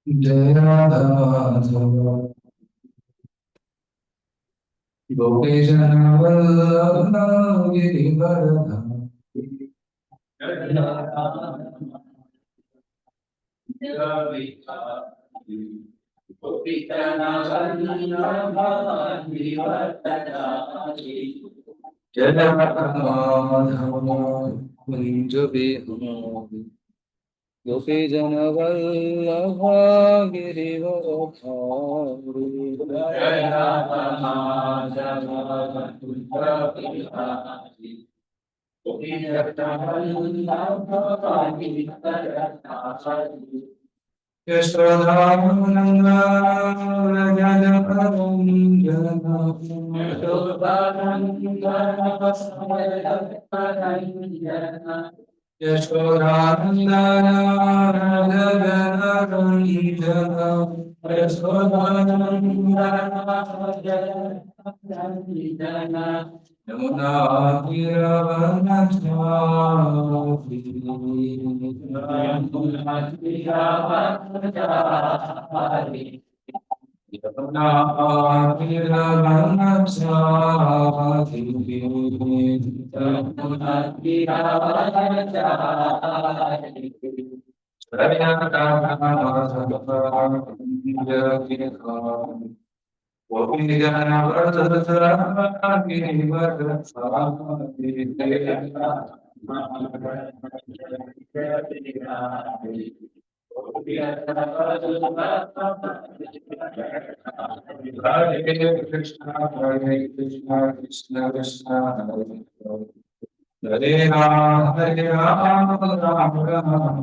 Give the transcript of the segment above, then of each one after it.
जय राधा माधव गोपीजन वल्लभ गिरिवरधारी जय राधा माधव कुंज बिहारी गोपीजन वल्लभ गिरिवरधारी जय Radha Madhav Kunj Bihari Yashodanandan Hare Krishna, Krishna Krishna, Hare Rama, Hare Rama, Rama Rama,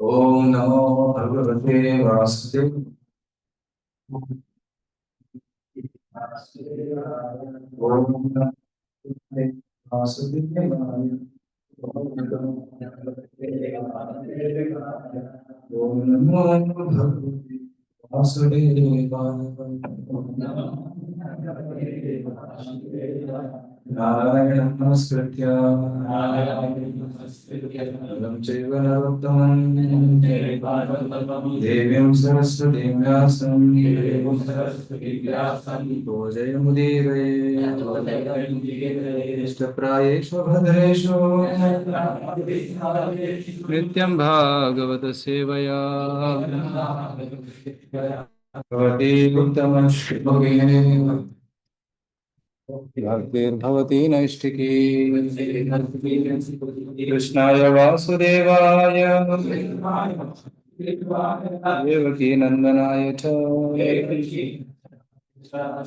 Om Namo Bhagavate Vasudevaya. Om Namo Bhagavate Vasudevaya. Om Namo Bhagavate Vasudevaya. Narayana Namaskritya Naram Chaiva Narottamam Devyam Saraswatim Vyasam Bhojaya Mudire Ishtaprayeshu Bhadreshu Nityam Bhāgavata Sevaya Bhavati Uttama Shri भक्तिर्भवती नैष्ठिकी कृष्णाय वासुदेवाय देवकी नंदनाय च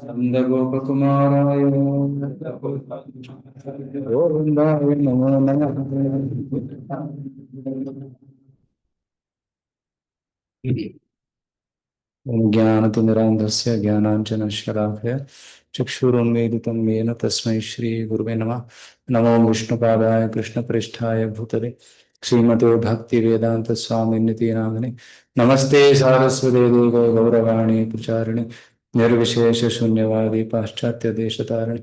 नन्दगोपकुमाराय गोविन्दाय नमो नमः ज्ञानतिमिरान्धस्य ज्ञानाञ्जनशलाकया चक्षुरुन्मीलितं येन तस्मै श्रीगुरुवे नमः। नमो विष्णुपादाय कृष्णप्रेष्ठाय भूतले श्रीमते भक्तिवेदान्तस्वामिनिति नामिने नमस्ते सारस्वते देवे गौरवाणी प्रचारिणे निर्विशेषशून्यवादी पाश्चात्यदेशतारिणे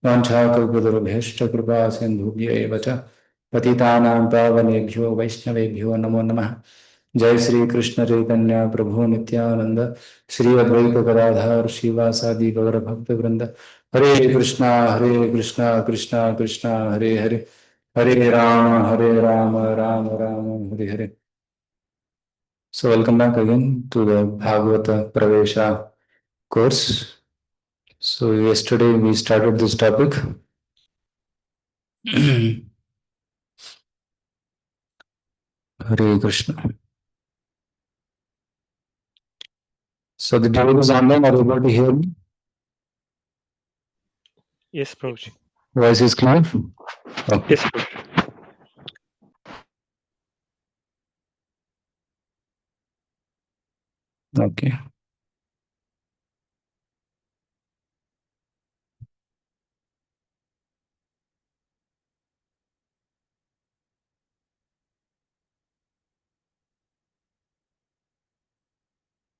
वाञ्छाकल्पतरुभ्यश्च कृपा सिन्धुभ्य एव च पतितानां पावनेभ्यो वैष्णवेभ्यो नमो नमः। जय श्री कृष्ण चैतन्य प्रभु नित्यानंद श्री अद्वैत गदाधर श्रीवासादि गौर भक्त वृंद हरे Krishna Krishna Krishna Hare Hare Hare Ram Ram Ram Hare Hare. So welcome back again to the Bhagavata Pravesha course. So yesterday we started this topic. Hare Krishna. So the devotees online are able to hear me. Yes, Prabhu. Voice is clear. Okay. Yes, Prabhu. Okay.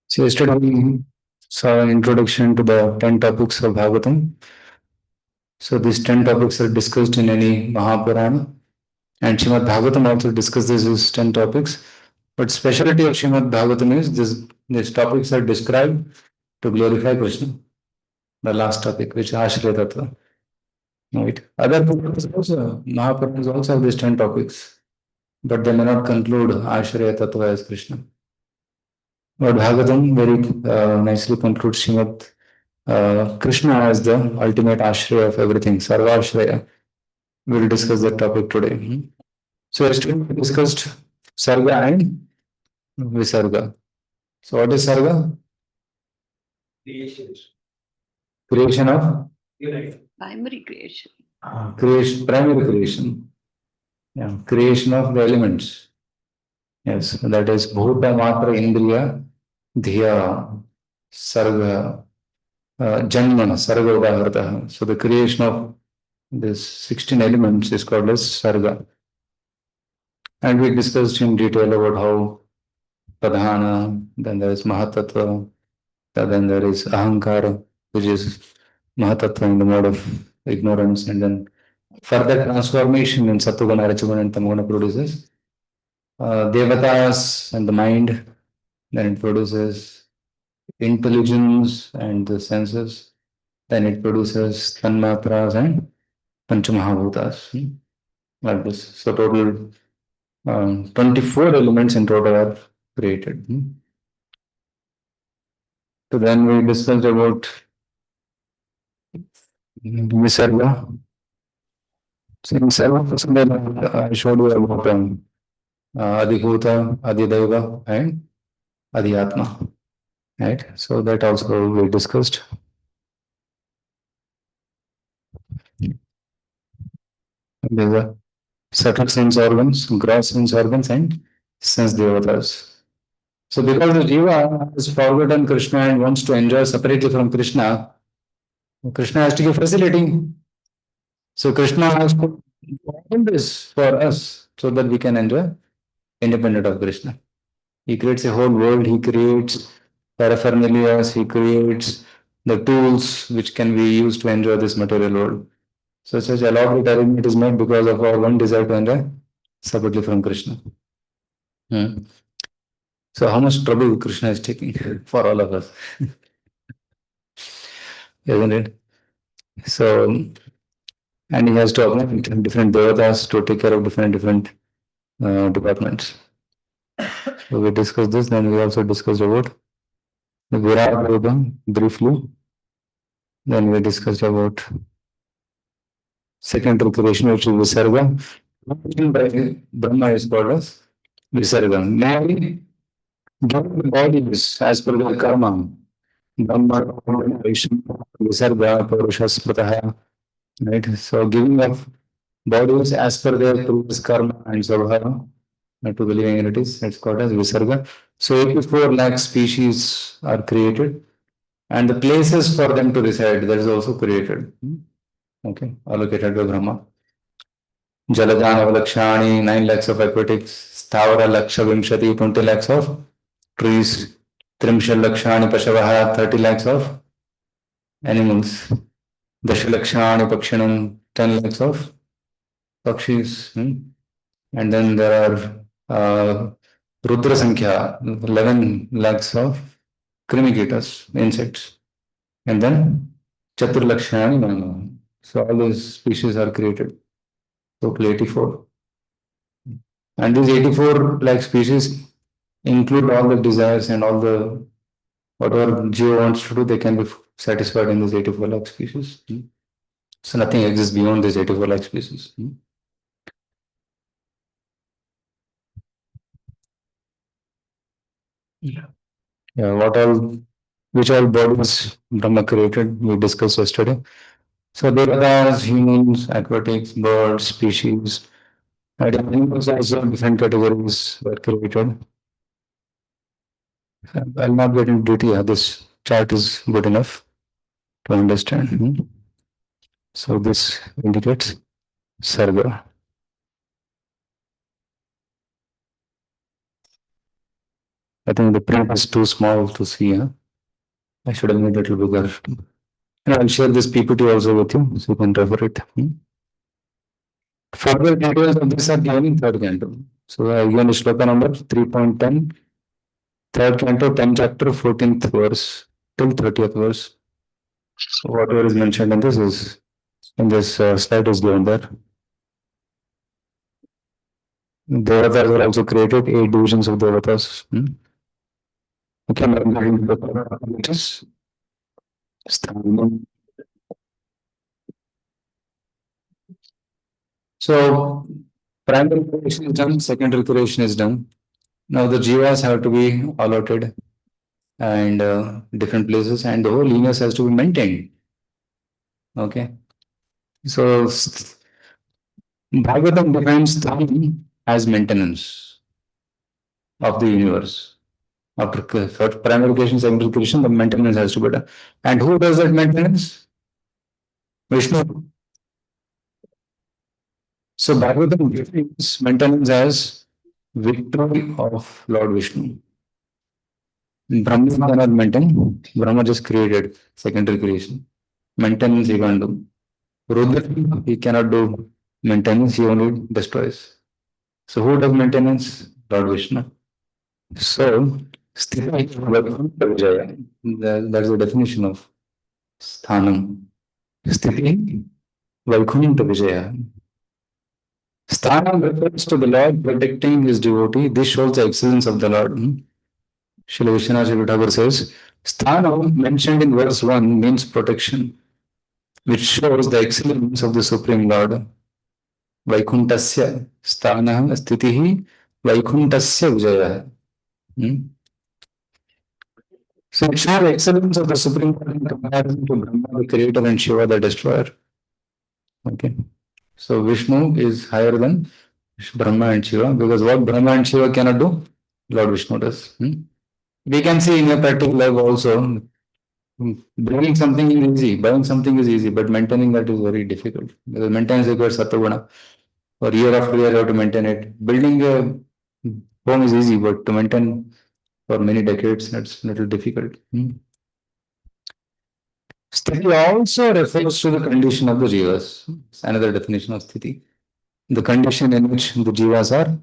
So yesterday we saw an introduction to the 10 topics of Bhagavatam. So these 10 topics are discussed in any Mahapurana. And Srimad Bhagavatam also discusses these 10 topics. But specialty of Srimad Bhagavatam is these topics are described to glorify Krishna. The last topic, which is Ashraya Tattva. Right. Other Puranas also, Mahapuranas also have these 10 topics, but they may not conclude Ashraya Tattva as Krishna. But Bhagavatam very nicely concludes Srimad Krishna as the ultimate Ashraya of everything, Sarva Ashraya. We will discuss that topic today. So yesterday we discussed Sarga and Visarga. So what is Sarga? Creation. Creation of Primary creation. creation, primary creation. Yeah, creation of the elements. Yes, that is Bhuta Matra Indriya Dhiya Sarga Janma Sarga Udaharta. So the creation of these 16 elements is called as Sarga. And we discussed in detail about how Pradhana, then there is Mahatattva, then there is Ahankara, which is Mahatattva in the mode of ignorance, and then further transformation in Sattva-guna, Rajoguna, and Tamoguna produces Devatas and the mind, then it produces intelligence and the senses, then it produces tanmatras and panchamahabhutas, like this. So total 24 elements in total are created. So then we discussed about Visarga. So in Visarga, I showed you about Adibhuta, Adidaiva, and Adhyatma. Right? So that also we discussed. There's a subtle sense organs, gross sense organs, and sense devatas. So because the jiva has forgotten Krishna and wants to enjoy separately from Krishna, Krishna has to give facility. So Krishna has put all this for us so that we can enjoy independent of Krishna. He creates a whole world, he creates paraphernalia, he creates the tools which can be used to enjoy this material world. So such elaborate arrangement is made because of our one desire to enjoy separately from Krishna. So how much trouble Krishna is taking for all of us, isn't it? So, and he has to appoint different devatas to take care of different departments. So we discussed this, then we also discussed about the Virat Yoga briefly. Then we discussed about secondary creation, which is Visarga. By Brahma is called as Visarga. Mainly, given the bodies as per their karma, Brahma, Vishnu, Visarga, Purusha, right? So giving of bodies as per their previous karma and svabhava to the living entities, it's called as Visarga. So 84 lakh species are created and the places for them to reside, that is also created. Okay, allocated by Brahma. Jaladan Lakshani, 9 lakhs of aquatics, Stavara Laksha Vimshati, 20 lakhs of trees, Trimshal Lakshani Pashavaha, 30 lakhs of animals, Dashalakshani Pakshanam, 10 lakhs of Pakshis. And then there are Rudra Sankhya, 11 lakhs of Krimikitas, insects. And then Chaturlakshani Manav. So all those species are created. Total 84. And these 84 lakh species include all the desires and all the whatever Jiva wants to do, they can be satisfied in this 84 lakh species. So nothing exists beyond this 84 lakh species. Yeah. Which all bodies Brahma created, we discussed yesterday. So Devatas, humans, aquatics, birds, species, and animals also different categories were created. I'll not get into detail. This chart is good enough to understand. So this indicates Sarga. I think the print is too small to see. I should have made it a little bigger. And I'll share this PPT also with you so you can refer it. Further details of this are given in third canto. So I given shloka number 3.10, third canto, 10th chapter, 14th verse till 30th verse. So whatever is mentioned in this is in this slide is given there. Devatas were also created, 8 divisions of Devatas. Okay, which is Sthanam. So primary creation is done, secondary creation is done. Now the jivas have to be allotted and different places, and the whole universe has to be maintained. Okay, so Bhagavatam defines time as maintenance of the universe. After primary creation, secondary creation, the maintenance has to be done. And who does that maintenance? Vishnu. So Bhagavatam defines maintenance as victory of Lord Vishnu. Brahma cannot maintain. Brahma just created secondary creation. Maintenance he can't do. Rudra, he cannot do maintenance, he only destroys. So who does maintenance? Lord Vishnu. So, Sthiti Vaikuntha Vijaya. That's the definition of Sthanam. Sthiti Vaikuntha Vijaya. Sthanam refers to the Lord protecting his devotee. This shows the excellence of the Lord. Srila Vishwanath Thakur says, Sthanam mentioned in verse 1 means protection, which shows the excellence of the Supreme Lord. Vaikuntasya Sthanah Sthitihi Vaikuntasya Vijaya. So it shows the excellence of the Supreme Lord in comparison to Brahma, the creator, and Shiva, the destroyer. Okay. So Vishnu is higher than Brahma and Shiva because what Brahma and Shiva cannot do, Lord Vishnu does. We can see in a practical life also, bringing something is easy, buying something is easy, but maintaining that is very difficult. Because maintenance requires Sattva-guna. Or year after year, you have to maintain it. Building a home is easy, but to maintain for many decades, that's a little difficult. Sthiti also refers to the condition of the jivas. It's another definition of sthiti. The condition in which the jivas are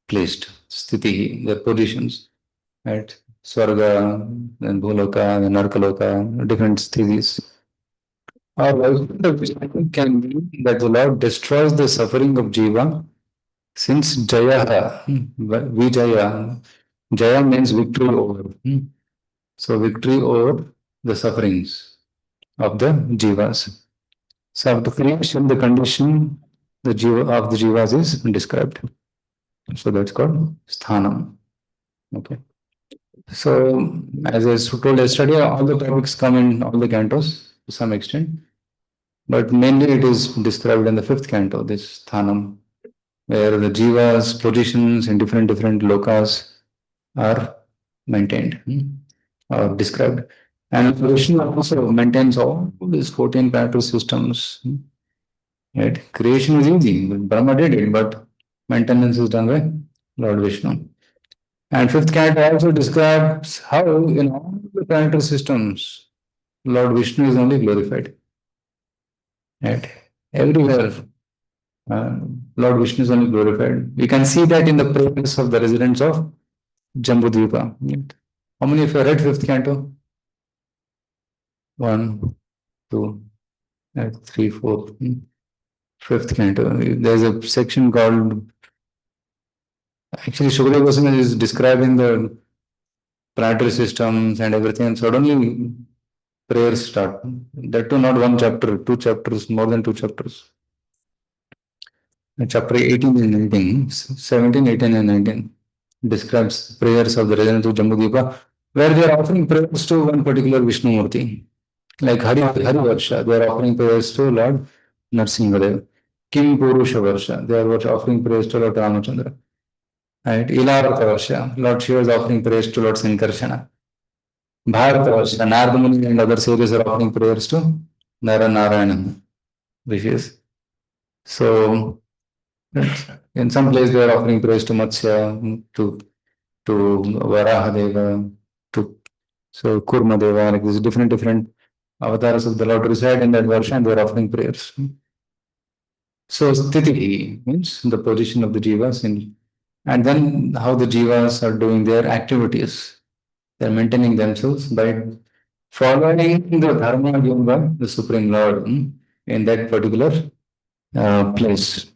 placed. Sthiti, their positions. Right? Swarga, then Bhuloka, then Narkaloka, different sthidis. Or the can be that the Lord destroys the suffering of jiva since Jaya, Vijaya, Jaya means victory over. So victory over the sufferings of the jivas. So after creation, the condition the jiva of the jivas is described. So that's called sthanam. Okay. So as I told yesterday, all the topics come in all the cantos to some extent, but mainly it is described in the fifth canto, this sthanam, where the jivas positions in different lokas are maintained or described. And Krishna also maintains all these 14 planetary systems. Right? Creation is easy. Brahma did it, but maintenance is done by Lord Vishnu. And fifth canto also describes how in all the planetary systems, Lord Vishnu is only glorified. Right? Everywhere, Lord Vishnu is only glorified. We can see that in the prayers of the residents of Jambudvipa. Right? How many of you read fifth canto? 1, 2, 3, 4. Fifth canto. There's a section called. Actually, Shukadeva Goswami is describing the planetary systems and everything. And suddenly, prayers start. That too not one chapter, two chapters, more than two chapters. Chapter 18 and 19, 17, 18 and 19 describes prayers of the residents of Jambudvipa, where they are offering prayers to one particular Vishnu Murti. Like Hari Varsha, they are offering prayers to Lord Narsingadev. Kim Purusha Varsha, they are offering prayers to Lord Ramachandra. Right? Ilarata Varsha, Lord Shiva is offering prayers to Lord Sankarshana. Bharata Varsha, Narada Muni and other sages are offering prayers to Nara Narayana, rishis. So, in some place they are offering prayers to Matsya, to Varahadeva, to so Kurmadeva, like this different avatars of the Lord reside in that version and they are offering prayers. So sthiti means the position of the jivas in, and then how the jivas are doing their activities. They are maintaining themselves by following the dharma given by the Supreme Lord in that particular place.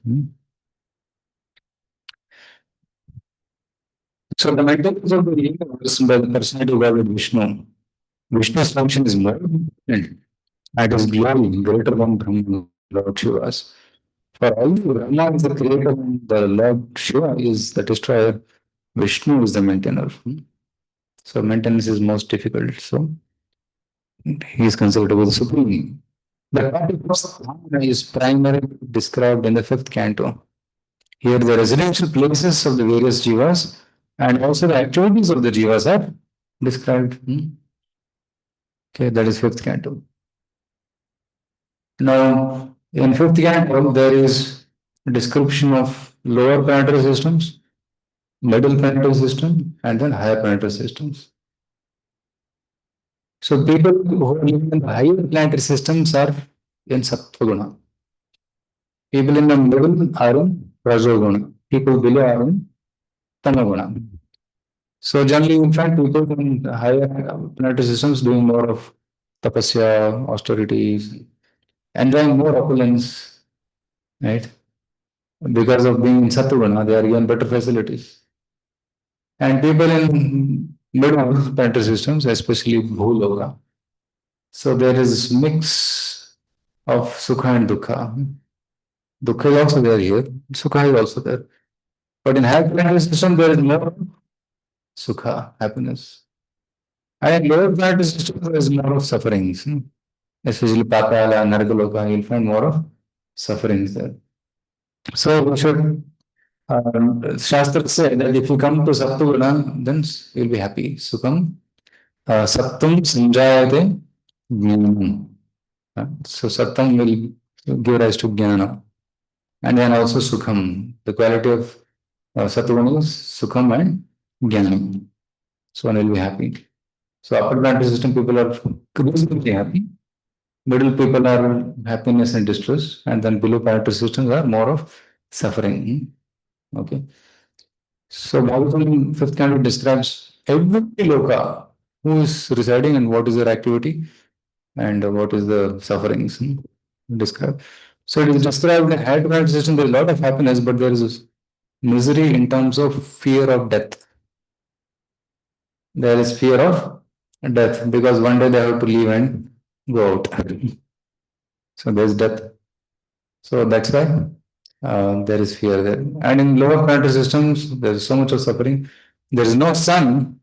So the maintenance of the universe by the personality of God Vishnu. Vishnu's function is more important. And his glory greater than Brahma, Lord Shiva's. For all Brahma is the creator and the Lord Shiva is the destroyer. Vishnu is the maintainer. So maintenance is most difficult. So he is considered to be the supreme. The topic of sadhana is primarily described in the fifth canto. Here the residential places of the various jivas and also the activities of the jivas are described. Okay, that is fifth canto. Now, in fifth canto, there is a description of lower planetary systems, middle planetary system, and then higher planetary systems. So people who are living in the higher planetary systems are in Sattva-guna. People in the middle are in Rajoguna. People below are in Tamaguna. So generally, in fact, people in the higher planetary systems doing more of tapasya, austerities, enjoying more opulence, right? Because of being in Sattva-guna, they are given better facilities. And people in middle planetary systems, especially Bhuloka. So there is mix of Sukha and Dukkha. Dukkha is also there here, Sukha is also there. But in higher planetary system, there is more Sukha, happiness. And in lower planetary system, there is more of sufferings. Especially Patala, Nargaloka, you'll find more of sufferings there. So we should Shastra say that if you come to Sattva-guna, then you'll be happy. Sukham, Sattam Sanjayate Jnanam. So Sattam will give rise to Jnana. And then also Sukham. The quality of Sattva-guna is Sukham and Jnanam. So one will be happy. So upper planetary system people are reasonably happy. Middle people are happiness and distress. And then below planetary systems are more of suffering. Okay. So Bhagavatam fifth canto describes every loka who is residing and what is their activity and what is the sufferings described. So it is described in higher planet system, there is a lot of happiness, but there is misery in terms of fear of death. There is fear of death because one day they have to leave and go out. So there is death. So that's why there is fear there. And in lower planetary systems, there is so much of suffering. There is no sun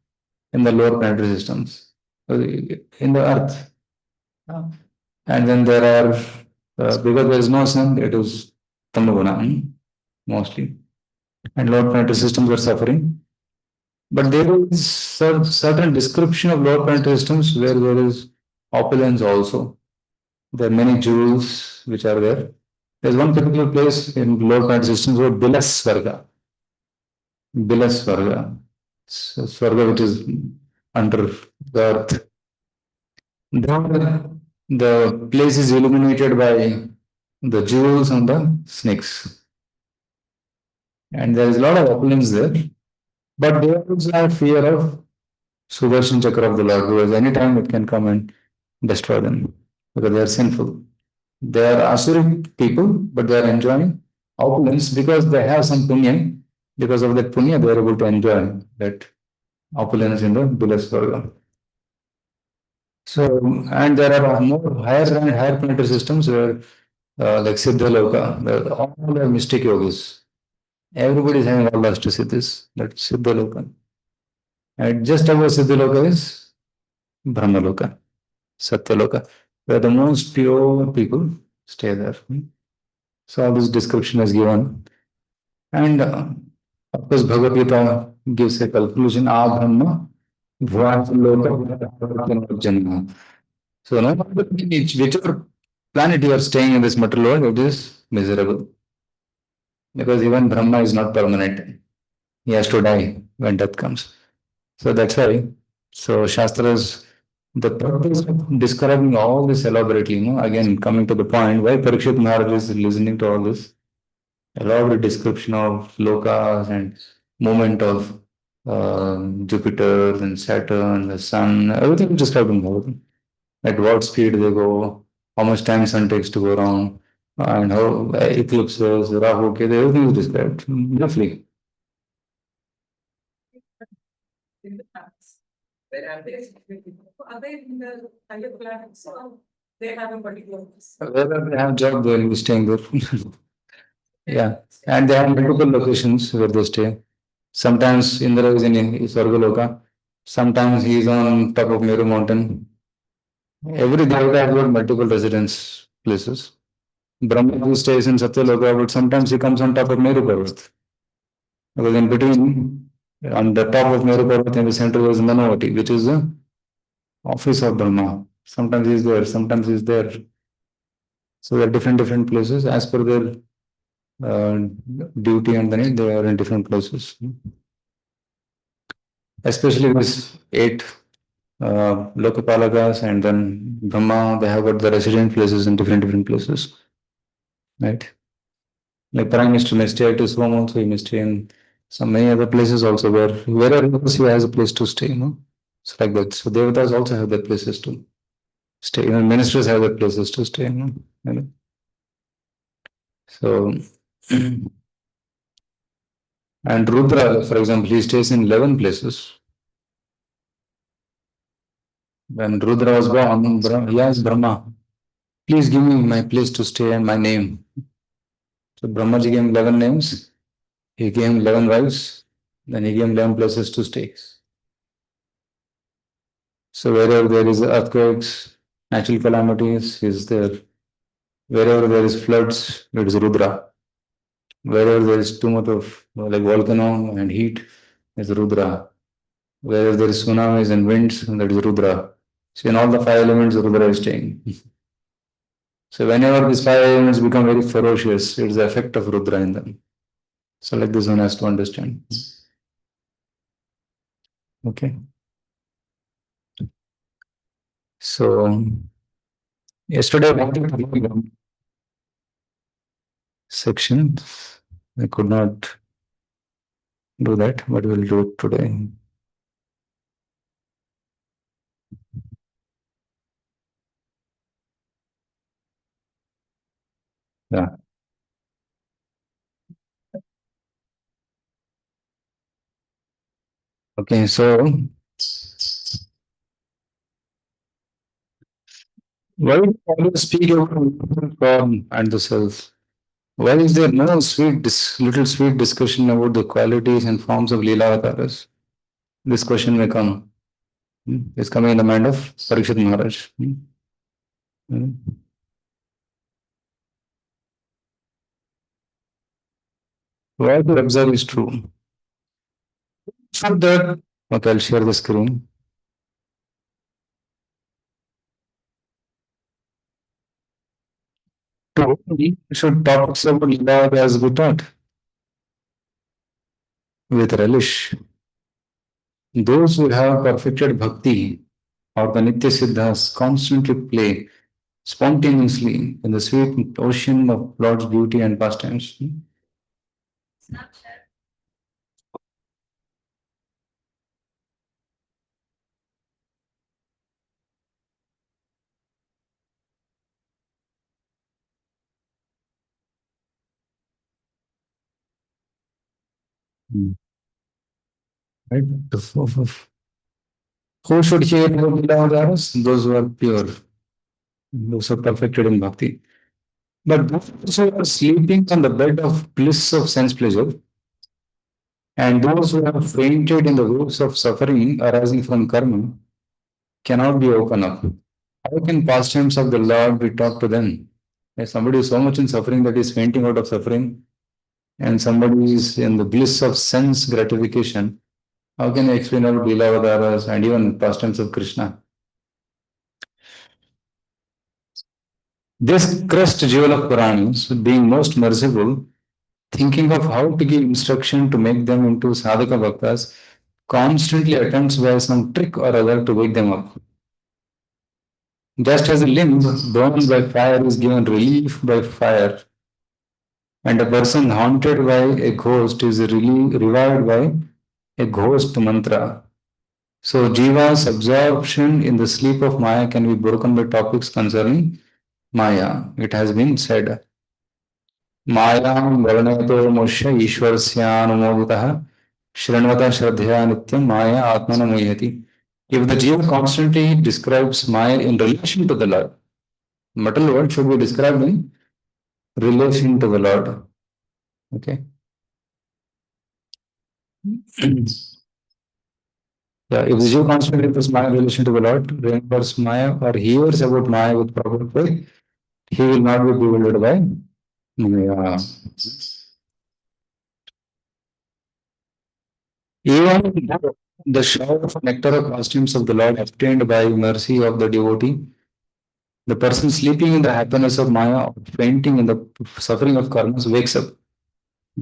in the lower planetary systems, in the earth. And then there are, because there is no sun, it is Tamaguna mostly. And lower planetary systems are suffering. But there is certain description of lower planetary systems where there is opulence also. There are many jewels which are there. There's one particular place in lower planetary systems called Bilasvarga. Bilasvarga. So Svarga which is under the earth. The place is illuminated by the jewels and the snakes. And there is a lot of opulence there. But they also have fear of Sudarshan Chakra of the Lord, because anytime it can come and destroy them because they are sinful. They are asuric people, but they are enjoying opulence because they have some punya. Because of that punya, they are able to enjoy that opulence in the Bilasvarga. So, and there are more higher and higher planetary systems where, like Siddhaloka, where all are mystic yogis. Everybody is having all the Siddhis. That's Siddhaloka. And just above Siddhaloka is Brahmaloka, Satyaloka, where the most pure people stay there. So all this description is given. And of course, Bhagavad Gita gives a conclusion, Ah Brahma, Bhuvaloka, Janma. So no matter whichever planet you are staying in this material world, it is miserable. Because even Brahma is not permanent. He has to die when death comes. So that's why. So Shastras, the purpose of describing all this elaborately, again coming to the point, why Parikshit Maharaj is listening to all this elaborate description of lokas and movement of Jupiter and Saturn, the sun, everything is described in Bhagavatam. At what speed they go, how much time sun takes to go around, and how eclipses, Rahu, Ketu, everything is described briefly. In the planets. Where are they? Are they in the higher planets or they have a particular place? Wherever they have job, they will be staying there. Yeah, and they have multiple locations where they stay. Sometimes Indra is in Svargaloka, sometimes he is on top of Meru mountain. Every devata has got multiple residence places. Brahma stays in Satyaloka, but sometimes he comes on top of Meru Parvat. Because in between, on the top of Meru Parvat in the center was Manavati, which is the office of Brahma. Sometimes he is there, sometimes he is there. So there are different places as per their uh, duty and the need, they are in different places. Especially these eight Lokapalakas and then Brahma, they have got the resident places in different places, right? Like Prime Minister may stay at his home also, he may stay in some many other places also where wherever he has a place to stay. It's like that. So Devatas also have their places to stay. Even ministers have their places to stay. So and Rudra, for example, he stays in 11 places. When Rudra was born, he asked Brahma, please give me my place to stay and my name. So Brahmaji gave him 11 names. He gave him 11 wives. Then he gave him 11 places to stay. So wherever there is earthquakes, natural calamities, he is there. Wherever there is floods, it is Rudra. Wherever there is too much of like volcano and heat, is Rudra. Wherever there is tsunamis and winds, that is Rudra. So in all the five elements, Rudra is staying. So whenever these five elements become very ferocious, it is the effect of Rudra in them. So like this one has to understand. Okay. So yesterday I wanted to read one section. I could not do that, but we'll do it today. Yeah. Okay, so why do you always speak about form and the self? Why is there no little sweet discussion about the qualities and forms of Leela avatars? This question may come. It's coming in the mind of Parikshit Maharaj. What you observe is true. Should that, okay, I'll share the screen. True. We should talk about Leela as we taught with relish. Those who have perfected bhakti or the Nitya Siddhas constantly play spontaneously in the sweet ocean of Lord's beauty and pastimes. Right? Who should hear about Leela? Those who are pure, those who are perfected in bhakti. But those who are sleeping on the bed of bliss of sense pleasure, and those who have fainted in the waves of suffering arising from karma, cannot be opened up. How can pastimes of the Lord be taught to them? If somebody is so much in suffering that he is fainting out of suffering, and somebody is in the bliss of sense gratification, how can you explain about Leela and even pastimes of Krishna? This crest jewel of Puranas, being most merciful, thinking of how to give instruction to make them into sadhaka bhaktas, constantly attempts by some trick or other to wake them up. Just as a limb burned by fire is given relief by fire, and a person haunted by a ghost is revived by a ghost mantra. So, Jiva's absorption in the sleep of Maya can be broken by topics concerning Maya. It has been said. Mayam varnayato mosha ishwarasyanumodatah shranvata shraddhaya nityam Maya atmana muhyati. If the Jiva constantly describes Maya in relation to the Lord, material world should be described in relation to the Lord. Okay. Yeah, if the Jiva constantly refers Maya in relation to the Lord, remembers Maya or hears about Maya with proper faith, he will not be bewildered by Maya. Even the shower of nectar of costumes of the Lord obtained by mercy of the devotee, the person sleeping in the happiness of Maya or fainting in the suffering of karmas wakes up,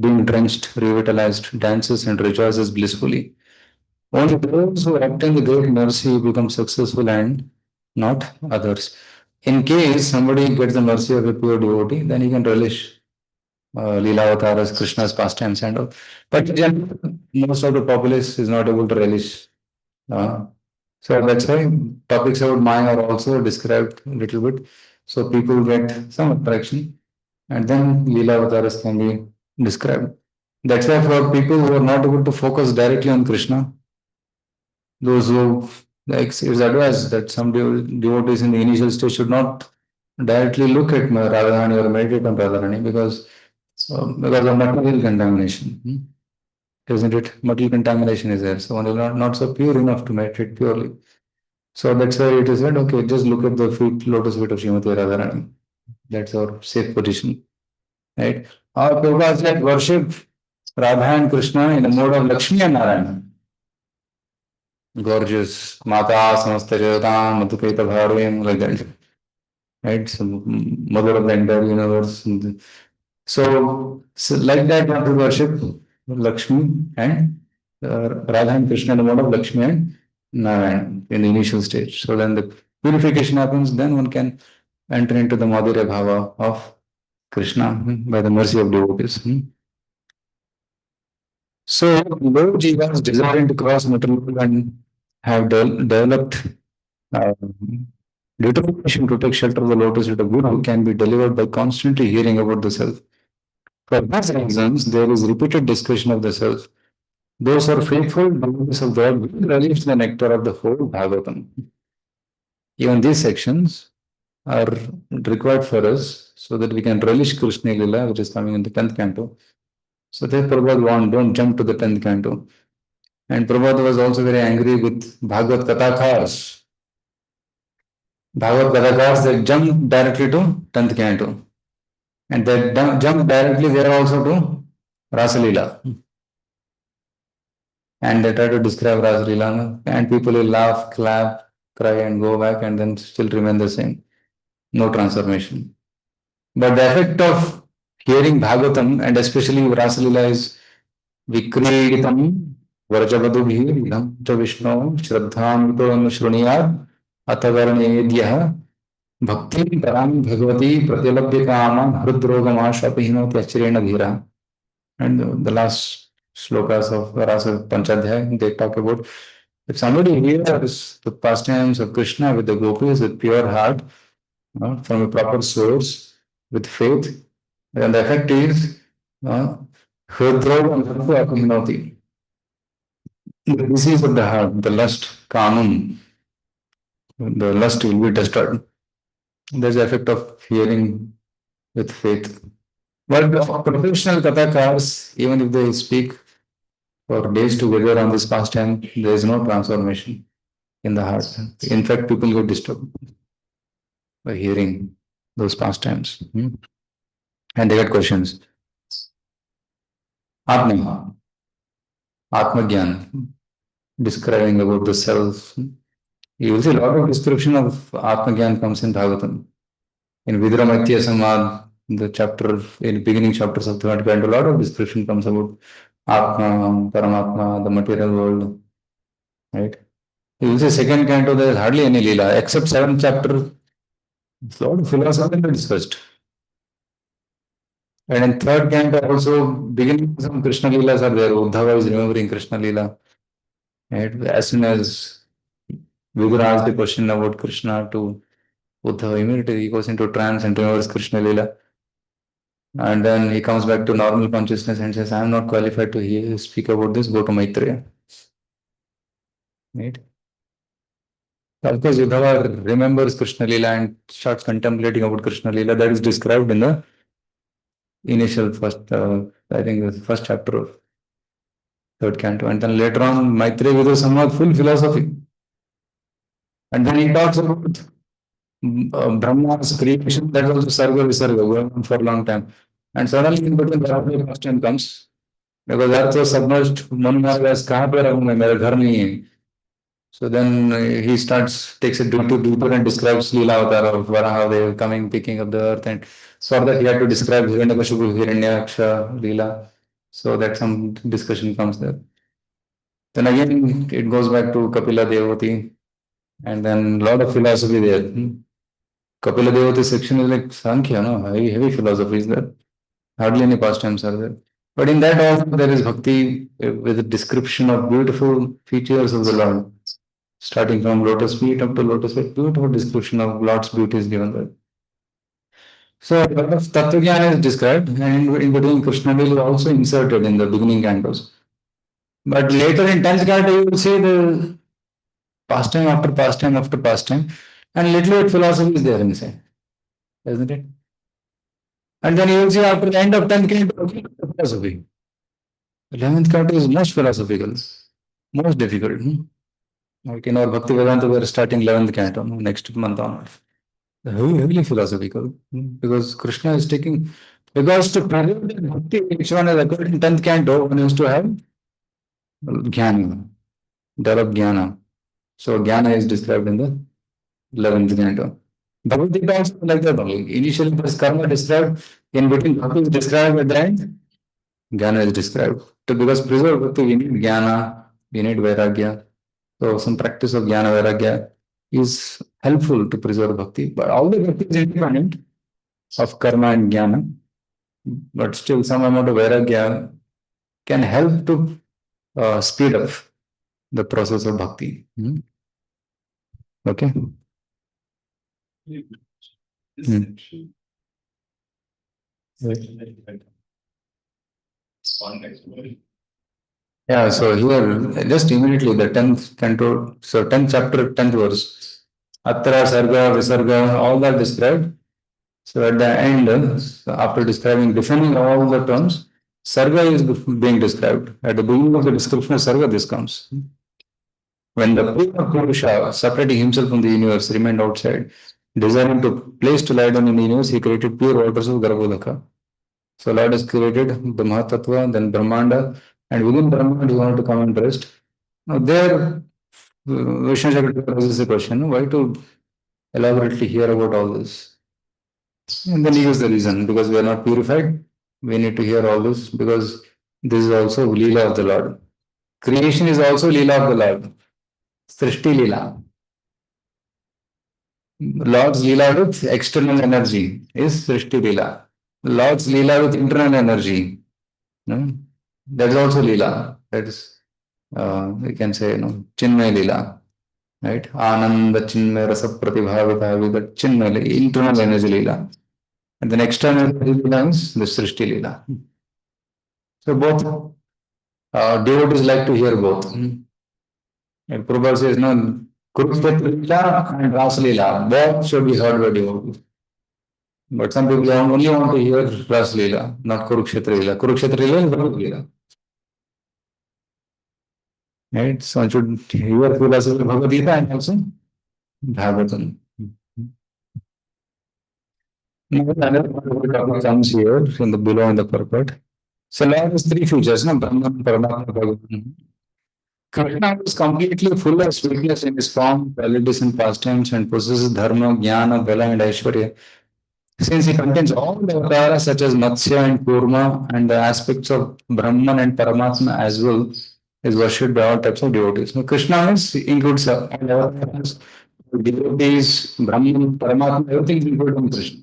being drenched, revitalized, dances and rejoices blissfully. Only those who obtain the great mercy become successful and not others. In case somebody gets the mercy of a pure devotee, then he can relish Leela Avataras, Krishna's pastimes and all. But in general, most of the populace is not able to relish. Uh, so that's why topics about Maya are also described a little bit. So people get some attraction and then Leela Avataras can be described. That's why for people who are not able to focus directly on Krishna, those who like it's advised that some devotees in the initial stage should not directly look at Radharani or meditate on Radharani because of material contamination. Isn't it? Material contamination is there. So one is not so pure enough to meditate purely. So that's why it is said, okay, just look at the lotus feet of Srimati Radharani. That's our safe position. Right? Our Prabhupada said worship Radha and Krishna in the mode of Lakshmi and Narayana. Gorgeous. Mata Samasta Jagatam Madhuketa Bharvim, like that. Right? So mother of the entire universe. So like that, you have to worship Lakshmi and Radha and Krishna in the mode of Lakshmi and Narayan in the initial stage. So then the purification happens, then one can enter into the Madhurya Bhava of Krishna by the mercy of devotees. So low jivas desiring to cross material and have developed uh, determination to take shelter of the lotus feet of Guru can be delivered by constantly hearing about the self. For these reasons, there is repeated discussion of the self. Those who are faithful devotees of God will relish the nectar of the whole Bhagavatam. Even these sections are required for us so that we can relish Krishna Lila, which is coming in the 10th canto. So therefore, Prabhupada warned, don't jump to the 10th canto. And Prabhupada was also very angry with Bhagavad Kathakars. Bhagavad Kathakars, they jump directly to 10th canto. And they jump directly there also to Rasalila. And they try to describe Rasalila. And people will laugh, clap, cry, and go back, and then still remain the same. No transformation. But the effect of hearing Bhagavatam, and especially Rasalila, is Vikritam Vrajavadubhir Idam Cha Vishnu Shraddhamito Shruniyat Atavarnedhyah Bhakti Param Bhagavati Pratilabhya Kama Hrudrogamashapihinoti Acharena Dhira. And the last slokas of Rasa Panchadhyay, they talk about if somebody hears the pastimes of Krishna with the gopis with pure heart, from a proper source, with faith, then the effect is Hridroga Apinoti. The disease of the heart, the lust, Kanun, the lust will be destroyed. There's the effect of hearing with faith. But the professional kathakars, even if they speak for days together on this pastime, there is no transformation in the heart. In fact, people get disturbed by hearing those pastimes. And they get questions. Atma, Atma Gyan, describing about the self. You will see a lot of description of Atma Gyan comes in Bhagavatam. In Vidramatya Samad, the chapter, in beginning chapters of the third canto, a lot of description comes about Atma, Paramatma, the material world, right? You will see second canto, there is hardly any Leela, except seventh chapter, a lot of philosophy discussed. And in third canto also, beginning some Krishna Leelas are there. Uddhava is remembering Krishna Leela. Right? As soon as Vidura asks the question about Krishna to Uddhava, immediately he goes into trance and remembers Krishna Leela. And then he comes back to normal consciousness and says, I am not qualified to speak about this, go to Maitreya. Right? Of course, Uddhava remembers Krishna Leela and starts contemplating about Krishna Leela. That is described in the initial first, I think, the first chapter of third canto. And then later on, Maitreya Vidura Samvad, full philosophy. And then he talks about Brahma's creation, that was Sarga Visarga, going on for a long time. And suddenly in between the question comes, because earth was submerged, Manu Maharaj, kahan pe rahunga, mera ghar nahi hai. So then he takes it deeper and describes Leela Avatar of Varaha, they were coming, picking up the earth, and for that he had to describe Hiranyakashipu, Hiranyaksha, Leela, so that some discussion comes there. Then again it goes back to Kapila Devati, and then a lot of philosophy there. Kapila Devati section is like Sankhya, no? Heavy philosophy is there. Hardly any pastimes are there. But in that also there is bhakti with a description of beautiful features of the Lord. Starting from lotus feet up to lotus feet, beautiful description of Lord's beauty is given there. So a lot of Tattva is described, and in between Krishna will is also inserted in the beginning cantos. But later in 10th canto, you will see the pastime after pastime after pastime, and little bit philosophy is there inside, isn't it? And then you will see after the end of 10th canto, philosophy. 11th canto is most philosophical, most difficult. Like in our Bhakti Vedanta, we are starting 11th canto next month on. Heavily philosophical, because Krishna is taking, because to preserve the bhakti, which one is occurred in 10th canto, one has to have jnana, develop jnana. So jnana is described in the 11th canto. Bhagavad Gita also like that only. Initially there is karma described, in between bhakti is described, at the end jnana is described. So because preserve bhakti, we need jnana, we need vairagya. So some practice of jnana vairagya is helpful to preserve bhakti. But all the bhakti is independent of karma and jnana. But still some amount of vairagya can help to speed up the process of bhakti. Okay. Yeah, so here just immediately the 10th canto, so 10th chapter, 10th verse. Atra, Sarga, Visarga, all that described. So at the end, after describing, defining all the terms, Sarga is being described. At the beginning of the description of Sarga, this comes. When the pure Purusha, separating himself from the universe, remained outside, desiring to place to lie down in the universe, he created pure waters of Garbhodaka. So Lord has created the Mahatattva, then Brahmanda, and within Brahmanda he wanted to come and rest. Now there, Vishnu Chakravarti raises a question, why to elaborately hear about all this? And then he gives the reason, because we are not purified, we need to hear all this, because this is also Leela of the Lord. Creation is also Leela of the Lord. Srishti Leela. Lord's Leela with external energy is Srishti Leela. Lord's Leela with internal energy. No? That is also Leela. That is, we can say, Chinmay Leela. Right? Ananda Chinmay Rasa Pratibhavita with the Chinmay, internal energy Leela. And then external energy Leela is the Srishti Leela. So both devotees like to hear both. And Prabhu says, no, Kurukshetra Leela and Rasa Leela, both should be heard by devotees. But some people only want to hear Rasa Leela, not Kurukshetra Leela. Kurukshetra Leela is Bhagavad Gita. Right? So one should hear philosophy of Bhagavad Gita and also Bhagavatam. Now, another topic comes here in the below in the purport. So Lord has three features, no? Brahman, Paramatma, Bhagavan. Krishna was completely full of sweetness in his form, qualities and pastimes, and possesses dharma, jnana, bala, and aishwarya. Since he contains all the avatars such as Matsya and Kurma and the aspects of Brahman and Paramatma as well, is worshipped by all types of devotees. Now, Krishna includes all avatars, devotees, Brahman, Paramatma, everything is included in Krishna.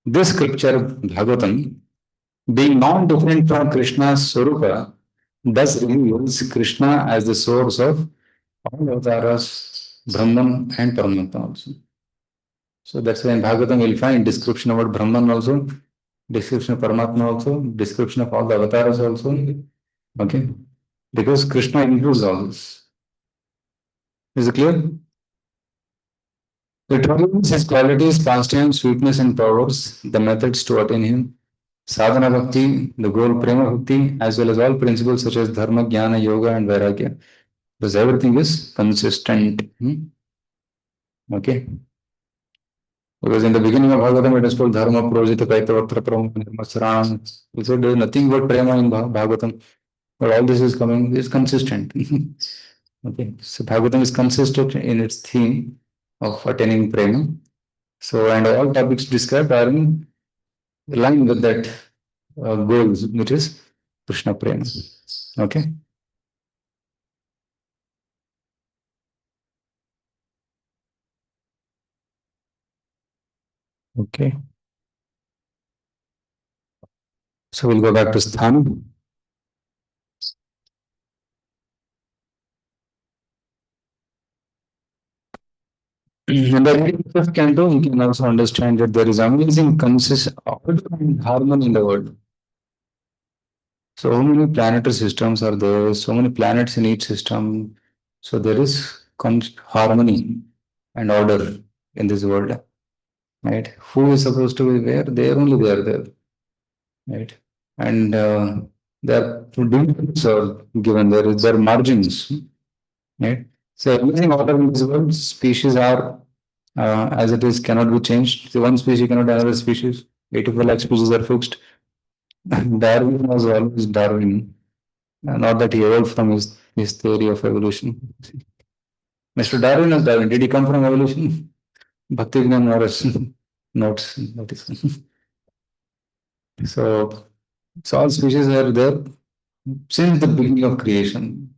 This scripture, Bhagavatam, being non-different from Krishna's Swarupa, thus reveals Krishna as the source of all avatars, Brahman and Paramatma also. So that's why in Bhagavatam we'll find description about Brahman also, description of Paramatma also, description of all the avatars also. Okay? Because Krishna includes all this. Is it clear? It reveals his qualities, pastimes, sweetness, and powers, the methods to attain him, sadhana bhakti, the goal prema bhakti, as well as all principles such as dharma, jnana, yoga, and vairagya. Because everything is consistent. Okay. Because in the beginning of Bhagavatam, it is called Dharma, Projita, Kaitavatra, Brahmasran. We said there is nothing but prema in Bhagavatam. But all this is coming, is consistent. Okay. So Bhagavatam is consistent in its theme of attaining prema. So, and all topics described are in line with that goals, which is Krishna prema. Okay. Okay. So we'll go back to Sthana. In the reading of Canto, you can also understand that there is amazing order and harmony in the world. So many planetary systems are there, so many planets in each system. So there is harmony and order in this world. Right? Who is supposed to be where? They only they are there. Right? And their divisions are given. There are margins. Right? So everything order in this world, species are as it is, cannot be changed. So one species cannot another species. 84 lakh species are fixed. Darwin was always Darwin. Not that he evolved from his theory of evolution. Mr. Darwin was Darwin. Did he come from evolution? Bhakti Gnan Maharaj notes. Notice. So, so all species are there since the beginning of creation.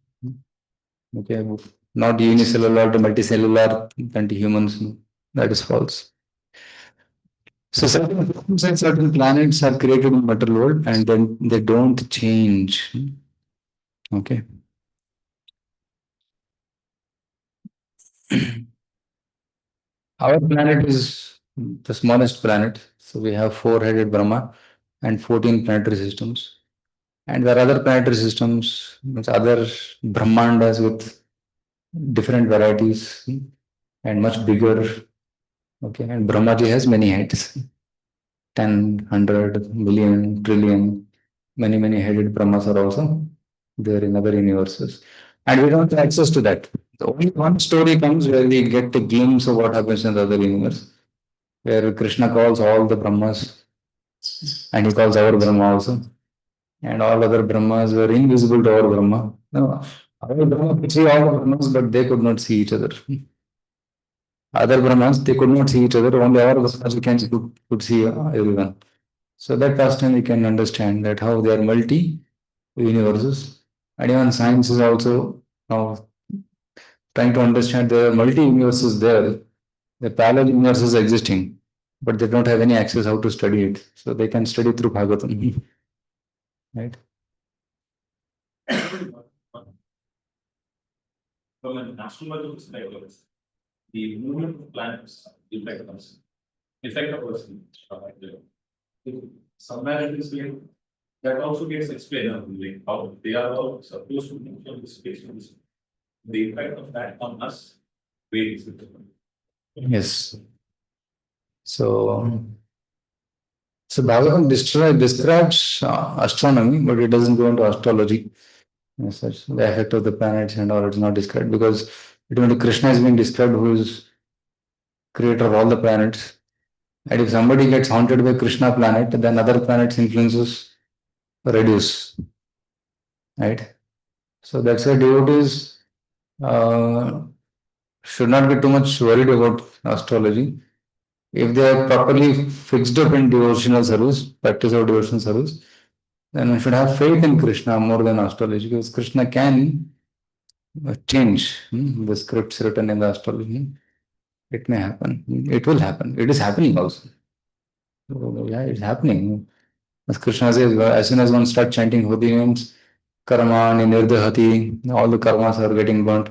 Okay, not unicellular to multicellular and humans. That is false. So certain systems and certain planets are created in material world and then they don't change. Okay. Our planet is the smallest planet. So we have four-headed Brahma and 14 planetary systems. And there are other planetary systems, other Brahmandas with different varieties and much bigger. Okay. And Brahmaji has many heads. 10, 100, million, trillion, many headed Brahmas are also there in other universes. And we don't have access to that. The only one story comes where we get a glimpse of what happens in the other universe, where Krishna calls all the Brahmas and he calls our Brahma also. And all other Brahmas were invisible to our Brahma. No, our Brahma could see all the Brahmas, but they could not see each other. Other Brahmas, they could not see each other, only our Brahmas could see everyone. So that first time we can understand that how they are multi universes. And even science is also now trying to understand there are multi universes there. The parallel universes existing, but they don't have any access how to study it. So they can study through Bhagavatam. Right? From an astronomical perspective, the movement of planets affect a person. Submarine field that also gets explained like how they are all supposed to move from this space to this. the effect of that on us varies. Yes. So, so Bhagavatam describes astronomy, but it doesn't go into astrology. As such, the effect of the planets and all, it's not described because ultimately Krishna is being described, who is creator of all the planets. And if somebody gets haunted by Krishna planet, then other planets' influences reduce, right? So that's why devotees uh, should not be too much worried about astrology. If they are properly fixed up in devotional service, practice of devotional service, then one should have faith in Krishna more than astrology, because Krishna can change the scripts written in the astrology. It may happen. It will happen. It is happening also. So, yeah, it's happening. As Krishna says, as soon as one starts chanting holy names, karma, nirdahati, all the karmas are getting burnt.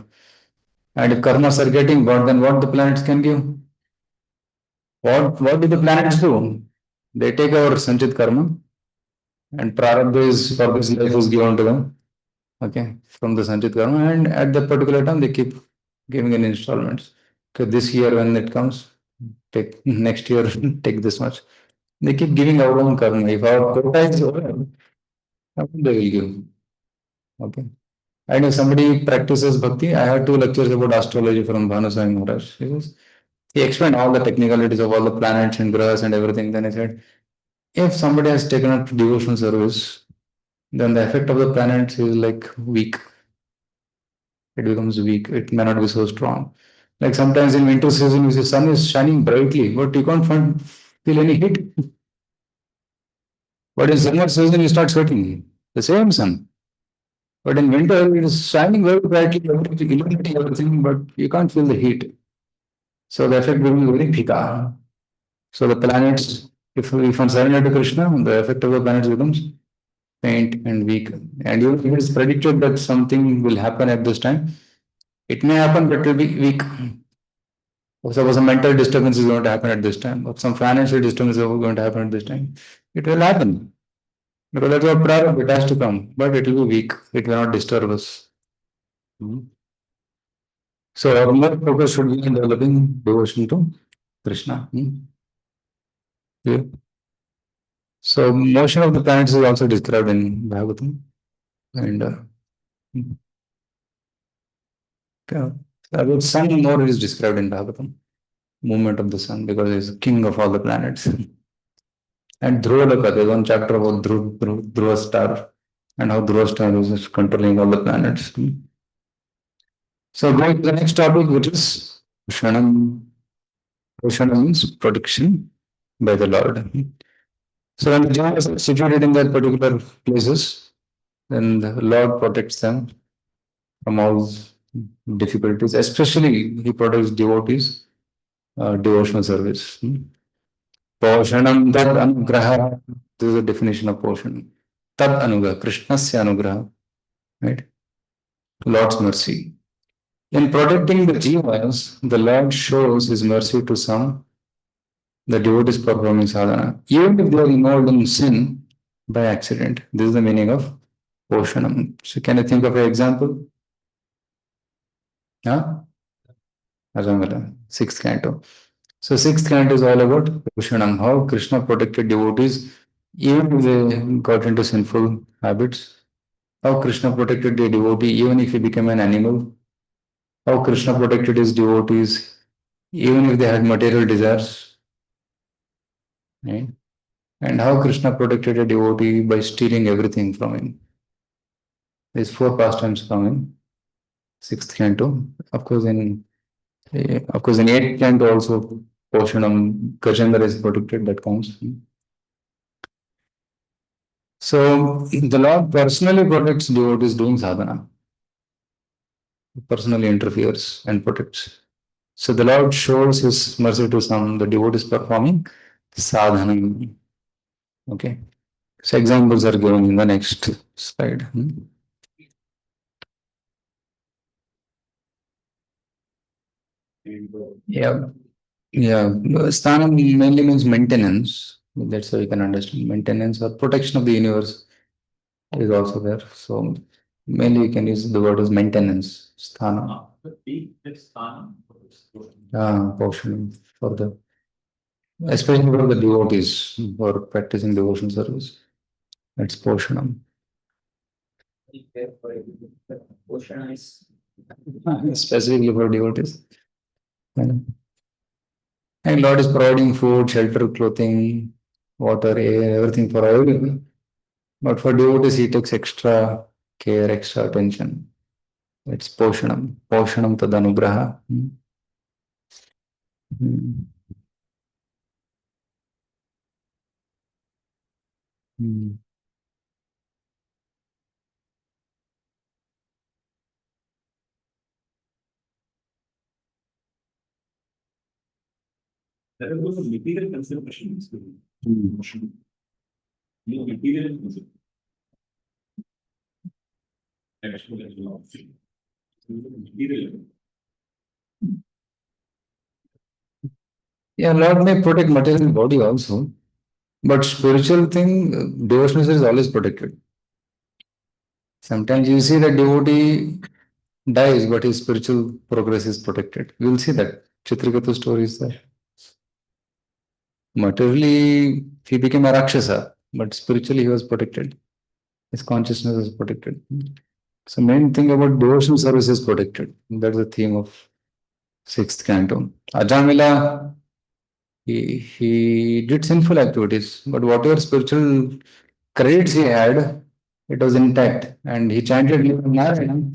And if karmas are getting burnt, then what the planets can give? What do the planets do? They take our sanchit karma, and prarabdha is for this life is given to them. Okay, from the sanchit karma, and at that particular time they keep giving in installments. Okay, this year when it comes, take next year, take this much. They keep giving our own karma. If our quota is over, they will give. Okay. And if somebody practices bhakti, I had two lectures about astrology from Bhanuswami Maharaj. He explained all the technicalities of all the planets and grahas and everything. Then he said, if somebody has taken up devotional service, then the effect of the planets is like weak. It becomes weak. It may not be so strong. Like sometimes in winter season, the sun is shining brightly, but you can't feel any heat. But in summer season, you start sweating. The same sun. But in winter, it is shining very brightly, illuminating everything, but you can't feel the heat. So the effect will be very pika. So the planets, if one surrender to Krishna, the effect of the planets becomes faint and weak. And even if it is predicted that something will happen at this time, it may happen, but it will be weak. Suppose a mental disturbance is going to happen at this time, or some financial disturbance is going to happen at this time, it will happen. Because that's what prarabdha, it has to come, but it will be weak. It will not disturb us. So our more focus should be in developing devotion to Krishna. Yeah. So motion of the planets is also described in Bhagavatam. And the sun more is described in Bhagavatam. Movement of the sun, because he's king of all the planets. And Dhruvaloka, there's one chapter about Dhruva star and how Dhruva star is controlling all the planets. So going to the next topic, which is Shanam. Shanam means protection by the Lord. So when the Jivas are situated in that particular places, then the Lord protects them from all difficulties. Especially He protects devotees, devotional service. Poshanam tad anugraha. This is the definition of poshan. Tad anugraha, Krishnasya anugraha, right? Lord's mercy. In protecting the jivas, the Lord shows His mercy to some, the devotees performing sadhana, even if they are involved in sin by accident. This is the meaning of poshanam. So can you think of an example? Huh? Asamala, sixth canto. So sixth canto is all about poshanam, how Krishna protected devotees even if they got into sinful habits. How Krishna protected the devotee even if he became an animal. How Krishna protected his devotees even if they had material desires. Right? And how Krishna protected a devotee by stealing everything from him. These four pastimes come in sixth canto. Of course, in eighth canto also Poshanam, Gajendra is protected, that counts. So the Lord personally protects devotees doing sadhana. He personally interferes and protects. So the Lord shows His mercy to some, the devotees performing sadhana. Okay. So examples are given in the next slide. Yeah. Yeah. Sthanam mainly means maintenance. That's how you can understand. Maintenance or protection of the universe is also there. So Mainly you can use the word as maintenance, sthana. It's Stana. Portion for the, especially for the devotees who are practicing devotion service. It's Poshanam. Specifically for devotees. And Lord is providing food, shelter, clothing, water, air, everything for everyone. But for devotees, he takes extra care, extra attention. It's Poshanam. Poshanam Tadanugraha. Hmm. Hmm. That is also material considerations. Hmm. Material consideration. Material. Yeah, Lord may protect material body also, but spiritual thing, devotional is always protected. Sometimes you see that devotee dies, but his spiritual progress is protected. We will see that. Chitriketu story is there. Materially, he became a Rakshasa, but spiritually he was protected. His consciousness is protected. So main thing about devotional service is protected. That's the theme of sixth canto. Ajamila, he did sinful activities, but whatever spiritual credits he had, it was intact. And he chanted Narayana,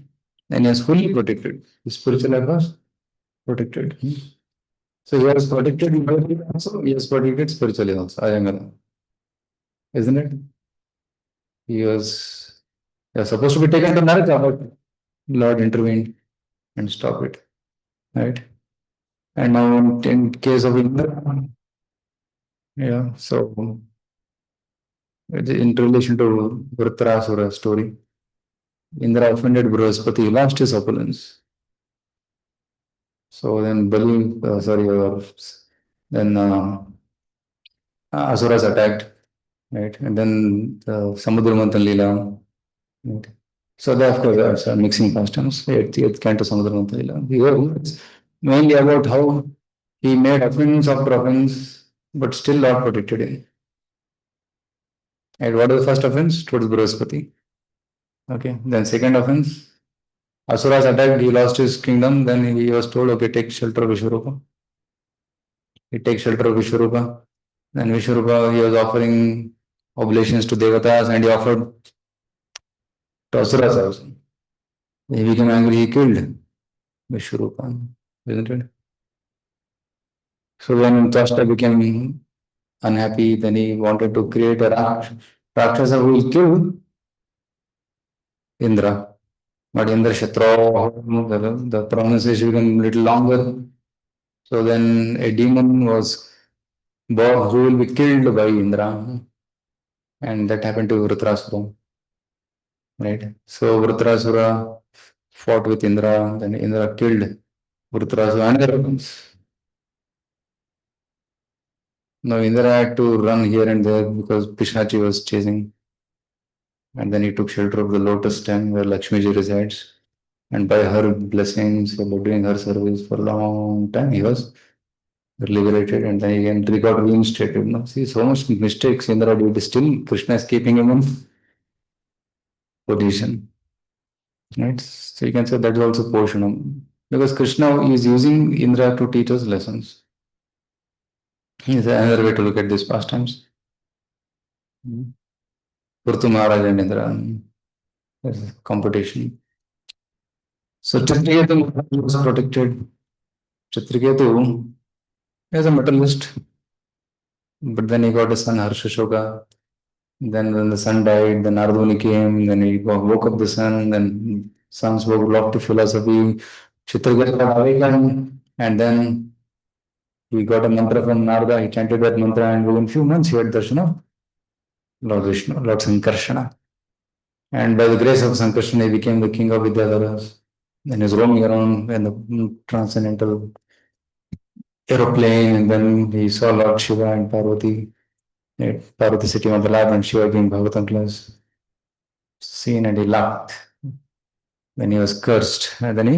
and he was fully protected. His spiritual life was protected. So he was protected materially also, he was protected spiritually also, Ajamila. Isn't it? He was supposed to be taken to Naraka, but Lord intervened and stopped it. Right? And now in case of Indra, yeah, so in relation to Vritrasura story, Indra offended Brihaspati, he lost his opulence. So then then Asuras attacked, right? And then the Samudra Manthan Leela, right? So they, of course, that's mixing customs. Eighth canto Samudra Manthan Leela. He was mainly about how he made offense after offense, but still Lord protected him. And what was the first offense? Towards Brihaspati. Okay. Then second offense, Asuras attacked, he lost his kingdom. Then he was told, okay, take shelter of Vishwarupa. He takes shelter of Vishwarupa. Then Vishwarupa, he was offering oblations to Devatas and he offered to Asuras also. He became angry, he killed Vishwarupa, isn't it? So when Twasta became unhappy, then he wanted to create a Rakshasa who will kill Indra. But Indra Shatra, the pronunciation became a little longer. So then a demon was born who will be killed by Indra. And that happened to Vritrasura. Right? So Vritrasura fought with Indra, then Indra killed Vritrasura. Another happens. Now Indra had to run here and there because Pishachi was chasing. And then he took shelter of the lotus stem where Lakshmiji resides. And by her blessings, by doing her service for a long time, he was liberated and then again he got reinstated. No, see, so much mistakes Indra did. Still, Krishna is keeping him in position. Right? So you can say that is also Poshanam. Because Krishna is using Indra to teach us lessons. Is another way to look at these pastimes. Purtu Maharaj and Indra. There's a competition. So Chitraketu was protected. Chitraketu is a materialist, but then he got a son Harshashoka. Then when the son died, then Ardhuni came, then he woke up the son, then son spoke a lot to philosophy. Chitraketu got awakened, and then he got a mantra from Narada, he chanted that mantra, and within few months he had darshan of Lord Vishnu, Lord Sankarshana. And by the grace of Sankarshana, he became the king of Vidyadharas. And he was roaming around in the transcendental aeroplane, and then he saw Lord Shiva and Parvati, Parvati sitting on the lap and Shiva giving Bhagavatam class. Seen and he laughed. when he was cursed, and then he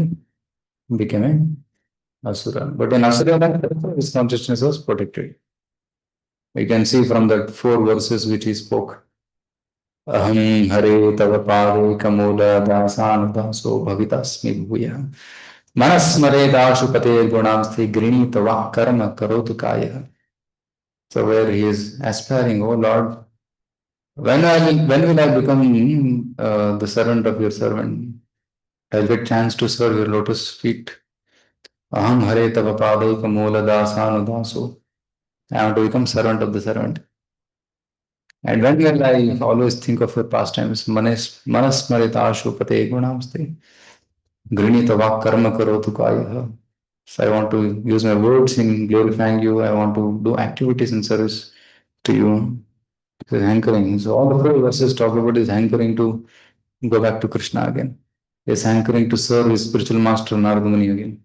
became a Asura. But in Asura life, his consciousness was protected. We can see from the 4 verses which he spoke. Aham hare tava pade kamula dasan daso bhavitasmi bhuya. Manasmare dashu pate gunamsti grini tava karma karotu kaya. So where he is aspiring, oh Lord, when will I become the servant of your servant? I'll get chance to serve your lotus feet. Aham hare tava pade kamula dasan daso. I want to become servant of the servant. And when will I always think of your pastimes? Manasmaritashu pate gunamste. Grinitava karma karotu kaya. So I want to use my words in glorifying you. I want to do activities in service to you. This is hankering. So all the 4 verses talk about is hankering to go back to Krishna again. Is hankering to serve his spiritual master Narada Muni again.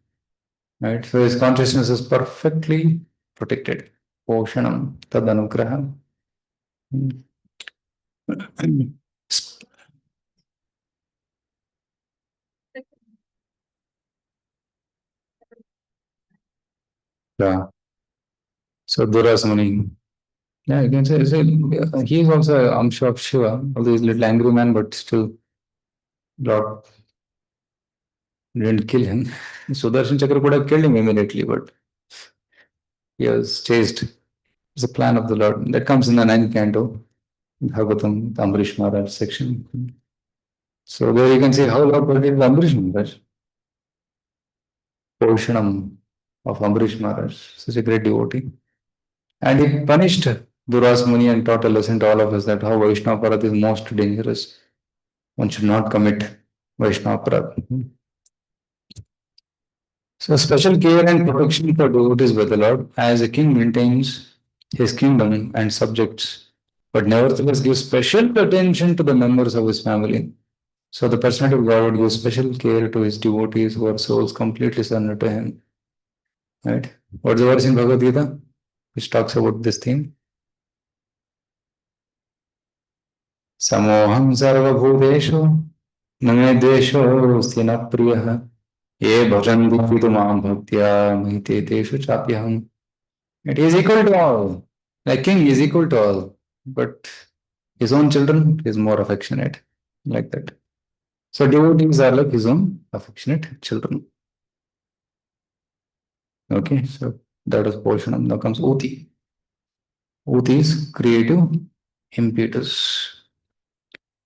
Right? So his consciousness is perfectly protected. Poshanam tadanugraham. Yeah. So Durasmani. Yeah, you can say he is also Amsha of Shiva, although he's a little angry man, but still Lord didn't kill him. Sudarshan Chakra could have killed him immediately, but he was chased. It's a plan of the Lord. That comes in the 9th canto, Bhagavatam, the Ambarish Maharaj section. So there you can see how Lord protected Ambarish Maharaj. Poshanam of Ambarish Maharaj, such a great devotee. And he punished Duras Muni and taught a lesson to all of us that how Vaishnava Parat is most dangerous. One should not commit Vaishnava Parat. So special care and protection for devotees by the Lord, as a king maintains his kingdom and subjects, but nevertheless gives special attention to the members of his family. So the personality of God gives special care to his devotees who are souls completely surrendered to him. Right? What's the verse in Bhagavad Gita which talks about this theme? Samoham sarvabhuteshu name desho sthina priyaha ye bhajanti tumam bhaktya mahite teshu chapyaham. It is equal to all. Like king is equal to all. But his own children is more affectionate. Like that. So devotees are like his own affectionate children. Okay, so that is portion. Now comes Uti. Uti is creative impetus.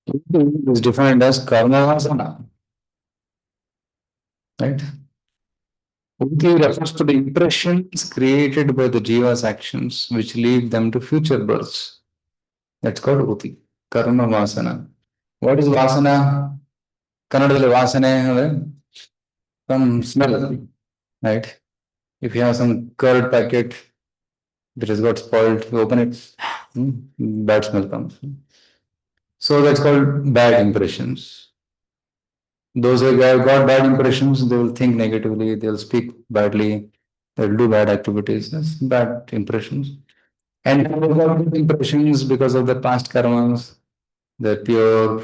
Uti is defined as karma vasana. Right? Uti refers to the impressions created by the jiva's actions which lead them to future births. That's called Uti. Karma vasana. What is vasana? ಕನ್ನಡದಲ್ಲಿ ವಾಸನೆ ಅಂದ್ರೆ some smell, right? If you have some curd packet that has got spoiled, you open it, bad smell comes. So that's called bad impressions. Those who have got bad impressions, they will think negatively, they'll speak badly, they'll do bad activities. That's bad impressions. And they've got good impressions because of their past karmas. They're pure,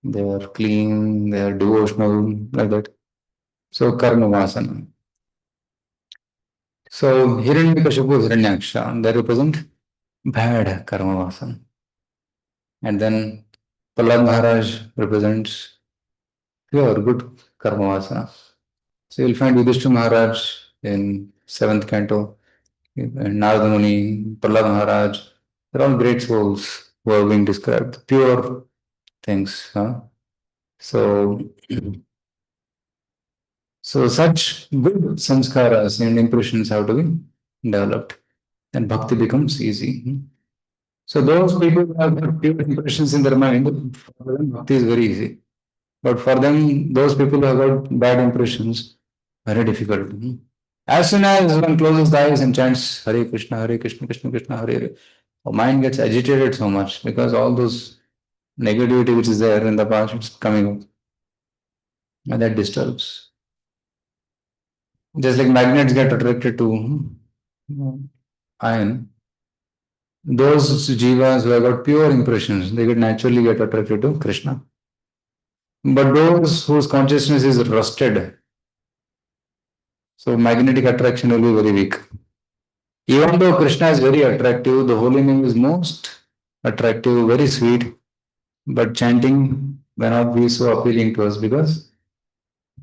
they are clean, they are devotional, like that. So karma vasana. So Hiranyakashipu, Hiranyaksha, they represent bad karma vasana. And then Prahlad Maharaj represents pure good karma vasana. So you'll find Yudhishthira Maharaj in 7th canto, and Narada Muni, Prahlad Maharaj, they're all great souls who are being described, pure things. So, so such good samskaras and impressions have to be developed, and bhakti becomes easy. So those people who have got pure impressions in their mind, for them bhakti is very easy. But for them, those people who have got bad impressions, very difficult. As soon as one closes the eyes and chants Hare Krishna, Krishna Krishna, Hare Hare, our mind gets agitated so much because all those negativity which is there in the past is coming up. And that disturbs. Just like magnets get attracted to iron, those jivas who have got pure impressions, they get naturally get attracted to Krishna. But those whose consciousness is rusted, so magnetic attraction will be very weak. Even though Krishna is very attractive, the holy name is most attractive, very sweet, but chanting may not be so appealing to us because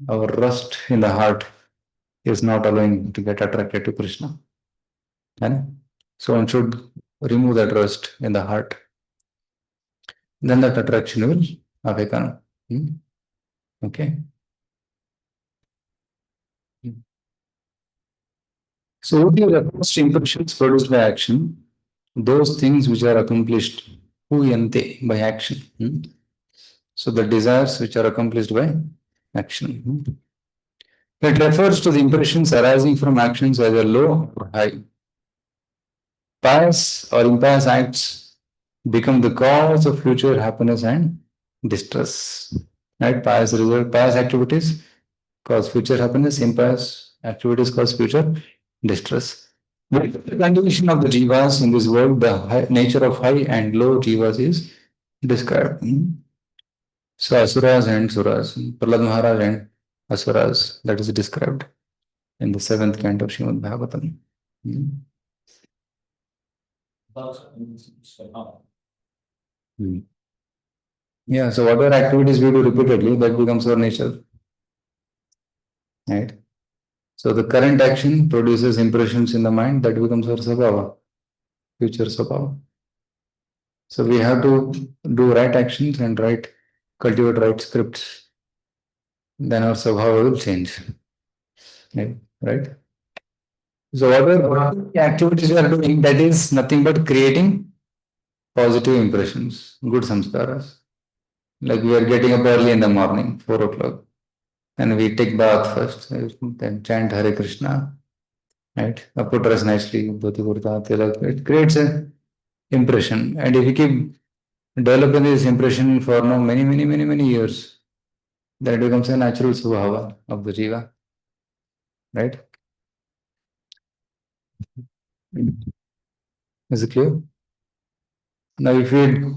our rust in the heart is not allowing to get attracted to Krishna. And so one should remove that rust in the heart. Then that attraction will awaken. Okay. So what are the first impressions produced by action? Those things which are accomplished huyante by action. So the desires which are accomplished by action. It refers to the impressions arising from actions either low or high. Pious or impious acts become the cause of future happiness and distress. Right? Pious activities cause future happiness, impious activities cause future distress. With the condition of the jivas in this world, the nature of high and low jivas is described. So asuras and suras, Prahlad Maharaj and asuras, that is described in the seventh canto of Srimad Bhāgavatam. Yeah, so whatever activities we do repeatedly, that becomes our nature. Right? So the current action produces impressions in the mind, that becomes our sabhava, future sabhava. So we have to do right actions and cultivate right scripts. Then our sabhava will change. Right? So whatever activities we are doing, that is nothing but creating positive impressions, good samskaras. Like we are getting up early in the morning, 4 o'clock, and we take bath first, then chant Hare Krishna, right? Put dress nicely, dhoti kurta, tilak. It creates a impression, and if we keep developing this impression for now many years, then it becomes a natural swabhava of the jiva, right? Is it clear? Now, if we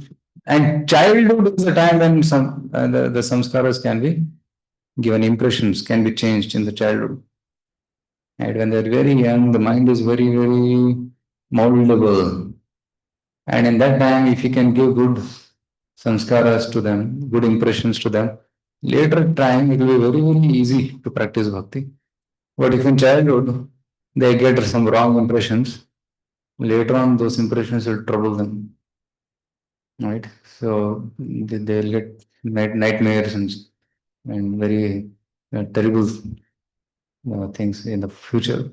and childhood is the time when the samskaras can be given, impressions can be changed in the childhood. And when they're very young, the mind is very moldable. And in that time, if you can give good samskaras to them, good impressions to them, later time it will be very easy to practice bhakti. But if in childhood they get some wrong impressions, later on those impressions will trouble them. Right? So they'll get nightmares and very terrible things in the future.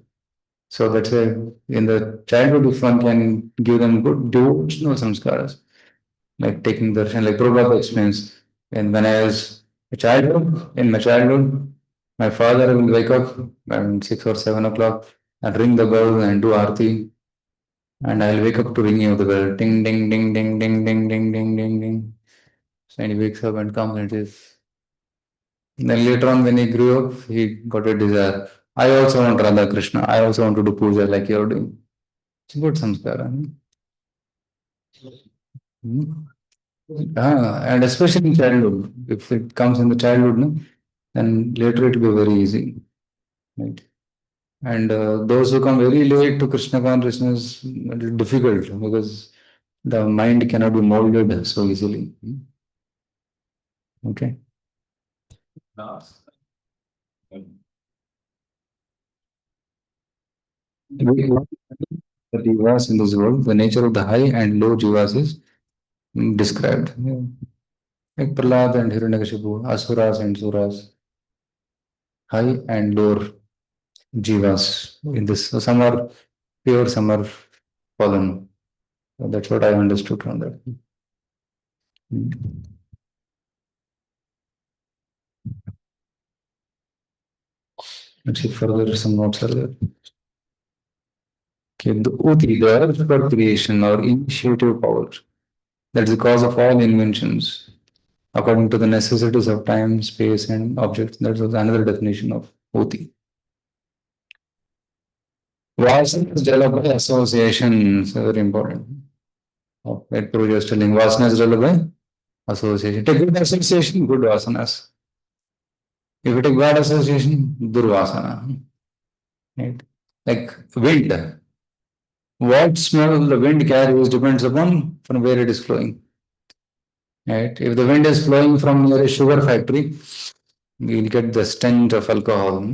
So that's why in the childhood, if one can give them good devotional samskaras, like taking darshan, like Prabhupada explains. And when I was in my childhood, my father will wake up around 6 or 7 o'clock and ring the bell and do aarti. And I'll wake up to ringing of the bell. Ding, ding, ding, ding, ding, ding, ding, ding, ding, ding. So he wakes up and comes and says, then later on, when he grew up, he got a desire. I also want Radha Krishna. I also want to do puja like you're doing. It's good samskara. Hmm? And especially in childhood. If it comes in the childhood, no, then later it will be very easy. Right? And those who come very late to Krishna consciousness, it is difficult because the mind cannot be molded so easily. Okay. The jivas in this world, the nature of the high and low jivas is described. Like Prahlad and Hiranyakashipu, Asuras and Suras, high and lower jivas in this. So some are pure, some are fallen. So that's what I understood from that. Let's see further, some notes are there. Okay, the Uti, the urge for creation or initiative power. That's the cause of all inventions. According to the necessities of time, space, and objects. That was another definition of Uti. Vasana is developed by association, so very important. Prabhu was telling Vasana is developed by association. Take good association, good vasanas. If you take bad association, durvasana. Right? Like wind. What smell the wind carries depends upon from where it is flowing. Right? If the wind is flowing from near a sugar factory, you will get the stench of alcohol,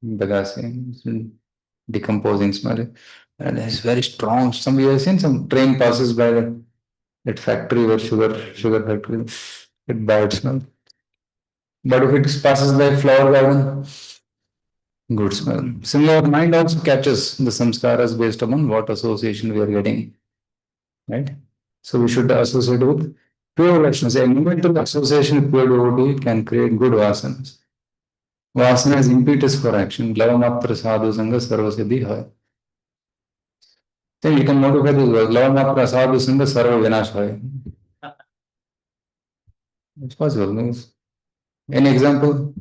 the gas, decomposing smell. And it's very strong. Some you have seen some train passes by that factory where sugar factory, it bad smell. But if it passes by flower garden, good smell. Similar, mind also catches the samskaras based upon what association we are getting, right? So we should associate with pure Vaishnavas. A momental association with pure devotee can create good vasanas. Vasana is impetus for action. Lavamatra sadhu sangha sarva siddhi hai. Then you can modify this word. Lavamatra sadhu sangha sarva vinash hai. It's possible. No? Any example?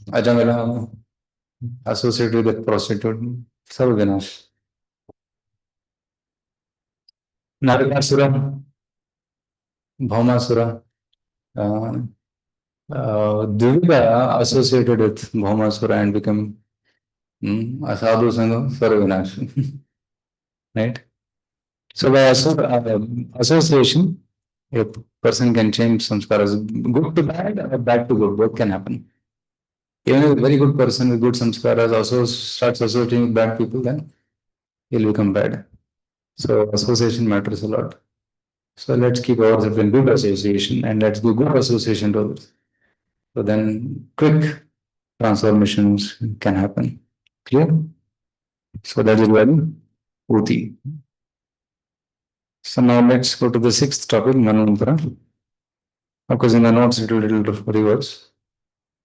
Ajamela associated with prostitute. Sarva vinash. Narakasura, Bhaumasura. Dvivida associated with Bhaumasura and become Asadhu Sangha Sarvinash. Right? So by association, a person can change samskaras. Good to bad or bad to good, both can happen. Even a very good person with good samskaras also starts associating with bad people, then he'll become bad. So association matters a lot. So let's keep ourselves in good association and let's do good association to others. So then quick transformations can happen. Clear? So that is very Uti. So now let's go to the sixth topic, Manvantara. Of course, in the notes it will little reverse.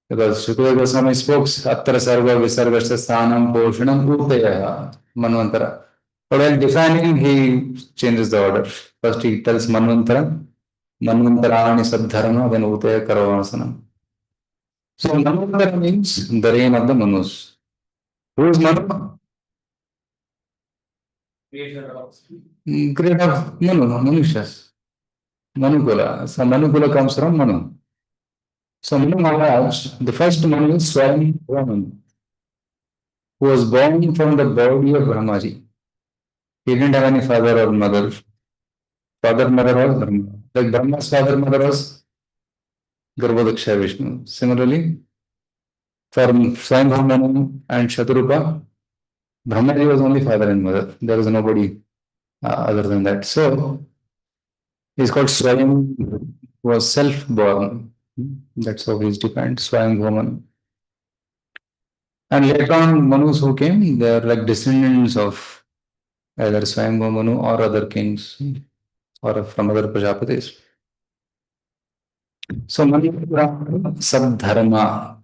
Because Shukla Goswami spoke Attara Sarva Visargasya Sthanam Poshanam Utaya Manvantara. But while defining, he changes the order. First he tells Manvantara, Manvantarani Sadharma, then Utaya Karavasana. So Manvantara means the reign of the Manus. Who is Manu? Creator of. Creator of Manu, Manushas. Manukula. So Manukula comes from Manu. So Manu Maharaj, the first Manu is Swami Brahman, who was born from the body of Brahmaji. He didn't have any father or mother. Father, mother was Brahma. Like Brahma's father, mother was Garbhodaksha Vishnu. Similarly, for Swayambhu Manu and Shatarupa, Brahmaji was only father and mother. There was nobody other than that. So he's called Swayam, was self-born. That's how he's defined, Swayambhu Manu. And later on, Manus who came, they are like descendants of either Swayambhu Manu or other kings or from other Prajapatis. So Manu Sabdharma.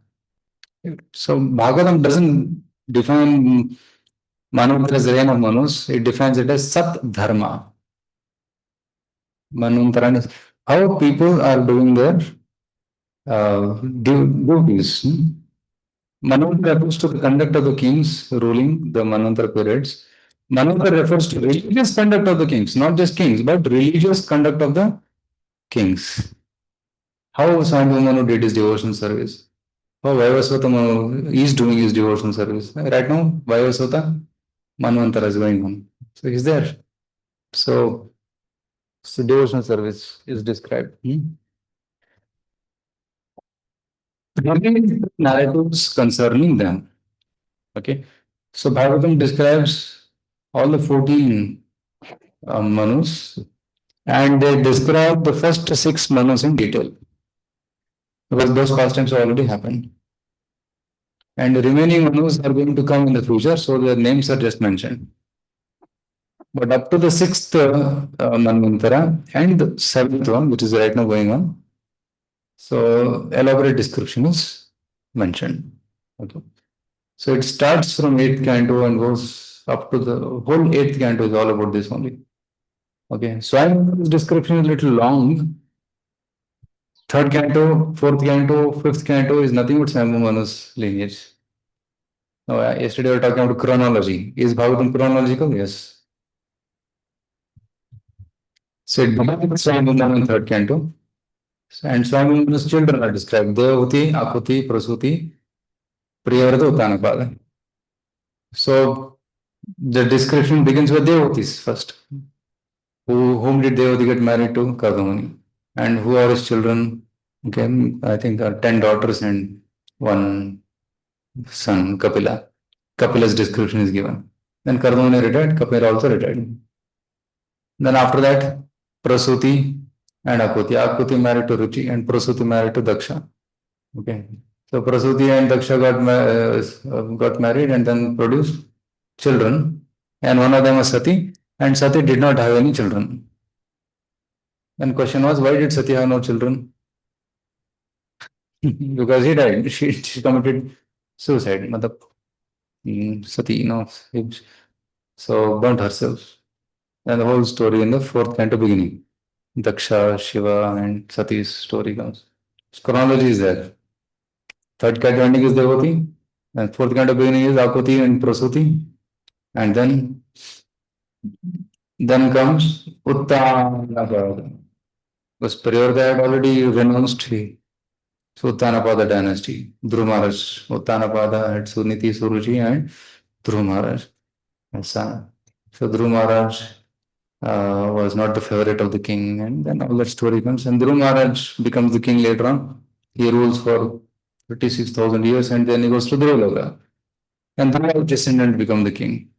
So Bhagavatam doesn't define Manvantara as the reign of Manus, it defines it as Sat Dharma. Manvantara is how people are doing their duties. Manvantara refers to the conduct of the kings ruling the Manvantara periods. Manvantara refers to religious conduct of the kings, not just kings, but religious conduct of the kings. How Swayambhu Manu did his devotion service? How Vaivasvata Manu is doing his devotion service? Right now, Vaivasvata Manvantara is going on. So he's there. So devotional service is described. Narratives concerning them. Okay. So Bhagavatam describes all the 14 Manus and they describe the first 6 Manus in detail. Because those pastimes already happened. And the remaining Manus are going to come in the future, so their names are just mentioned. But up to the 6th Manvantara and the 7th one, which is right now going on, so elaborate description is mentioned. Okay. So it starts from 8th canto and goes up to the whole 8th canto is all about this only. Okay. So Swayambhu's description is a little long. 3rd canto, 4th canto, 5th canto is nothing but Swayambhu Manu's lineage. Now, yesterday we were talking about chronology. Is Bhagavatam chronological? Yes. So it begins with Swayambhuvana in third canto. And Swayambhuvana's children are described. Devahuti, Akuti, Prasuti, Priyavrata, Uttanapada. So the description begins with Devahutis first. Whom did Devahuti get married to? Kardamani. And who are his children? Okay, I think 10 daughters and one son, Kapila. Kapila's description is given. Then Kardamani retired, Kapila also retired. Then after that, Prasuti and Akuti. Akuti married to Ruchi and Prasuti married to Daksha. Okay. So Prasuti and Daksha got married and then produced children. And one of them was Sati. And Sati did not have any children. Then question was, why did Sati have no children? Because he died. She committed suicide. Matlab, Sati, so burnt herself. And the whole story in the fourth canto beginning. Daksha, Shiva, and Sati's story comes. Chronology is there. Third canto ending is Devati, and fourth canto beginning is Akuti and Prasuti, and then comes Uttanapada. Because Priyavrata had already renounced so Uttanapada dynasty. Dhruva Maharaj, Uttanapada had Suniti, Suruchi, and Dhruva Maharaj, his son. So Dhruva Maharaj was not the favorite of the king, and then all that story comes. And Dhruva Maharaj becomes the king later on. He rules for 36,000 years, and then he goes to Dhruva. And Dhruva's descendant become the king.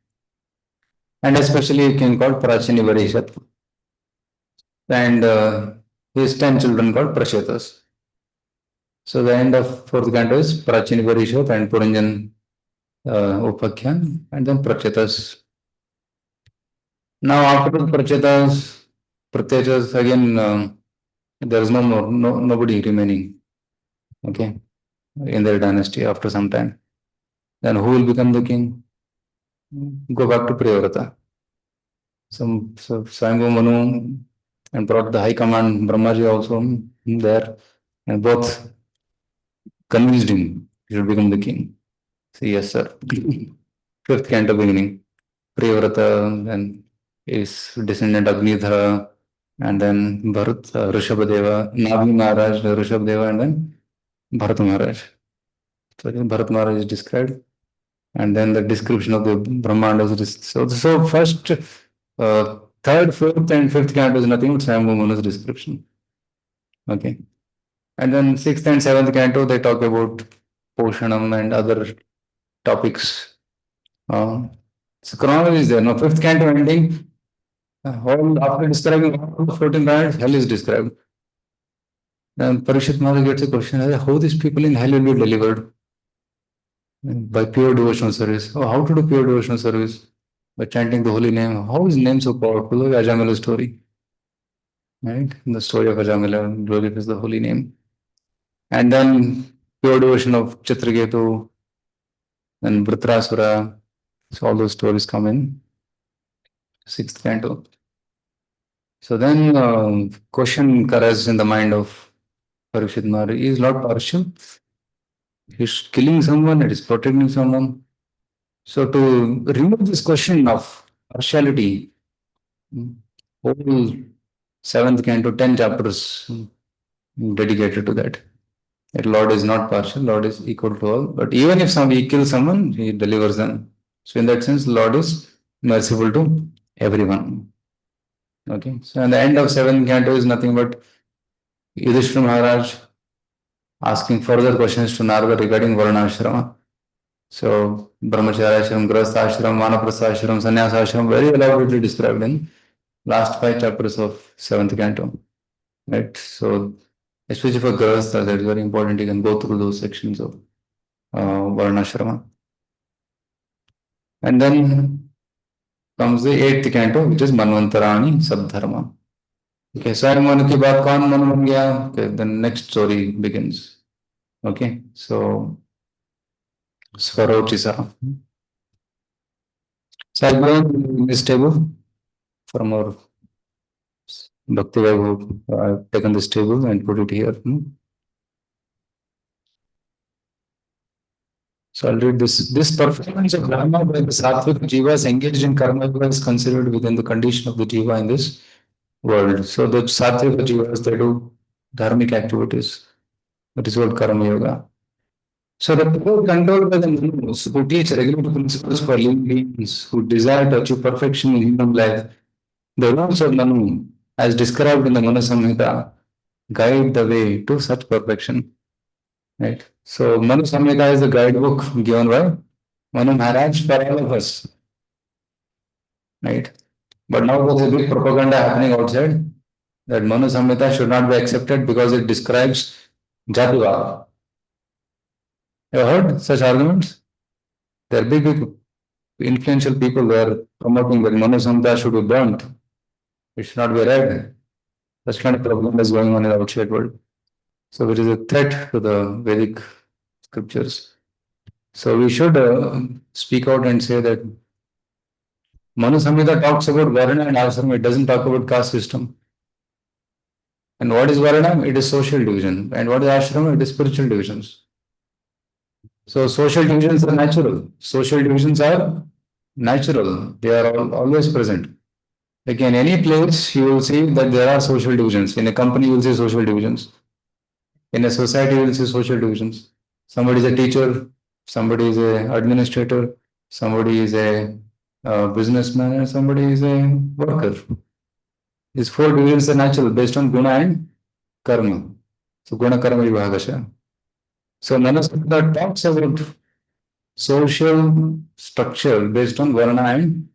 And especially a king called Prachini Varishat. And his 10 children called Prashetas. So the end of fourth canto is Prachini Varishat and Puranjan Upakhyan, and then Prachetas. Now after the Prachetas, Pratejas, again there is nobody remaining. Okay, in their dynasty after some time. Then who will become the king? Go back to Priyavrata. So Swayambhu Manu and brought the high command, Brahmaji also there, and both convinced him he should become the king. So yes, sir. Fifth canto beginning. Priyavrata, then his descendant Agnidhara, and then Bharat, Rishabhadeva, Nabhi Maharaj, Rishabhadeva, and then Bharat Maharaj. So Bharat Maharaj is described, and then the description of the Brahmanda is so first, third, fourth, and fifth canto is nothing but Swayambhu Manu's description. Okay, and then sixth and seventh canto they talk about Poshanam and other topics. So chronology is there. Now fifth canto ending. All after describing all the 14 planets, hell is described. Then Parishit Maharaj gets a question: how these people in hell will be delivered? By pure devotional service. Oh, how to do pure devotional service? By chanting the holy name. How is name so powerful? Look at Ajamila story. Right? The story of Ajamila glorifies the holy name. And then pure devotion of Chitraketu and Vritrasura. So all those stories come in sixth canto. So then question arises in the mind of Parikshit Maharaj. He is not partial. He is killing someone, it is protecting someone. So to remove this question of partiality, whole seventh canto, 10 chapters dedicated to that. That Lord is not partial, Lord is equal to all. But even if he kills someone, he delivers them. So in that sense, Lord is merciful to everyone. Okay. So at the end of seventh canto is nothing but Yudhishthira Maharaj asking further questions to Narada regarding Varnashrama. So Brahmacharya Ashram, Grahastha Ashram, Vanaprastha Ashram, Sannyasa Ashram, very elaborately described in last 5 chapters of seventh canto. Right. So especially for Grahastha, that is very important. You can go through those sections of Varnashrama. And then comes the 8th canto, which is Manvantarani Sabdharma. Okay, so Manu ke baad kaun Manu ban gaya? Okay, the next story begins. Okay, so Svarochisa. So I'll go on this table from our Bhakti Vaibhav. I've taken this table and put it here. So I'll read this. This performance of Dharma by the Sattvic Jivas engaged in karma is considered within the condition of the Jiva in this world. So the Sattvic Jivas, they do dharmic activities. That is called Karma Yoga. So the people controlled by the Manus who teach regular principles for living beings who desire to achieve perfection in human life, the rules of Manu, as described in the Manu Samhita, guide the way to such perfection. Right. So Manu Samhita is the guidebook given by Manu Maharaj for all of us. Right. But now there's a big propaganda happening outside that Manu Samhita should not be accepted because it describes Jativad. You heard such arguments? There are big influential people who are promoting that Manu Samhita should be burnt. It should not be read. Such kind of propaganda is going on in the outside world. So it is a threat to the Vedic scriptures. So we should speak out and say that Manu Samhita talks about Varna and Ashrama. It doesn't talk about caste system. And what is Varna? It is social division. And what is Ashrama? It is spiritual divisions. So social divisions are natural. Social divisions are natural. They are always present. Like in any place, you will see that there are social divisions. In a company, you will see social divisions. In a society, you will see social divisions. Somebody is a teacher, somebody is an administrator, somebody is a businessman, and somebody is a worker. These four divisions are natural based on guna and karma. So guna karma vibhagasha. So Manasutta talks about social structure based on varna and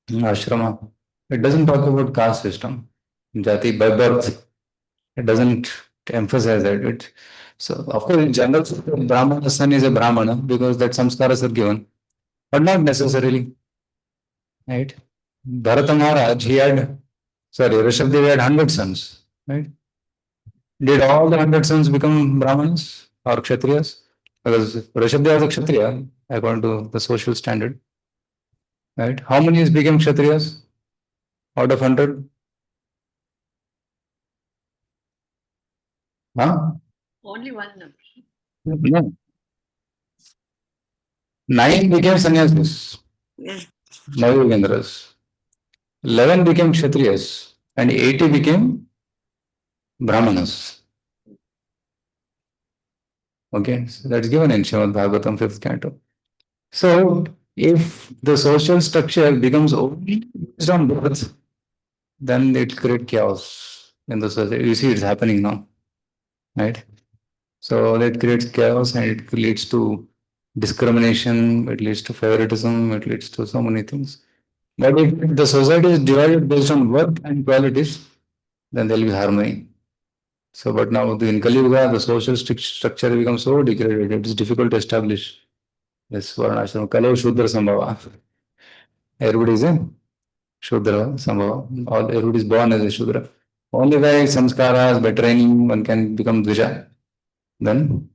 ashrama. It doesn't talk about caste system, jati by birth. It doesn't emphasize that. So of course in general, Brahmana's son is a Brahmana because that samskaras are given, but not necessarily. Right? Bharata Maharaj, Rishabdev had 100 sons. Right? Did all the 100 sons become Brahmanas or Kshatriyas? Because Rishabdev was a Kshatriya according to the social standard. Right? How many became Kshatriyas out of 100? Huh? Only one number. No. 9 became sannyasis, Yeah. Navigendras. 11 became Kshatriyas and 80 became Brahmanas. Okay, so that's given in Srimad Bhagavatam 5th canto. So, if the social structure becomes only based on birth, then it creates chaos in the society. You see, it's happening now, right? So, that creates chaos and it leads to discrimination, it leads to favoritism, it leads to so many things. But if the society is divided based on work and qualities, then there will be harmony. So, but now in Kali Yuga, the social structure becomes so degraded, it is difficult to establish this Varnashram. Kalo Shudra Sambhava. Everybody is a Shudra Sambhava. Everybody is born as a Shudra. Only by samskaras, by training, one can become Dvija. Then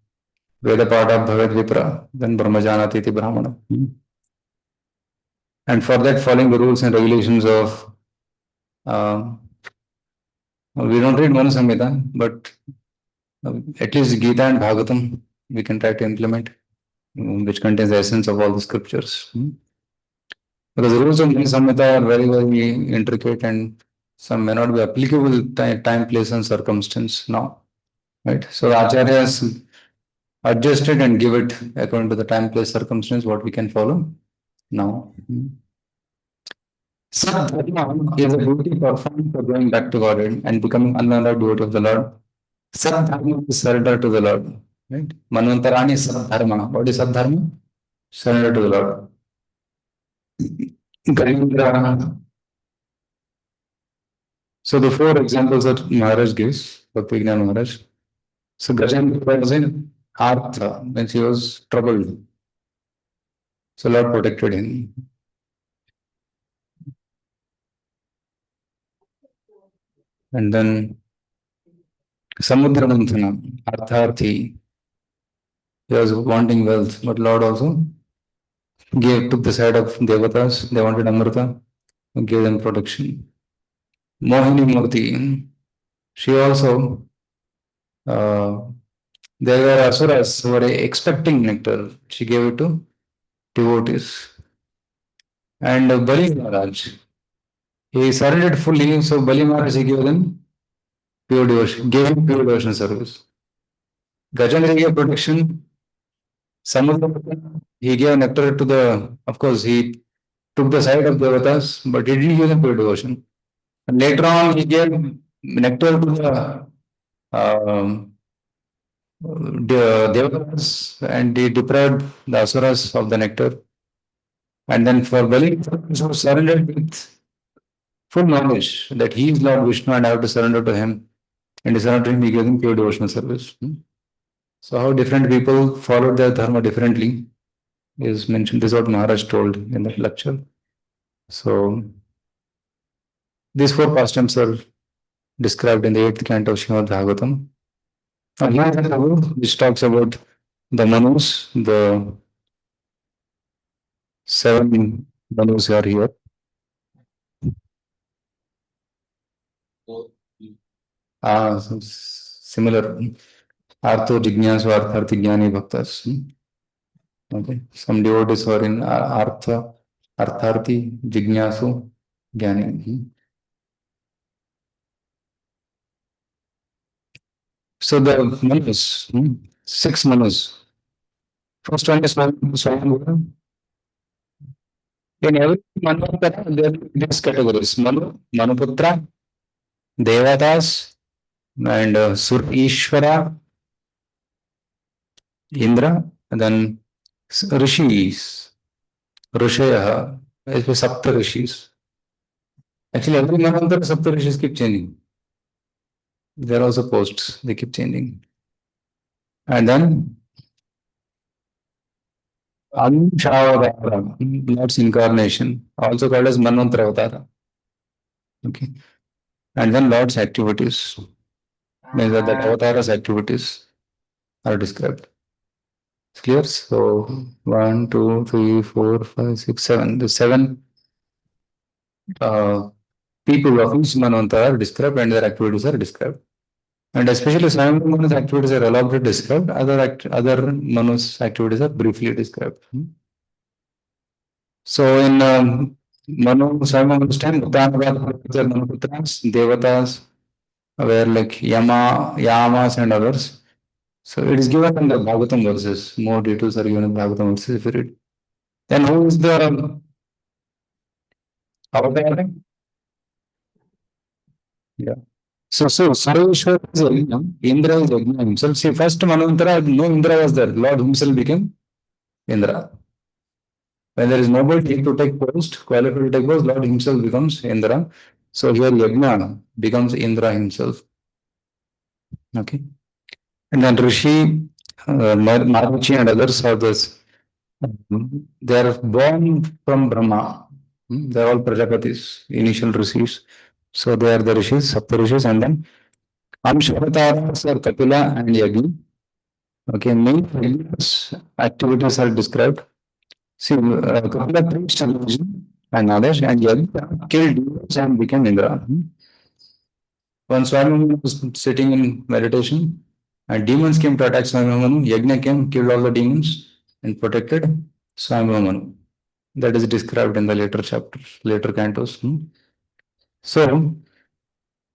Veda Pada Bhagat Vipra, then Brahmajanati iti Brahmana. And for that, following the rules and regulations of we don't read Manu Samhita, but at least Gita and Bhagavatam we can try to implement, which contains the essence of all the scriptures. Because the rules of Manu Samhita are very, very intricate and some may not be applicable time, place, and circumstance now. Right? So the acharyas adjust it and give it according to the time, place, circumstance, what we can follow now. Sadharma is a duty performed for going back to Godhead and becoming another devotee of the Lord. Sadharma is surrender to the Lord. Right? Manvantarani Sadharma. What is Sadharma? Surrender to the Lord. Garindra. So the 4 examples that Maharaj gives, Bhakti Vignan Maharaj. So Gajendra was in Artha when he was troubled. So Lord protected him. And then Samudra Manthana, Artharthi. He was wanting wealth, but Lord also took the side of Devatas. They wanted Amrita, gave them protection. Mohini Murti, she also, there were asuras who were expecting nectar. She gave it to devotees. And Bali Maharaj, He surrendered fully, so Bali Maharaj gave them pure devotion, gave him pure devotion service. Gajendra gave protection. Samudra, he gave nectar to the, of course, he took the side of Devatas, but he didn't give them pure devotion. And later on, he gave nectar to the Devatas and he deprived the Asuras of the nectar. And then for Bali, who surrendered with full knowledge that he is Lord Vishnu and I have to surrender to him. And he surrendered to him, he gave him pure devotional service. So, how different people followed their dharma differently is mentioned. This is what Maharaj told in that lecture. So, these four pastimes are described in the 8th canto of Srimad Bhagavatam. Now, here is the Prabhu, which talks about the Manus, the 7 Manus are here. Similar. Artho Jignasu Artharthi Jnani Bhaktas. Okay. Some devotees were in Artha, Artharthi, Jignasu, Jnani. So the Manus, 6 Manus. First one is Swayambhura. In every Manvantara, there are these categories: Manu, Manuputra, Devatas, and Ishvara, Indra, and then Rishis, Rishaya, Sapta Rishis. Actually, every Manvantara, Sapta Rishis keep changing. There are also posts, they keep changing. And then Amshavadara, Lord's incarnation, also called as Manvantara Avatara. Okay. And then Lord's activities, means that the Avatara's activities are described. It's clear? So 1, 2, 3, 4, 5, 6, 7. The 7 people of each Manvantara are described and their activities are described. And especially Swayambhu Manu's activities are elaborately described, other Manu's activities are briefly described. So in Manu, Swayambhu Manu's time, Manuputras, Devatas were like Yamas and others. So it is given in the Bhagavatam verses. More details are given in Bhagavatam verses if you read. Then who is the avatar? Yeah. So Sarveshwar is Yajna, Indra is Yajna himself. See, first Manvantara, no Indra was there. Lord himself became Indra. When there is nobody to take post, qualified to take post, Lord himself becomes Indra. So here Yajna becomes Indra himself. Okay. And then Rishi, Maruchi and others are this. They are born from Brahma. They are all Prajapatis, initial rishis. So they are the rishis, Sapta rishis, and then Amshavataras are Kapila and Yagni. Okay, main activities are described. See, Kapila preached religion and knowledge, and Yagni killed demons and became Indra. When Swami was sitting in meditation, and demons came to attack Swami Manu, Yagna came, killed all the demons, and protected Swami Manu. That is described in the later chapters, later cantos. So,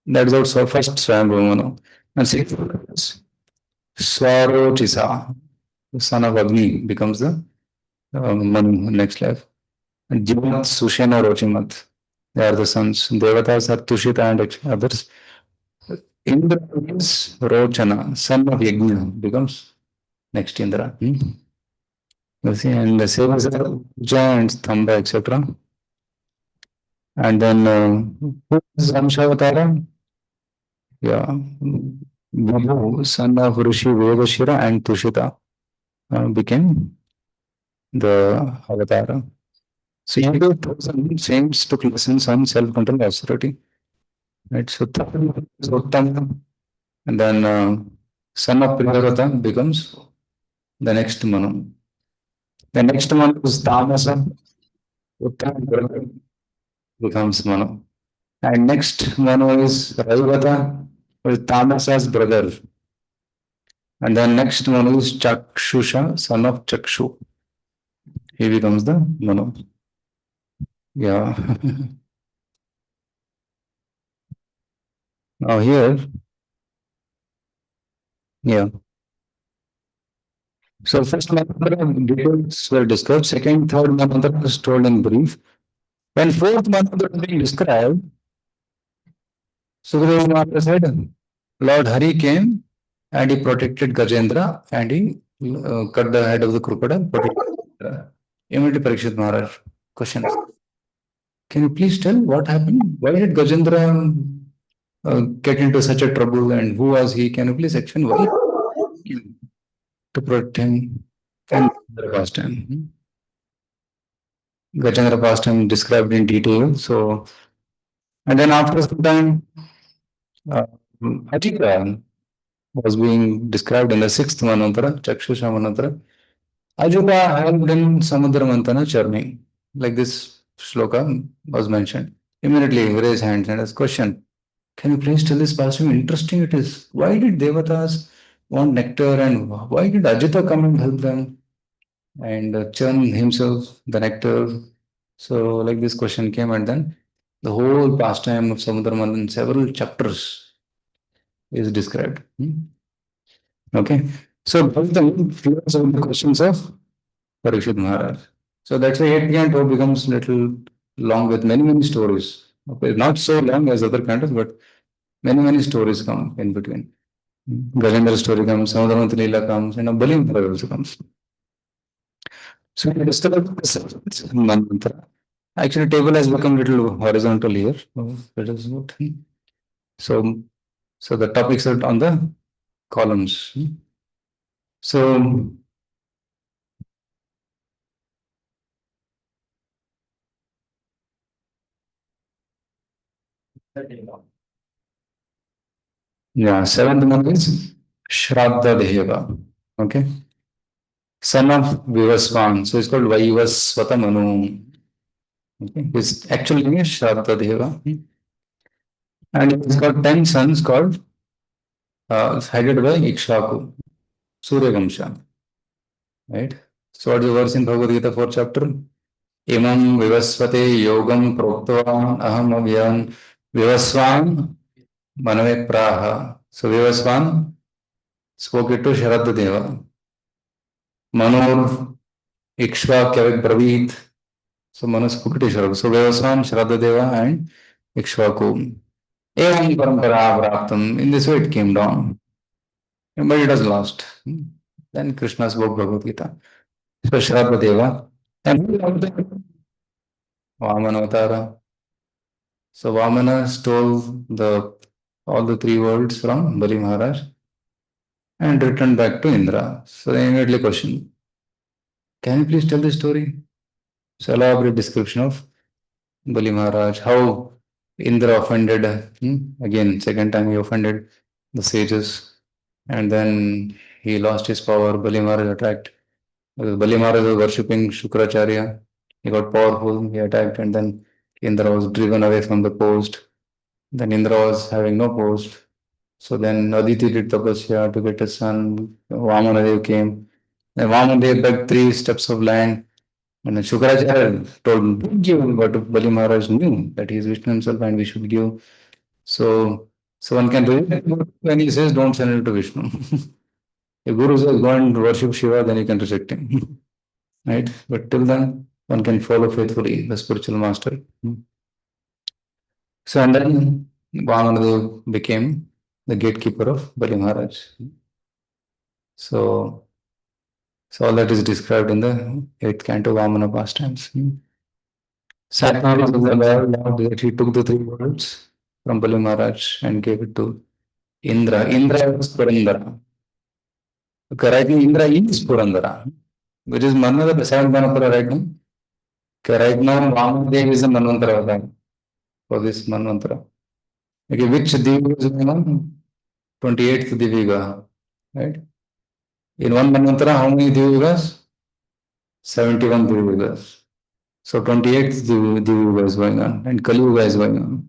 that is also first Swayambhu and second is Swarotisa, the son of Agni, becomes the Manu next life. And Jivat, Sushena, Rochimat, they are the sons. Devatas are Tushita and others. Indra is Rochana, son of Yajna, becomes next Indra. You see, and the Sevas are Uja and Stamba, etc. And then who is Amshavatara? Yeah, Vibhu, son of Rishi Vedashira and Tushita, became the Avatara. So you go thousand saints took lessons on self-control austerity. Right? So Uttam is Uttam, and then son of Priyavrata becomes the next Manu. The next Manu is Tamasa, Uttam becomes Manu. And next Manu is Raivata, with Tamasa's brother. And then next Manu is Chakshusha, son of Chakshu. He becomes the Manu. Yeah. Now here, yeah. So first mantra details were discussed. Second, third mantra was told in brief. When fourth mantra is being described, Sukadeva Maharaj said, Lord Hari came and he protected Gajendra and he cut the head of the crocodile. Protected Gajendra. Immediately Parikshit Maharaj questions. Can you please tell what happened? Why did Gajendra get into such a trouble and who was he? Can you please explain why? To protect him and the past time. Gajendra past time described in detail. So, and then after some time, uh, Ajika was being described in the sixth mantra, Chakshusha mantra. Ajuka helped in Samudra Mantana churning, like this shloka was mentioned. Immediately raise hands and ask question. Can you please tell this passion? Interesting it is. Why did Devatas want nectar and why did Ajita come and help them and churn himself the nectar? So like this question came and then the whole pastime of Samudra Manthan, several chapters is described. Okay. So both the flows of the questions of Parikshit Maharaj. So that's why 8th canto becomes little long with many, many stories. Okay, not so long as other cantos, but many stories come in between. Gajendra story comes, Samadhanat Leela comes, Balim Maharaj also comes. So we discovered this mantra. Actually, table has become little horizontal here. That is what. So, so the topics are on the columns. So yeah, seventh one is Shraddha Deva. Okay. Son of Vivaswan. So it's called Vaivasvata Manu. Okay. His actual name is Shraddha Deva. And he's got 10 sons called headed by Ikshaku, Surya Vamsha. Right? So what's the verse in Bhagavad Gita 4th chapter? Imam Vivasvate Yogam Proktavan Aham Avyan Vivaswan Manave Praha. So Vivaswan spoke it to Shraddha Deva. Manor Ikshvakya Bravit. So Manu spoke it to Shraddha. So Vivaswan, Shraddha Deva and Ikshvaku. Evam Parampara Praptam. In this way it came down. But it was lost. Then Krishna spoke Bhagavad Gita. So Shraddha Deva. And who was the Vamana Avatara? So Vamana stole the all the three worlds from Bali Maharaj and returned back to Indra. So they immediately question, can you please tell the story? So elaborate description of Bali Maharaj, how Indra offended, again, second time he offended the sages, and then he lost his power. Bali Maharaj attacked. Bali Maharaj was worshipping Shukracharya. He got powerful, he attacked, and then Indra was driven away from the post. Then Indra was having no post. So then Aditi did tapasya to get a son. Vamanadev came. Then Vamanadev begged 3 steps of land. And then Shukracharya told him, don't give, but Bali Maharaj knew that he is Vishnu himself and we should give. So, so one can reject when he says, don't send it to Vishnu. If Guru says, go and worship Shiva, then you can reject him. Right? But till then, one can follow faithfully the spiritual master. So, and then Vamanadev became the gatekeeper of Bali Maharaj. So, so all that is described in the 8th canto Vamana pastimes. Satnam is the Lord that he took the 3 words from Bali Maharaj and gave it to Indra. Indra was Purandara. Okay, right now Indra is Purandara, which is Manvantara, the 7th Manvantara right now. Okay, right now Vamadev is a Manvantara for this Manvantara. Okay, which Divi is going on? 28th Diviga, right? In one Manvantara, how many Divigas? 71 Divigas. So 28th Divyuga is going on and Kali Yuga is going on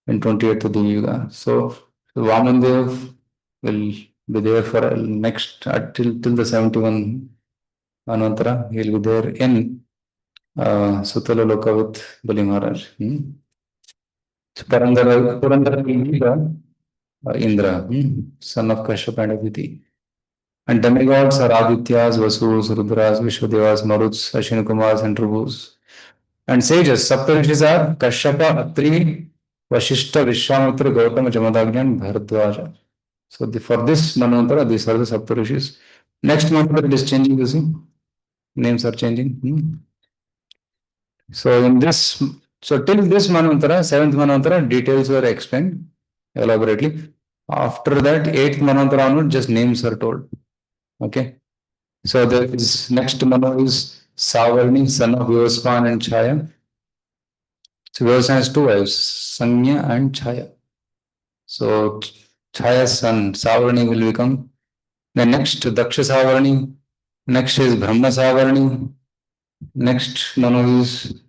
in 28th Divyuga. So Vamandev will be there for next till the 71 Manvantara. He'll be there in Sutala Loka with Bali Maharaj. So Purandara will be the Indra, son of Kashyap and Aditi. And demigods are Adityas, Vasus, Rudras, Vishwadevas, Maruts, Ashwini Kumars, and Prabhus. And sages, Saptarishis are Kashyapa, Atri, Vashishta, Vishwamitra, Gautama, Jamadagni, and Bharadwaja. So for this Manvantara, these are the Saptarishis. Next Manvantara, it is changing, you see. Names are changing. So in this, so till this Manvantara, seventh Manvantara, details were explained elaborately. After that, eighth Manvantara onward, just names are told. Okay. So there is next Manu is Savarni, son of Vyosvan and Chaya. So Vyosvan has two wives, Sanya and Chaya. So Chaya's son Savarni will become the next Daksha Savarni. Next is Brahma Savarni. Next Manu is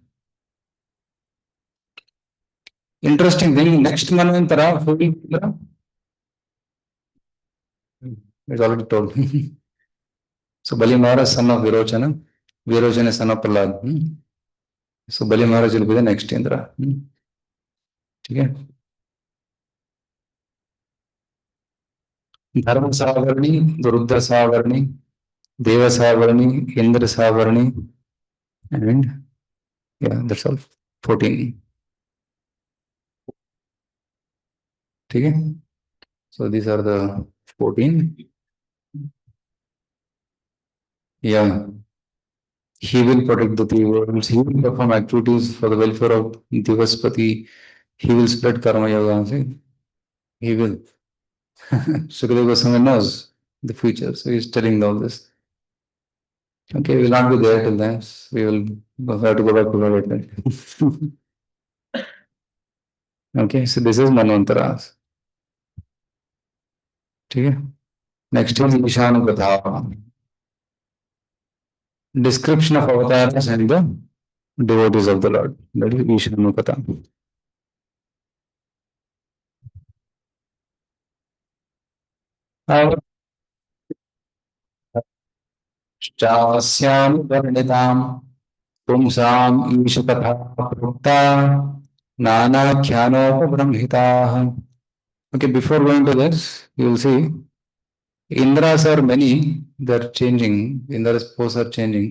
interesting thing. Next Manvantara, who will be the- it's already told. So Bali Maharaj, son of Virochana. Virochana, son of Prahlad. So Bali Maharaj will be the next Indra. Okay. धर्म सावरणी रुद्र सावरणी देव Savarni Indra Savarni and yeah that's all 14 ठीक है so these are the 14 yeah he will protect the three worlds he will perform activities for the welfare of Divaspati he will spread karma yoga see he will Sukadeva Goswami knows the future so he is telling all this okay we will not be there till then we will have to go back to Bhagavata okay so this is Manvantara ठीक है next is Ishanukatha description of avatars and the devotees of the Lord that is Ishanukatha चास्याम वर्णिताम पुंसाम ईशकथा प्रोक्ता नानाख्यानोपब्रह्मिताः okay before going to this you will see Indras are many they are changing Indra's posts are changing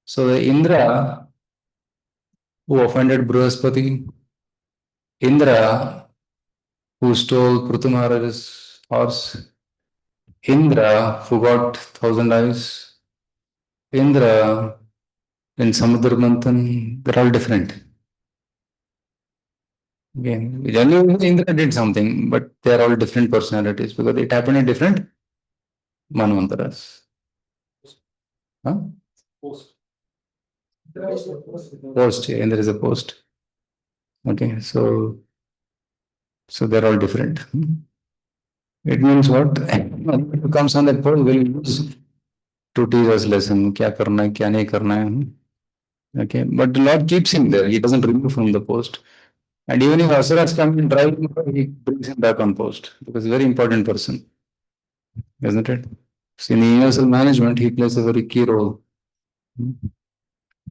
so the Indra who offended Brihaspati Indra who stole Prithu Maharaj's horse Indra who got 1,000 eyes Indra in Samudra Manthan, they're all different. Again, generally Indra did something, but they're all different personalities because it happened in different Manvantaras. Huh? Post, yeah, and there is a post. Okay, so they're all different. It means what? Who comes on that post will use to teach us lesson. क्या करना है, क्या नहीं करना है. Okay, but the Lord keeps him there. He doesn't remove from the post. And even if Asuras come and drive him, he brings him back on post because he's a very important person, isn't it? So in the universal management, he plays a very key role.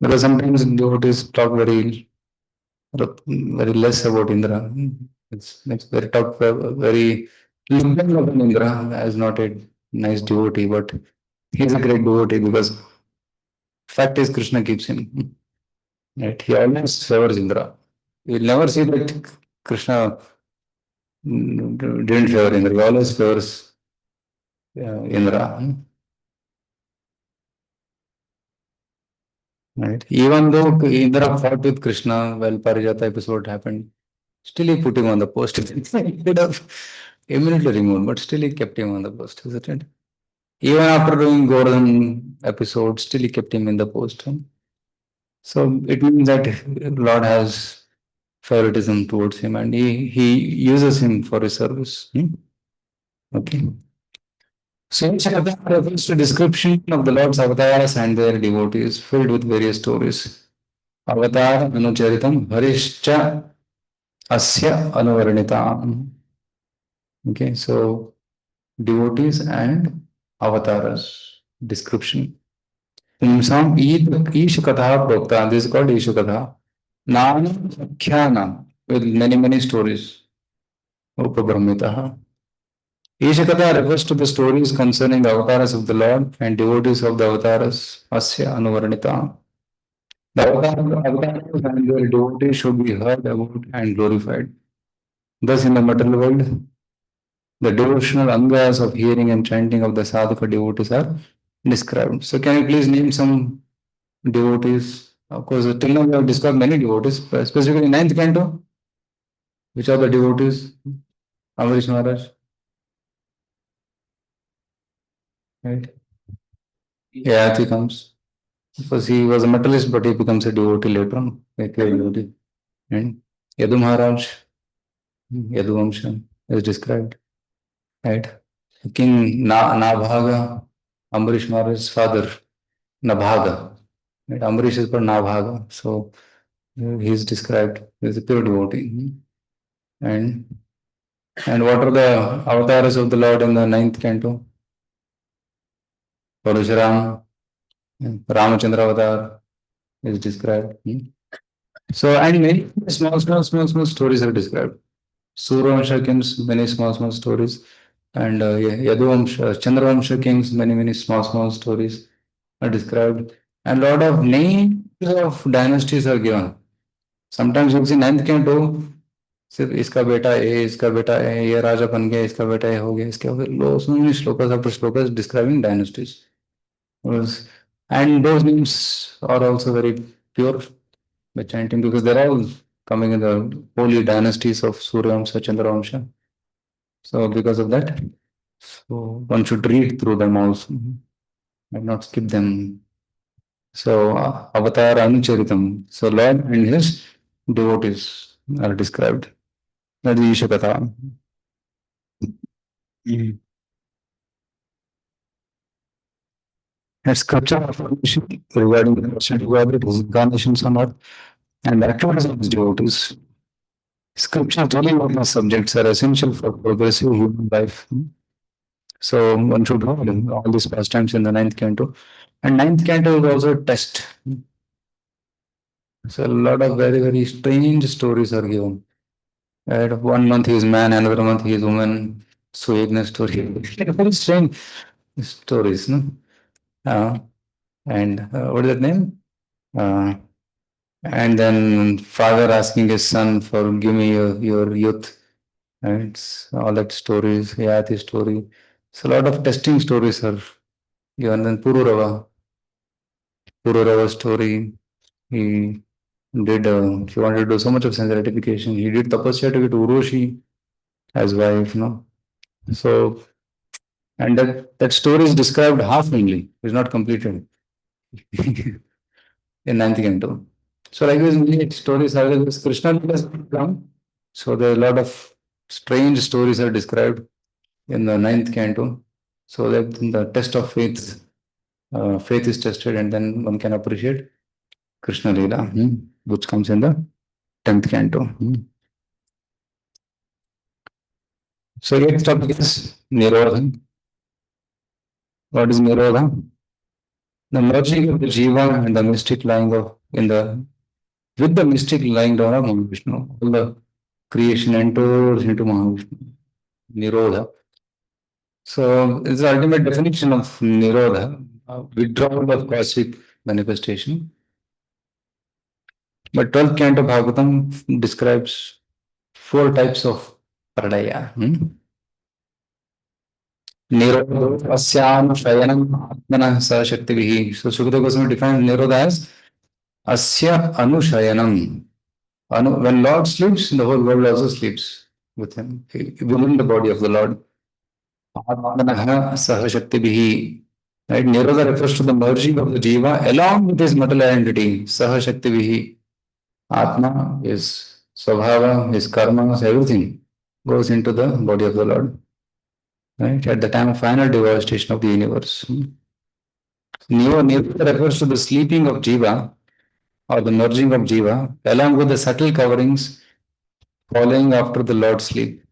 Because sometimes devotees talk very less about Indra. It's very talk very little of Indra as not a nice devotee, but he's a great devotee because fact is Krishna keeps him. Right? He always favors Indra. You'll never see that Krishna didn't favor Indra. He always favors Indra. Right? Even though Indra fought with Krishna while Parijata episode happened, still he put him on the post. He could have immediately removed, but still he kept him on the post, isn't it? Even after doing Gaura episode, still he kept him in the post. So it means that Lord has favoritism towards him and he uses him for his service. Okay. So each avatar refers to description of the Lord's avatars and their devotees filled with various stories. Avatar Anucharitam Harishcha Asya Anuvarnitam. Okay, so devotees and avatars description. Pumsam Ishukatha Prokta. This is called Ishukatha. Nana Akhyana with many stories. Upabrahmitaha. Ishakata refers to the stories concerning the avatars of the Lord and devotees of the avatars, Asya Anuvarnita. The avatars and their devotees should be heard about and glorified. Thus, in the material world, the devotional angas of hearing and chanting of the sadhaka devotees are described. So, can you please name some devotees? Of course, till now we have described many devotees, but specifically ninth canto. Which are the devotees? Amrish Maharaj, right? Yeah, he comes because he was a materialist, but he becomes a devotee later on, like a devotee. And Yadu Maharaj, Yadu Vamsha is described, right? King Nabhaga, Amrish Maharaj's father, Nabhaga. Right? Amrish is called Nabhaga, so he is described as a pure devotee. And what are the avatars of the Lord in the ninth canto? Parashuram, Ramachandra avatar is described. So, and many small stories are described. Survamsha kings, many small stories. And Yaduvamsha, Chandravamsha kings, many small stories are described. And lot of names of dynasties are given. Sometimes you see ninth canto, सिर्फ इसका बेटा ए, इसका बेटा ए, ये राजा बन गया, इसका बेटा ए हो गया, इसके हो गया. So many shlokas after shlokas describing dynasties. And those names are also very pure by chanting because they're all coming in the holy dynasties of Suryavamsha, Chandravamsha. So because of that, so one should read through them also and not skip them. So Avatar Anucharitam. So Lord and his devotees are described. That is Ishakatha. A scripture affirmation regarding the personality of his incarnations on earth and the activities of his devotees. Scripture dealing with these subjects are essential for progressive human life. So one should know all these pastimes in the ninth canto. And ninth canto is also a test. So a lot of very strange stories are given. Right? 1 month he is man, another month he is woman. So Yagna story. Very strange stories. No? And what is that name? And then father asking his son for give me your youth. Right? All that stories, Yati story. So a lot of testing stories are given. Then Pururava story. He did. He wanted to do so much of sense gratification. He did tapasya to get Urushi as wife. No, so and that story is described half only. It's not completed in ninth canto. So like this, many stories are there. Krishna has come. So there are a lot of strange stories are described in the ninth canto. So that in the test of faith, faith is tested, and then one can appreciate Krishna Leela, which comes in the 10th canto. So next topic is Nirodha. What is Nirodha? The merging of the Jiva and the mystic lying of in the with the mystic lying down of Mahavishnu. All the creation enters into Mahavishnu. Nirodha. So it's the ultimate definition of Nirodha, withdrawal of cosmic manifestation. But 12th canto Bhagavatam describes 4 types of pradaya. Nirodho asyam shayanam atmana sashaktivihi. So Sukadeva Goswami defines Nirodha as asya anushayanam. When Lord sleeps, the whole world also sleeps with him, within the body of the Lord. Atmanaha sahashaktivihi. Right? Nirodha refers to the merging of the Jiva along with his material identity. Sahashaktivihi. Atma, his Swabhava, his karmas, everything goes into the body of the Lord. Right? At the time of final devastation of the universe. Nirodha refers to the sleeping of Jiva or the merging of Jiva along with the subtle coverings following after the Lord's sleep.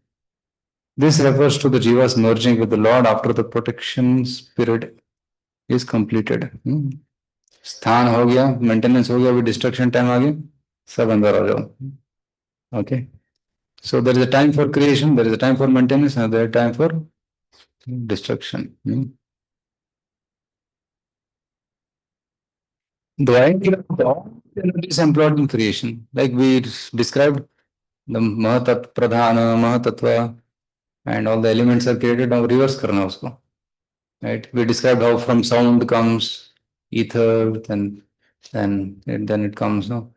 This refers to the Jiva's merging with the Lord after the protection period is completed. स्थान हो गया, maintenance हो गया, अभी destruction time आ गया, सब अंदर आ जाओ. Okay. So there is a time for creation, there is a time for maintenance, and there is a time for destruction. The idea of all energies employed in creation, like we described the Mahatat Pradhana, Mahatattva, and all the elements are created. Now reverse karna usko. Right? We described how from sound comes ether, then it comes no,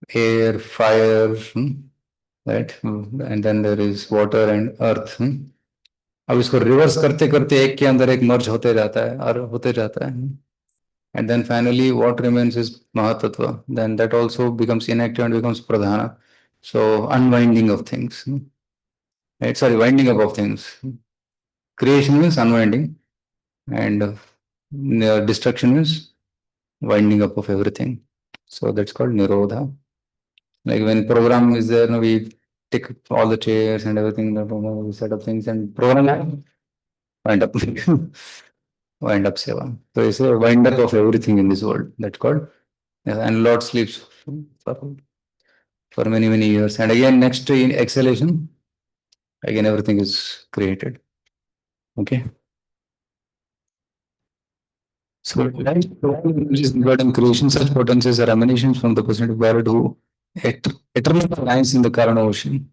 air, fire, right? And then there is water and earth. अब इसको reverse करते करते एक के अंदर एक मर्ज होते जाता है और होते जाता है. And then finally what remains is Mahatattva. Then that also becomes inactive and becomes Pradhana. So unwinding of things. Right? Sorry, winding up of things. Creation means unwinding and destruction means winding up of everything. So that's called Nirodha. Like when program is there, we take all the chairs and everything, we set up things and program wind up. Wind up seva. So it's a wind up of everything in this world. That's called. And Lord sleeps for many, many years. And again, next in exhalation, again, everything is created. Okay. So, energies involved in creation, such potencies are emanations from the person of God who eternally lies in the Karana ocean.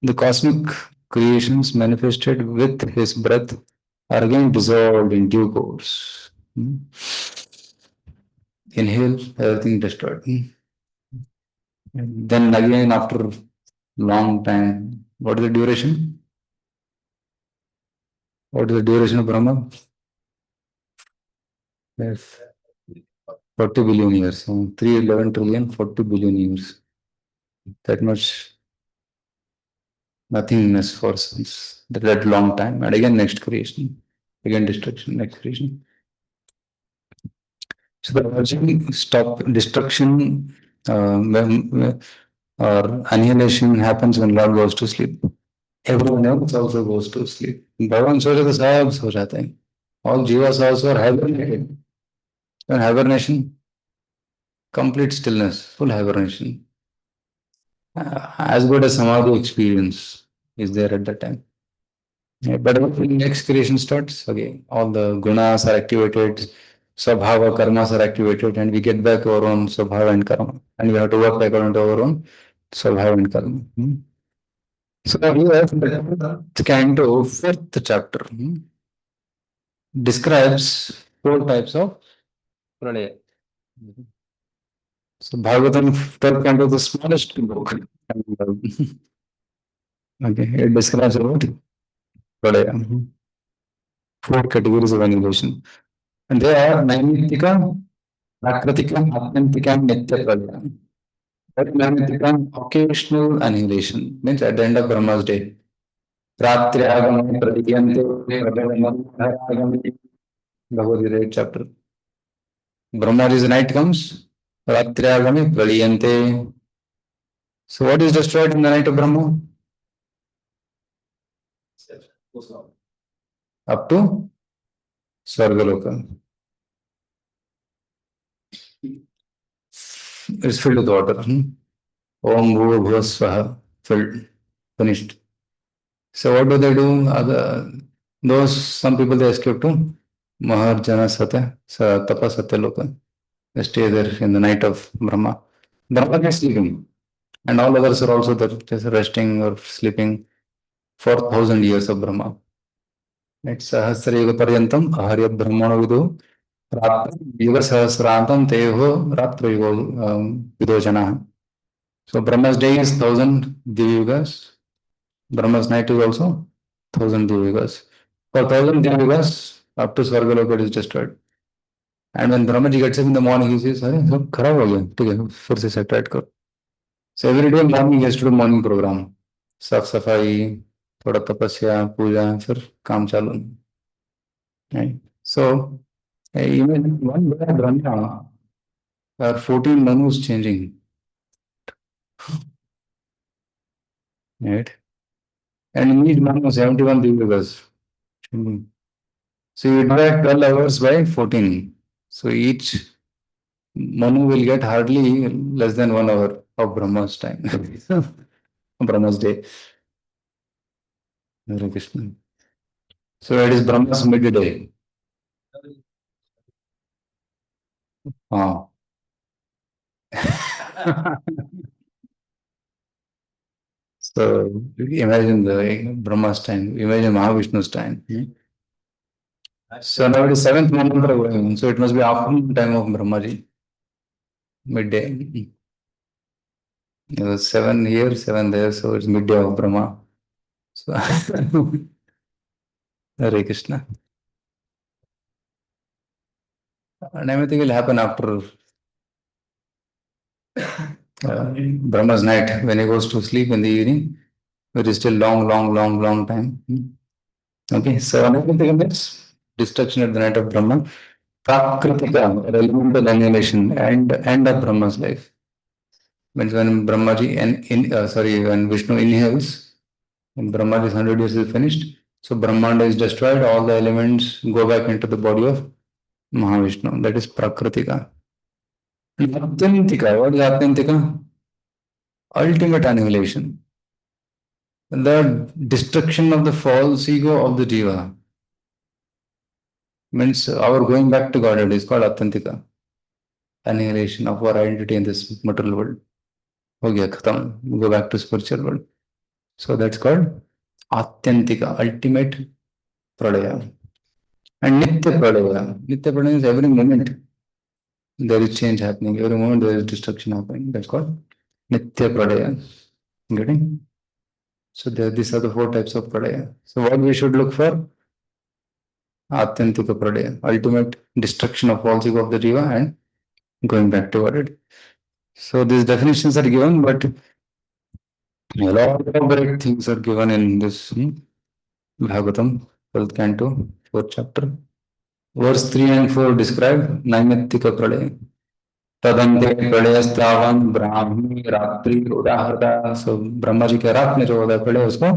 The cosmic creations manifested with his breath are again dissolved in due course. Inhale, everything destroyed. And then again, after long time, what is the duration? What is the duration of Brahma? Yes. 40 billion years. So 311 trillion, 40 billion years. That much nothingness for that long time. And again, next creation. Again, destruction, next creation. So the urging stop destruction or annihilation happens when Lord goes to sleep. Everyone else also goes to sleep. Bhagavan सो जाते सब सो जाते हैं. All jivas also are hibernated. And hibernation, complete stillness, full hibernation. As good as samadhi experience is there at that time. Yeah, but when the next creation starts, again, all the gunas are activated, Swabhava karmas are activated, and we get back our own Swabhava and karma. And we have to work back on our own Swabhava and karma. So here, the canto, fifth chapter, describes 4 types of pralaya. So Bhagavatam, third canto, the smallest book. Okay, it describes about pralaya. 4 categories of annihilation. And they are Naimitika, Prakratika, Atmantika, and Nitya pralaya. Naimitika, occasional annihilation, means at the end of Brahma's day. Ratriagame pradiyante pradayamagame. Bhagavad Gita 8th chapter. Brahma's night comes, Ratriagame pradiyante. So what is destroyed in the night of Brahma? Up to Svargaloka. It's filled with water. Om Bhuva Bhuva Swaha, filled, finished. So what do they do? Some people they escape to Maharjana Satya, Tapa Satya Loka. They stay there in the night of Brahma. Brahma is sleeping. And all others are also there, just resting or sleeping for 1,000 years of Brahma. It's Sahasra Yuga Paryantam, Aharyat Brahmano Vidu, Yuga Sahasrantam Teho Ratra Yuga Vidojana. So Brahma's day is 1,000 Divyugas. Brahma's night is also 1,000 Divyugas. For 1,000 Divyugas, up to Svargaloka is destroyed. And when Brahmaji gets up in the morning, he says, "Arey, सब खराब हो गया, ठीक है, फिर से set right करो." So every day morning he has to do morning program. साफ सफाई, थोड़ा तपस्या, पूजा, फिर काम चालू. Right? So even one day Brahma, there are 14 manus changing. Right? And in each manu 71 divyugas. So you divide 12 hours by 14. So each Manu will get hardly less than 1 hour of Brahma's time. Brahma's day. Hare Krishna. So it is Brahma's midday. Oh. So imagine the Brahma's time, imagine Mahavishnu's time. So now it is seventh mantra going on. So it must be afternoon time of Brahmaji, midday. It was 7 here, 7 there, so it's midday of Brahma. So Hare Krishna. And everything will happen after Brahma's night when he goes to sleep in the evening. It is still long time. Okay, so another thing is destruction at the night of Brahma. Prakritika, elemental annihilation, and end of Brahma's life. Means when Brahmaji and when Vishnu inhales, when Brahmaji's 100 years is finished, so Brahmanda is destroyed, all the elements go back into the body of Mahavishnu. That is Prakritika. And Atyantika, what is Atyantika? Ultimate annihilation. The destruction of the false ego of the Jiva. Means our going back to Godhead is called Atyantika. Annihilation of our identity in this material world. हो गया खत्म, go back to spiritual world. So that's called Atyantika, ultimate Pradaya. And Nitya Pradaya. Nitya Pradaya is every moment there is change happening, every moment there is destruction happening. That's called Nitya Pradaya. Getting? So these are the 4 types of Pradaya. So what we should look for? Atyantika Pradaya, ultimate destruction of false ego of the Jiva and going back to it. So these definitions are given, but a lot of great things are given in this Bhagavatam, 12th canto, 4th chapter. Verse 3 and 4 describe Naimittika Pradaya. तदंते प्रलयस्तावन Brahmi रात्रि उदाहरता. सो ब्रह्मा जी के रात में जो होता है प्रलय उसको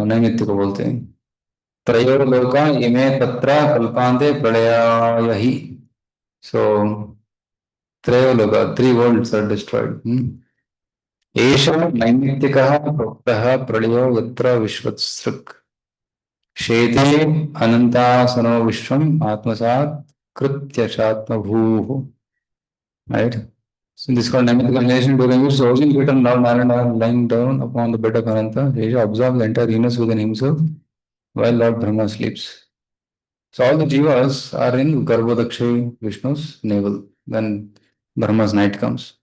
नैमित्तिक को बोलते हैं. त्रयो लोका इमे तत्र कल्पान्ते प्रलयाय हि. सो त्रयो लोका, 3 worlds are destroyed. एष नैमित्तिकः प्रोक्तः प्रलयो यत्र विश्वत्सृक् शेते अनंतासनो विश्वम आत्मसात् कृत्य चात्मभूः. Right? So this is called Naimittika annihilation, during which the ocean beaten down Narayana lying down upon the bed of Ananta. He absorbs the entire universe within himself while Lord Brahma sleeps. So all the jivas are in Garbhodaksha Vishnu's navel when Brahma's night comes.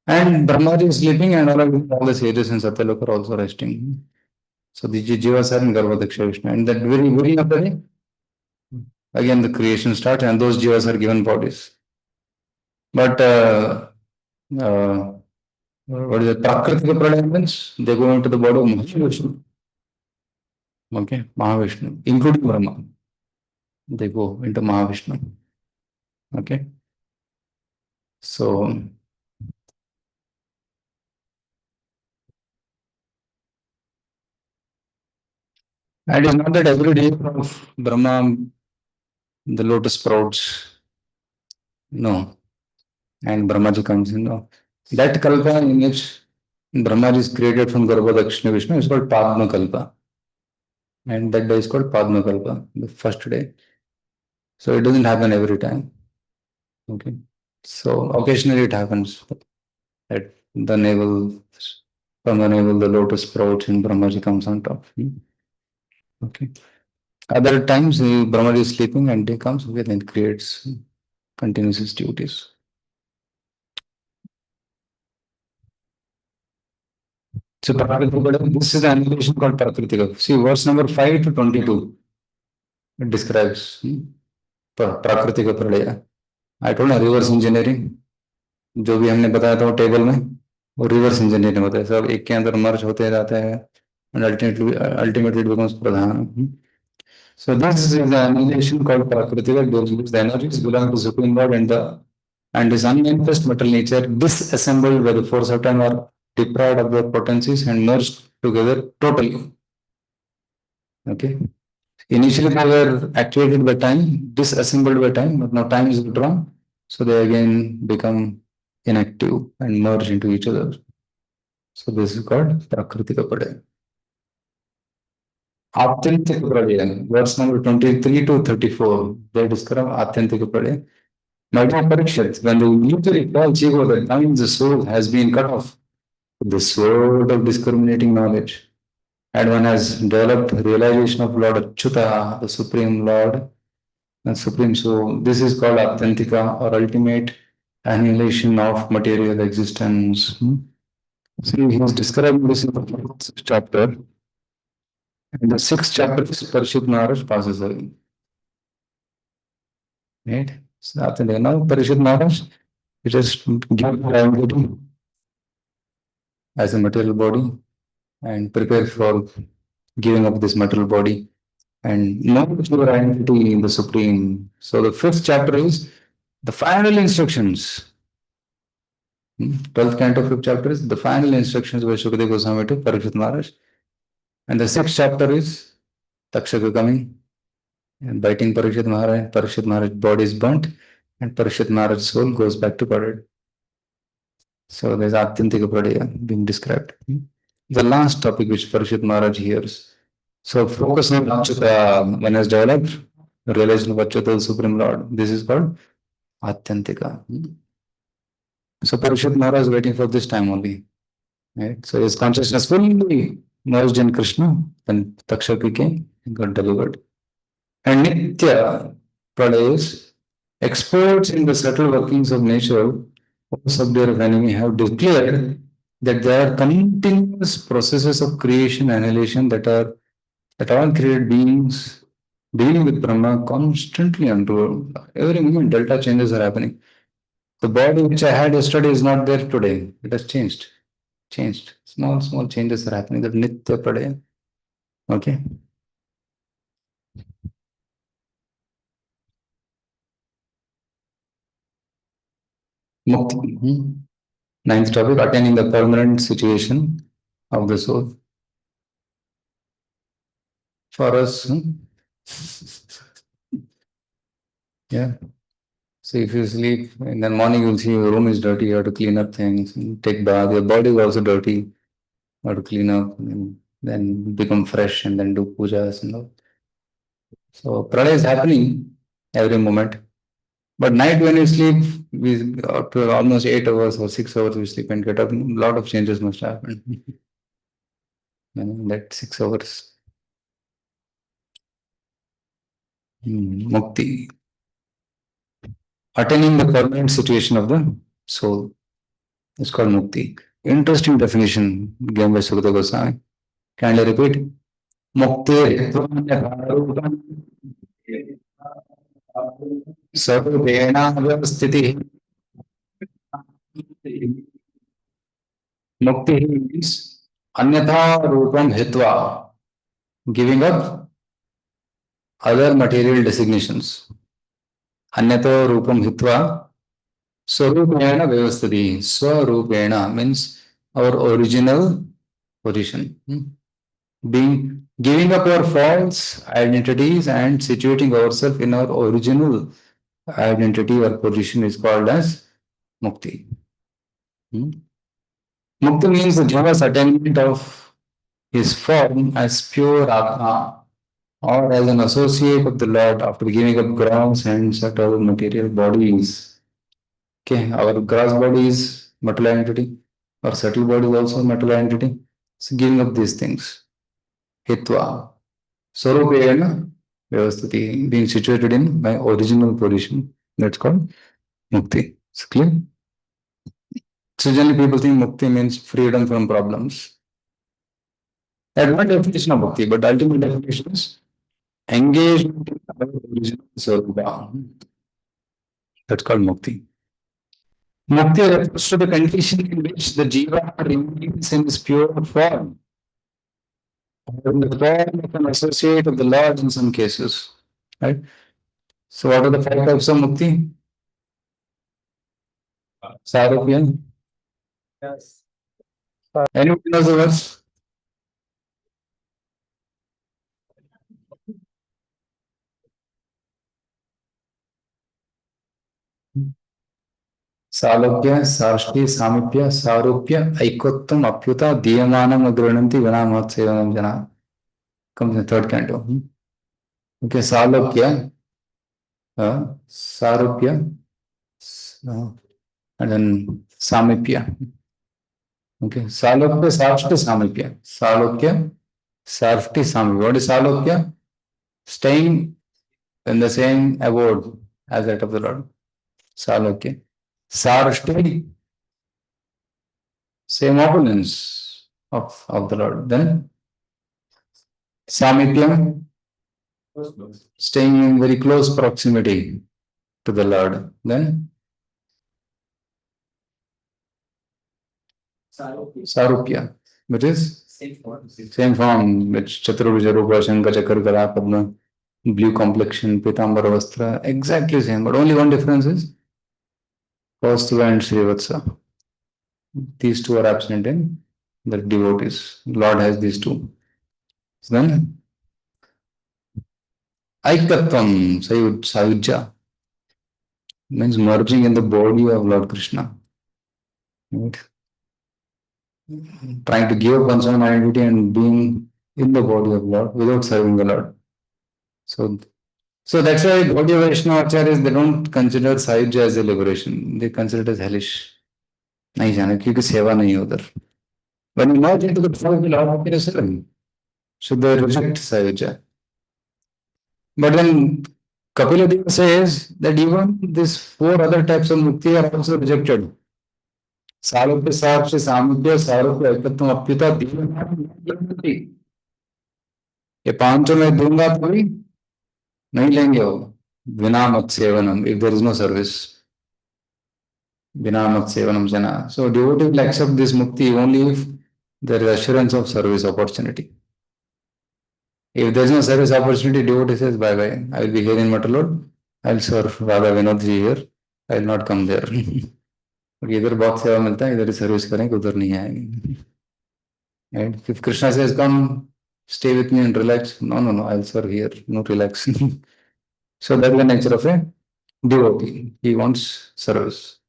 And Brahma is sleeping and all the sages in Satyaloka are also resting. So the jivas are in Garbhodaksha Vishnu. And that very beginning of the day, again the creation starts and those jivas are given bodies. But what is it? Prakritika Pradaya means they go into the body of Mahavishnu. Okay, Mahavishnu, including Brahma. They go into Mahavishnu. Okay. So, and it's not that every day of Brahma, the lotus sprouts. No. And Brahmaji comes in. No. That Kalpa in which Brahmaji is created from Garbhodakshina Vishnu is called Padma Kalpa. And that day is called Padma Kalpa, the first day. So it doesn't happen every time. Okay. So occasionally it happens that the navel, from the navel, the lotus sprouts and Brahmaji comes on top. Okay. Other times Brahmaji is sleeping and day comes, okay, then creates, continues his duties. So this is the annihilation called Prakritika. See, verse number 5 to 22. It describes Prakritika Pralaya. I told you reverse engineering. जो भी हमने बताया था वो table में वो reverse engineering होता है. सब एक के अंदर मर्ज होते जाता है and ultimately it becomes pradhana. So this is the annihilation called Prakritika, which the energies belong to Supreme Lord and his unmanifest material nature disassembled by the force of time are deprived of their potencies and merged together totally. Okay. Initially they were activated by time, disassembled by time, but now time is withdrawn. So they again become inactive and merge into each other. So this is called Prakritika Padaya. Authentic Pradeya, verse number 23 to 34. They describe authentic Pradeya. My dear Parikshit, when the illusory false ego that binds the soul has been cut off, the sword of discriminating knowledge, and one has developed realization of Lord Achyuta, the Supreme Lord and Supreme Soul. This is called Authentica or ultimate annihilation of material existence. See, he is describing this in the fourth chapter. In the sixth chapter, Parishit Maharaj passes away. Right? So Authentica. Now, Parishit Maharaj, it is given identity as a material body and prepare for giving up this material body and know your identity in the Supreme. So the fifth chapter is the final instructions. 12th canto, fifth chapter is the final instructions by Shukadeva Goswami to Parikshit Maharaj. And the sixth chapter is Takshaka coming and biting Parikshit Maharaj. Parikshit Maharaj's body is burnt and Parikshit Maharaj's soul goes back to Parikshit. So there's Atyantika Pradaya being described. The last topic which Parikshit Maharaj hears. So focus on Achyuta when has developed the realization of Achyuta, the Supreme Lord. This is called Atyantika. So Parikshit Maharaj is waiting for this time only. Right? So his consciousness fully merged in Krishna, then Takshaka came and got delivered. And Nitya Pradaya is experts in the subtle workings of nature, subduer of enemy, have declared that there are continuous processes of creation and annihilation that all created beings dealing with Brahma constantly unto every moment delta changes are happening. The body which I had yesterday is not there today. It has changed. Changed. Small changes are happening. That Nitya Pradaya. Okay. Mukti. Ninth topic, attaining the permanent situation of the soul. For us, yeah. So if you sleep in the morning, you'll see your room is dirty, you have to clean up things, take bath, your body is also dirty, you have to clean up, and then become fresh and then do pujas and all. So pralaya is happening every moment. But night when you sleep, we after almost 8 hours or 6 hours we sleep and get up, a lot of changes must happen. In that 6 hours. Mukti. Attaining the permanent situation of the soul. It's called mukti. Interesting definition given by Sukadeva Goswami. Can I repeat? Mukti sarvena vyavasthiti. Mukti means anyatha rupam hitva, giving up other material designations. Anyatha rupam hitva swarupena vyavasthiti. Swarupena means our original position. Being giving up our false identities and situating ourselves in our original identity or position is called as mukti. Mukti means the jiva's attainment of his form as pure Atma or as an associate of the Lord after giving up gross and subtle material bodies. Okay, our gross body is material entity, our subtle body is also material entity. So giving up these things. Hitva. Swarupena Vyavasthiti, being situated in my original position. That's called Mukti. It's clear? So generally people think Mukti means freedom from problems. That's one definition of Mukti, but the ultimate definition is engagement in our original Swarupa. That's called Mukti. Mukti refers to the condition in which the Jiva remains in its pure form, or in the form of an associate of the Lord in some cases. Right? So what are the 5 types of Mukti? Sarupya. Yes. Anyone knows the verse? Salokya, Sarshti, Samipya, Sarupya, Aikottam, Apyuta, Diyamanam, Agrananti, Vinamotsevanam Jana. comes in third canto. Okay, Salokya, Sarupya, and then Samipya. Okay, Salokya, Sarvashti, Samipya. Salokya, Sarvashti, Samipya. What is Salokya? Staying in the same abode as that of the Lord. Salokya. Sarvashti, same opulence of the Lord. Then Samipya, staying in very close proximity to the Lord. Then Sarupya, which is same form, which Chaturabhuja Rupa, Shankha, Chakra, Gala, Padma, blue complexion, Pitambara Vastra, exactly same, but only one difference is Kaustubha and Srivatsa. These two are absent in the devotees. Lord has these two. So then, Aikatvam, Sayujja, means merging in the body of Lord Krishna. Right? Trying to give one's own identity and being in the body of Lord without serving the Lord. So that's why Gaudiya Vaishnava Acharyas, they don't consider Sayujya as a liberation. They consider it as hellish. नहीं जाना क्योंकि सेवा नहीं है उधर. When you merge into the body of the Lord, how can you serve him? So they reject Sayujya. But then Kapila Deva says that even these four other types of mukti are also rejected. Sarupya, Sarupya, Samudya, Sarupya, Ekatvam, Apyuta, Diva, ये पांचों में दूंगा तो भी नहीं लेंगे वो बिना मत सेवनम if there is no service बिना मत सेवनम jana. So devotee will accept this mukti only if there is assurance of service opportunity. If there is no service opportunity, devotee says bye bye. I will be here in Matalod. I will serve Radha Vinodji here. I will not come there. इधर बहुत सेवा मिलता है इधर service करेंगे उधर नहीं आएंगे. Right? If Krishna says come stay with me and relax, no, I will serve here, no relax. So that's the nature of a devotee. He wants service.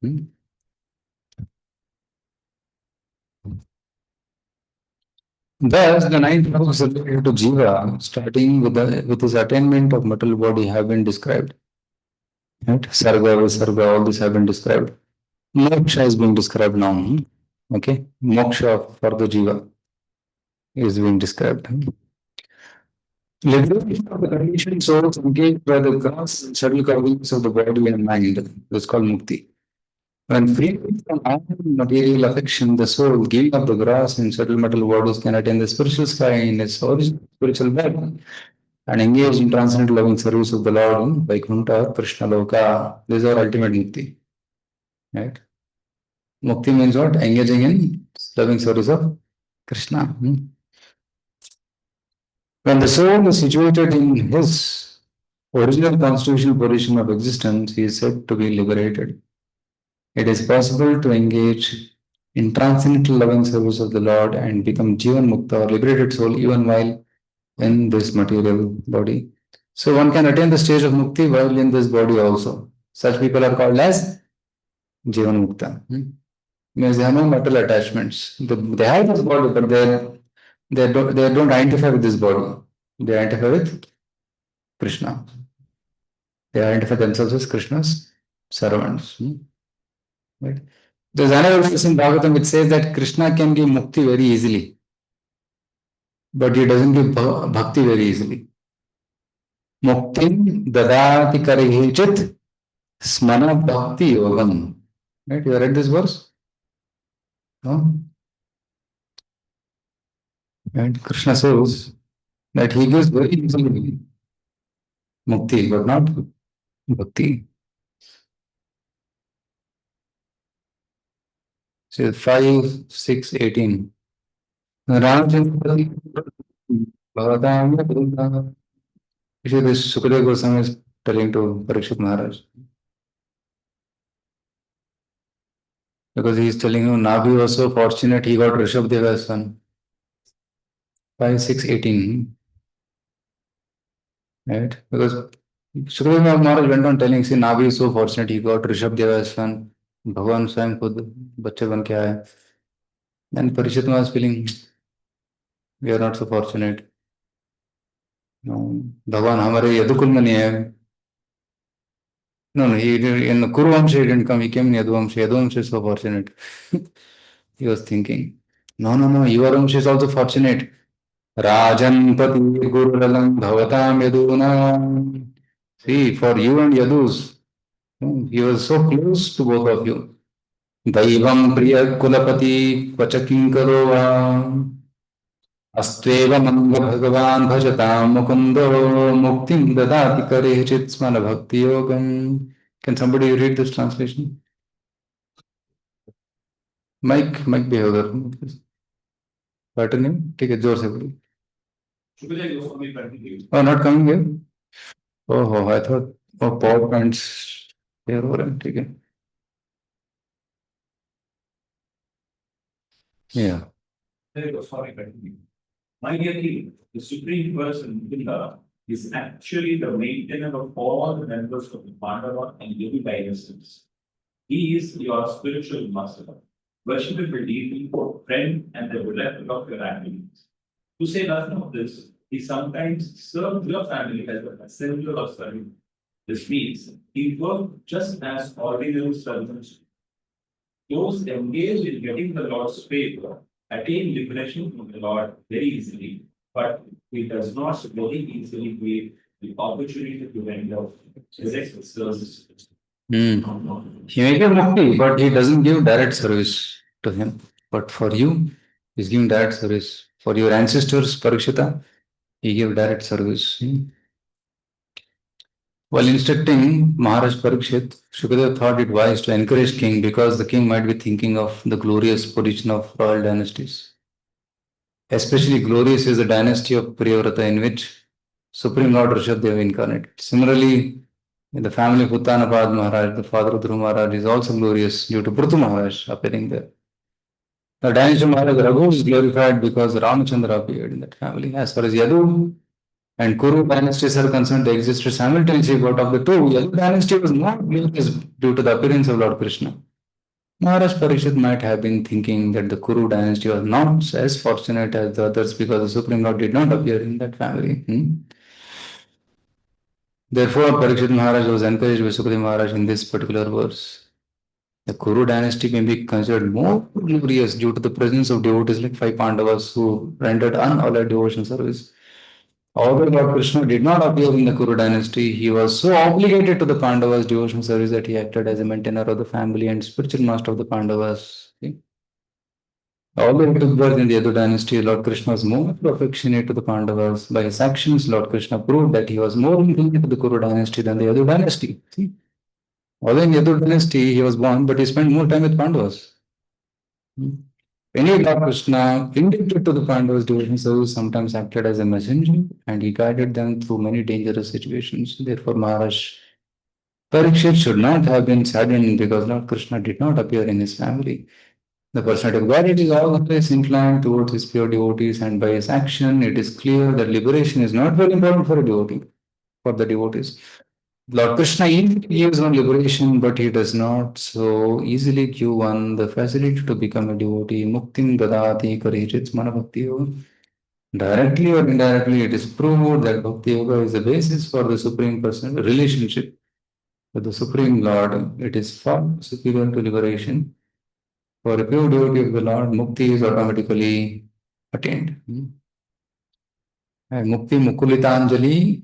Thus, the nine books related to Jiva, starting with his attainment of material body, have been described. Right? Sarga, Visarga, all these have been described. Moksha is being described now. Okay, moksha for the Jiva is being described. Liberation of the conditioned souls engaged by the gross and subtle cravings of the body and mind. That's called mukti. When freed from all material affection, the soul, giving up the gross and subtle metal bodies, can attain the spiritual sky in its original spiritual body and engage in transcendental loving service of the Lord in Vaikuntha, Krishna Loka. This is our ultimate mukti. Right? Mukti means what? Engaging in loving service of Krishna. When the soul is situated in his original constitutional position of existence, he is said to be liberated. It is possible to engage in transcendental loving service of the Lord and become Jivan Mukta or liberated soul even while in this material body. So one can attain the stage of Mukti while in this body also. Such people are called as Jivan Mukta. Means they have no material attachments. They have this body, but they don't identify with this body. They identify with Krishna. They identify themselves as Krishna's servants. Right? There's another verse in Bhāgavatam which says that Krishna can give mukti very easily, but he doesn't give bhakti very easily. Mukti dadati karihechit smana bhakti yogam. Right? You read this verse? No? And Krishna says that he gives very easily mukti, but not bhakti. So 5, 6, 18. Ramchandra Bhagavatam. Actually, this Sukadeva Goswami is telling to Parikshit Maharaj. Because he is telling him, Nabi was so fortunate, he got Rishabdeva's son. 5, 6, 18. Right? Because Sukadeva Maharaj went on telling, see, Nabi is so fortunate, he got Rishabdeva's son. Bhagwan स्वयं खुद बच्चे बन के आए. And Parikshit Maharaj is feeling, we are not so fortunate. भगवान हमारे यदुकुल में नहीं है. No, no, in Kuruvamsha he didn't come, he came in Yaduvamsha. Yaduvamsha is so fortunate. He was thinking, no, your Vamsha is also fortunate. Rajan Pati Gurulalam Bhavatam Yaduna. See, for you and Yadus, he was so close to both of you. Daivam Priya Kulapati Kvachakinkaro अस्त्वेव मंग भगवान भजतां मुकुंदो मुक्तिं ददाति करेचित् स्मन भक्ति योगम. Can somebody read this translation? Mike भी है उधर. बटन नहीं, ठीक है, जोर से बोलिए. Shukla ji, also may continue. Oh, not coming here. Oh, I thought PowerPoints here हो रहे हैं, ठीक है. Yeah. There you go, sorry, continue. My dear king, the supreme person, Buddha, is actually the maintainer of all the members of the Pandava and Yogi dynasties. He is your spiritual master, worshipable deity, friend, and the protector of your families. To say nothing of this, he sometimes served your family as a messenger of service. This means he worked just as ordinary servants. Those engaged in getting the Lord's favor attain liberation from the Lord very easily, but he does not very easily give the opportunity to render direct service. He may give mukti, but he doesn't give direct service to him. But for you, he's giving direct service. For your ancestors, Parikshita, he gave direct service. While instructing Maharaj Parikshit, Shukadeva thought it wise to encourage king because the king might be thinking of the glorious position of royal dynasties. Especially glorious is the dynasty of Priyavrata in which Supreme Lord Rishabdeva incarnated. Similarly, in the family of Uttanapad Maharaj, the father of Dhruva Maharaj, is also glorious due to Prithu Maharaj appearing there. The dynasty of Maharaj Raghu is glorified because Ramachandra appeared in that family. As far as Yadu and Kuru dynasties are concerned, they existed simultaneously, but of the two, Yadu dynasty was not glorious due to the appearance of Lord Krishna. Maharaj Parikshit might have been thinking that the Kuru dynasty was not as fortunate as the others because the Supreme Lord did not appear in that family. Therefore, Parikshit Maharaj was encouraged by Sukadeva Maharaj in this particular verse. The Kuru dynasty may be considered more glorious due to the presence of devotees like five Pandavas who rendered unalloyed devotion service. Although Lord Krishna did not appear in the Kuru dynasty, he was so obligated to the Pandavas' devotion service that he acted as a maintainer of the family and spiritual master of the Pandavas. Although he took birth in the Yadu dynasty, Lord Krishna was more affectionate to the Pandavas. By his actions, Lord Krishna proved that he was more inclined to the Kuru dynasty than the Yadu dynasty. See? Although in Yadu dynasty he was born, but he spent more time with Pandavas. Anyway, Lord Krishna, indebted to the Pandavas' devotion service, sometimes acted as a messenger and he guided them through many dangerous situations. Therefore, Maharaj Parikshit should not have been saddened because Lord Krishna did not appear in his family. The personality of God is always inclined towards his pure devotees, and by his action, it is clear that liberation is not very important for a devotee, for the devotees. Lord Krishna gives one liberation, but he does not so easily give one the facility to become a devotee. Muktim dadati karechit mana bhakti yoga. Directly or indirectly, it is proved that bhakti yoga is the basis for the supreme personal relationship with the Supreme Lord. It is far superior to liberation. For a pure devotee of the Lord, mukti is automatically attained. And mukti mukulitanjali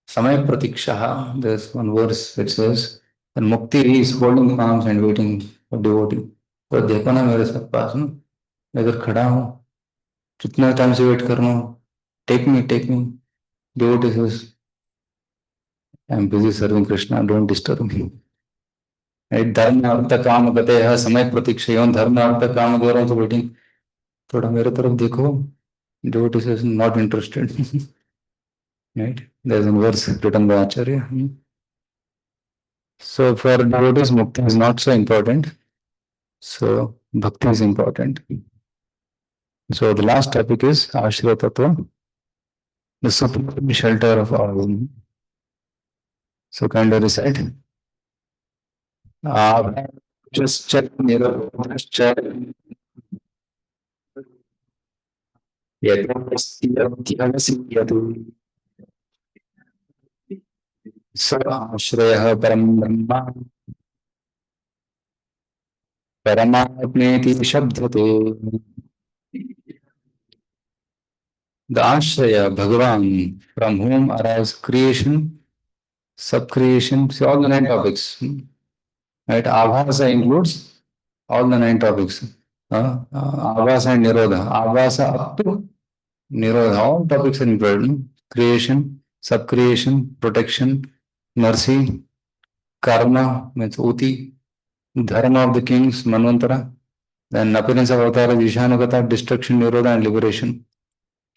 samay pratiksha. There's one verse which says, and mukti is holding palms and waiting for devotee. तो देखो ना मेरे साथ पास ना, मैं इधर खड़ा हूँ, कितना टाइम से वेट कर रहा हूँ, take me, devotee says, I'm busy serving Krishna, don't disturb me. धर्म अर्थ काम गते है समय प्रतीक्षा धर्म अर्थ काम दे रहा हूँ तो वेटिंग थोड़ा मेरे तरफ देखो devotee is not interested. Right, there's a verse written by Acharya. So for devotees mukti is not so important, so bhakti is important. So the last topic is Ashraya Tattva, the supreme shelter of all. So kind of recite. Just check, just check. यतो स आश्रयः परं ब्रह्म परमात्मेति शब्दते. The Ashraya, Bhagavan, from whom arise creation, sub-creation, see all the nine topics. Right? Abhasa includes all the nine topics. Abhasa and Nirodha. Abhasa up to Nirodha, all topics are included. Creation, sub-creation, protection, mercy, karma, means uti, dharma of the kings, manvantara, then appearance of avatar, Ishanagata, destruction, Nirodha, and liberation.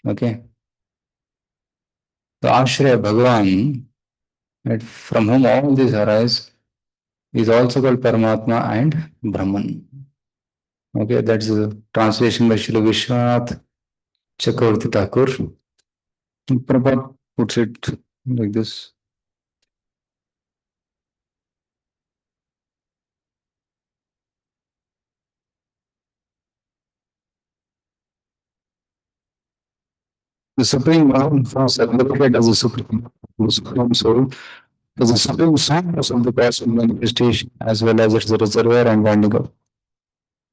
Okay. The Ashraya, Bhagavan, right, from whom all these arise, is also called Paramatma and Brahman. Okay, that's a translation by Srila Vishwanath Chakravarti Thakur. Prabhupada puts it like this. The Supreme Brahman was advocated as the Supreme Soul, as the Supreme Source of the cosmic manifestation, as well as its reservoir and winding up.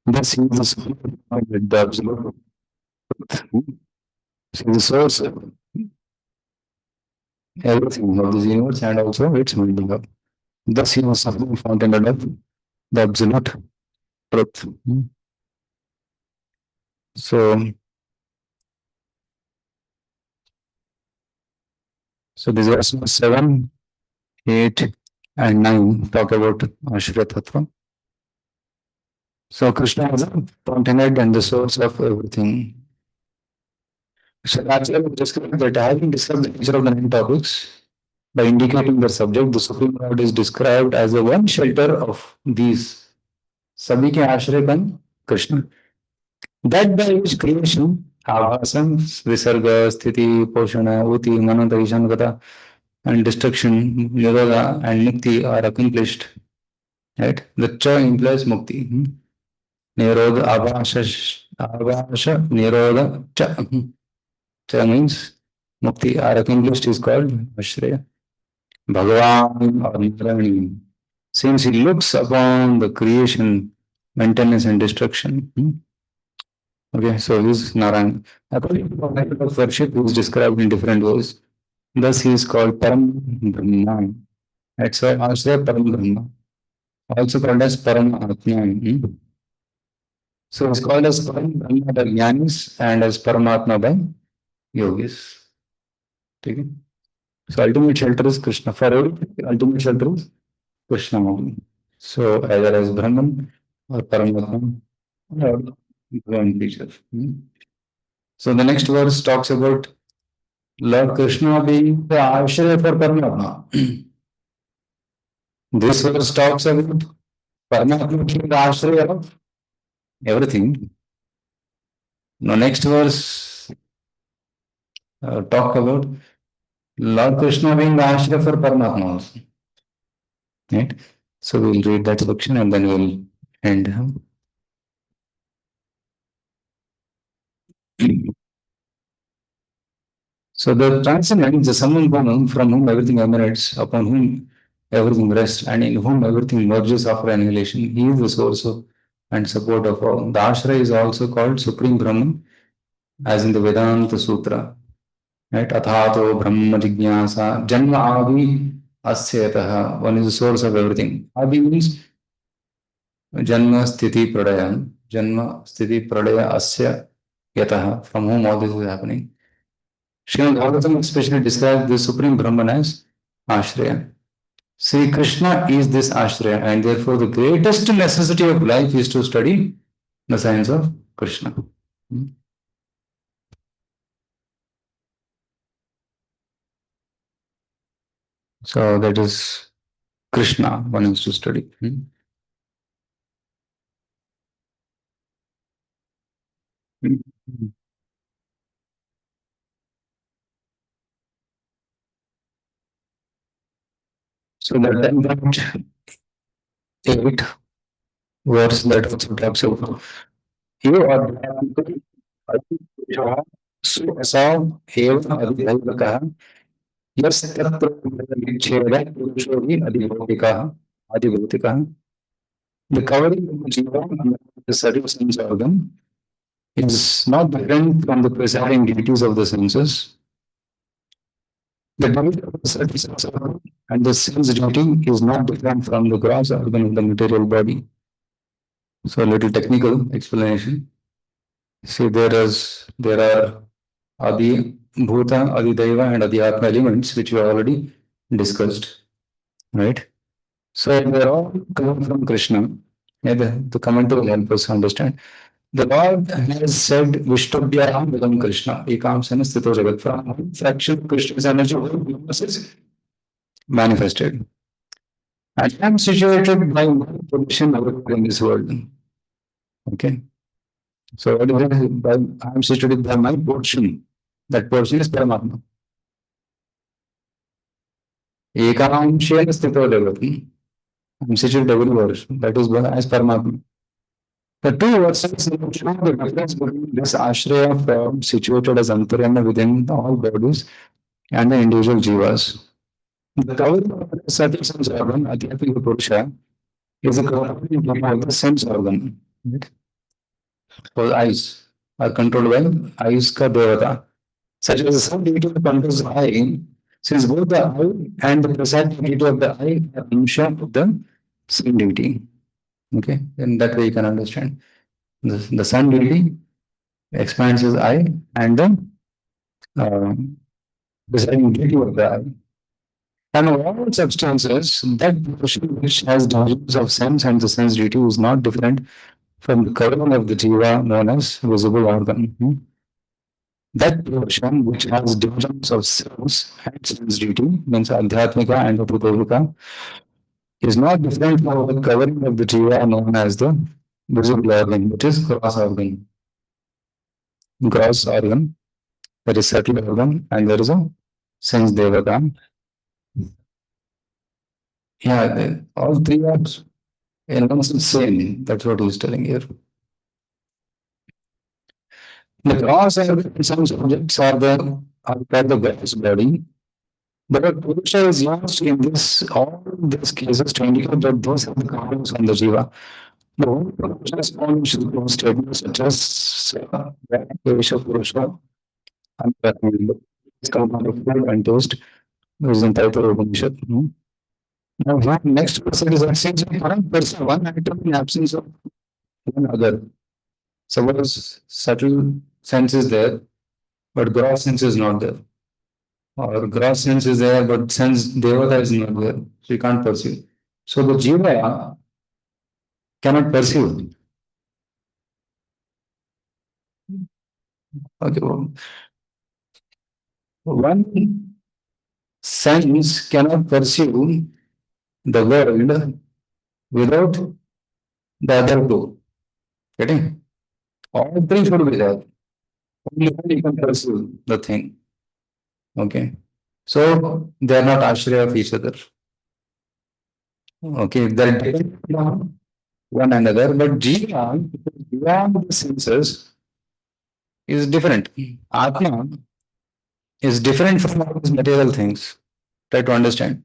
Thus, he is the Supreme Brahman, the Absolute. He is the source of everything of this universe and also its winding up. Thus, he was Supreme Fountain of the Absolute Truth. So, this verse 7, 8, and 9 talk about Ashraya Tattva. So Krishna is the fountainhead and the source of everything. So that's why we described that having described the nature of the nine topics, by indicating the subject, the Supreme Lord is described as the one shelter of these. Sabhi ke ashray kan Krishna. That by which creation, Abhasam, Visarga, Sthiti, Poshana, Uti, Mananta, Ishanagata, and destruction, Nirodha, and Mukti are accomplished. Right? The Cha implies Mukti. Nirodha, Abhasha, Nirodha, Cha. Cha means Mukti are accomplished is called Ashraya. Bhagavan or Narayan. Since he looks upon the creation, maintenance, and destruction. Okay, so he is Narayan. According to the method of worship, he is described in different ways. Thus, he is called Param Brahma. That's why Ashraya Param Brahma, also called as Paramatma. So it's called as Param Brahma by Jnanis and as Paramatma by Yogis. Okay. So ultimate shelter is Krishna. For everything, ultimate shelter is Krishna only. So either as Brahman or Paramatma or one teacher. So the next verse talks about Lord Krishna being the Ashraya for Paramatma. This verse talks about Paramatma being the Ashraya of everything. Now next verse talk about Lord Krishna being the Ashraya for Paramatma also. Right? So we'll read that section and then we'll end. So the transcendent is the someone from whom everything emanates, upon whom everything rests, and in whom everything merges after annihilation. He is the source of and support of all. The Ashraya is also called Supreme Brahman, as in the Vedanta Sutra. Right? Athato Brahma Jignasa Janma Adi Asyataha. One is the source of everything. Adi means Janma Sthiti Pradaya. Janma Sthiti Pradaya Asya Yataha. From whom all this is happening. Srimad Bhagavatam especially describes the Supreme Brahman as Ashraya. Sri Krishna is this Ashraya, and therefore the greatest necessity of life is to study the science of Krishna. So that is Krishna one is to study. So that 8 verse that also talks about you are असौ एव अधिदैवकः यस्तत्र विच्छेदः पुरुषो हि अधिभौतिकः अधिभौतिकः. The covering of the jiva, the subtle sense organ, is not different from the presiding deities of the senses. The deity of the subtle sense organ and the sense deity is not different from the gross organ of the material body. So a little technical explanation. See, there are Adi Bhuta, Adi Deva, and Adi Atma elements which we already discussed, right? So they're all coming from Krishna. Yeah, the commentary will help us understand. The Lord has said, Vishtubhyaham Vidam Krishna, Ekam Sanasthito Jagat. From one fraction of Krishna's energy, whole universe is manifested. And I am situated by my position in this world. Okay. So what is it? I am situated by my portion. That portion is Paramatma. Ekam Sanasthito Jagat. I am situated everywhere. That is as Paramatma. The two verses show the difference between this ashraya form situated as antaryana within all bodies and the individual jivas. The covering of the subtle sense organ, Adhyatmika Purusha, is a covering of the sense organ. Right? So eyes are controlled by eyes ka devata. Such as the sun deity controls the eye, since both the eye and the presiding deity of the eye are amsha of the sun deity. Okay, in that way you can understand. The sun deity expands his eye and the presiding deity of the eye. And all substances, that portion which has divisions of sense and the sense deity is not different from the covering of the jiva known as visible organ. That portion which has divisions of sense and sense deity means adhyatmika and upodavika is not different from the covering of the jiva known as the visible organ, which is gross organ. Gross organ, there is subtle organ, and there is a sense devata. Yeah, all three are in one sense same. That's what he's telling here. The gross organ and some subjects are called the gross body. But Purusha is used in this all these cases to indicate that these are the coverings on the jiva. The whole Purusha is formed through statements such as Pravesh Purusha and it's compounded and toast, which is entitled Upanishad. Now, what next person is absence of one person, one item in absence of one other. Suppose subtle sense is there, but gross sense is not there. Or gross sense is there, but sense devata is not there. So you can't perceive. So the jiva cannot perceive. Okay, one sense cannot perceive the world without the other two. Getting? All three should be there. Only then you can perceive the thing. Okay. So they are not ashraya of each other. Okay, they're dependent on one another, but jiva, beyond the senses, is different. Atma is different from all these material things. Try to understand.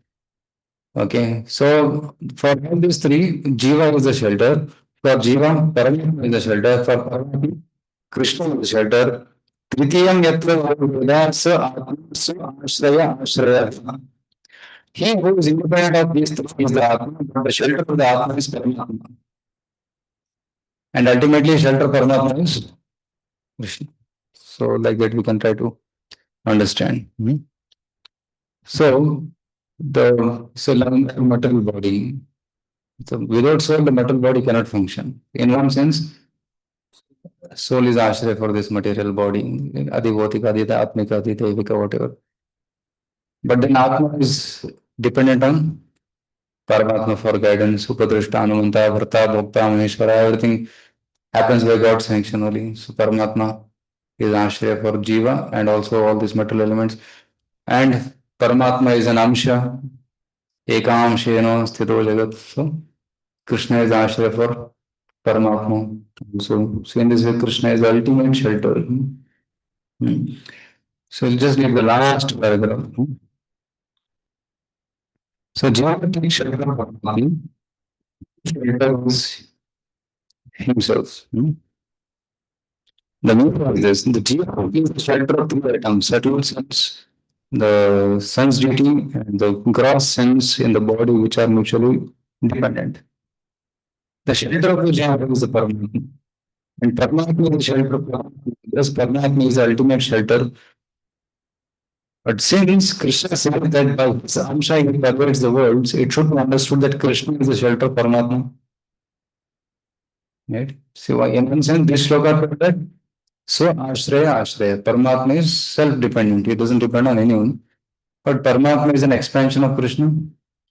Okay, so for all these three, jiva is the shelter. For jiva, Paramatma is the shelter. For Paramatma, Krishna is the shelter. Tritiyam yatra veda sa atma sa ashraya ashraya. He who is independent of these three is the Atma, but the shelter of the Atma is Paramatma. And ultimately, shelter Paramatma is Krishna. So, like that, we can try to understand. So, the metal body. So, without soul, the metal body cannot function. In one sense, soul is ashraya for this material body, Adivautika, Adita, Atmika, Adita, Evika, whatever. But then Atma is dependent on Paramatma for guidance, Upadrishta, Anumanta, Bharta, Bhokta, Maheshwara, everything happens by God's sanction only. So Paramatma is Ashraya for Jiva and also all these metal elements. And Paramatma is an Amsha, Ekam Sheno Sthito Jagat. So Krishna is Ashraya for Paramatma. So in this way, Krishna is the ultimate shelter. Hmm. So we'll just read the last paragraph. So Jiva takes shelter of Parmatma, shelter is himself. The meaning of this, the Jiva is the shelter of three items, subtle sense, the sense duty, and the gross sense in the body, which are mutually dependent. The shelter of the Jiva is the Paramatma. And Paramatma is the shelter of Paramatma. Thus, Paramatma is the ultimate shelter. But since Krishna said that by his Amsha he pervades the worlds, it should be understood that Krishna is the shelter of Paramatma. Right? So, in one sense, this shloka said that so Ashraya Ashraya. Paramatma is self-dependent. He doesn't depend on anyone. But Paramatma is an expansion of Krishna.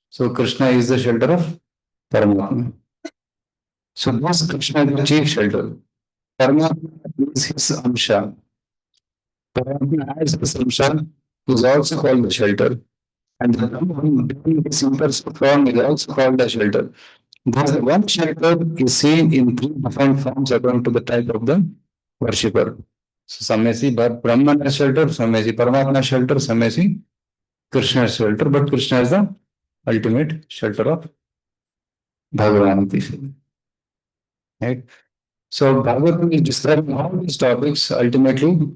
So Krishna is the shelter of Paramatma. So this Krishna is the chief shelter. Paramatma is his Amsha. Paramatma as his Amsha is also called the shelter. And the Brahman being this impersonal form is also called the shelter. Thus, the one shelter is seen in three different forms according to the type of the worshipper. So some may see Brahman as shelter, some may see Paramatma as shelter, some may see Krishna as shelter, but Krishna is the ultimate shelter of Bhagavan. Right? So Bhagavatam is describing all these topics ultimately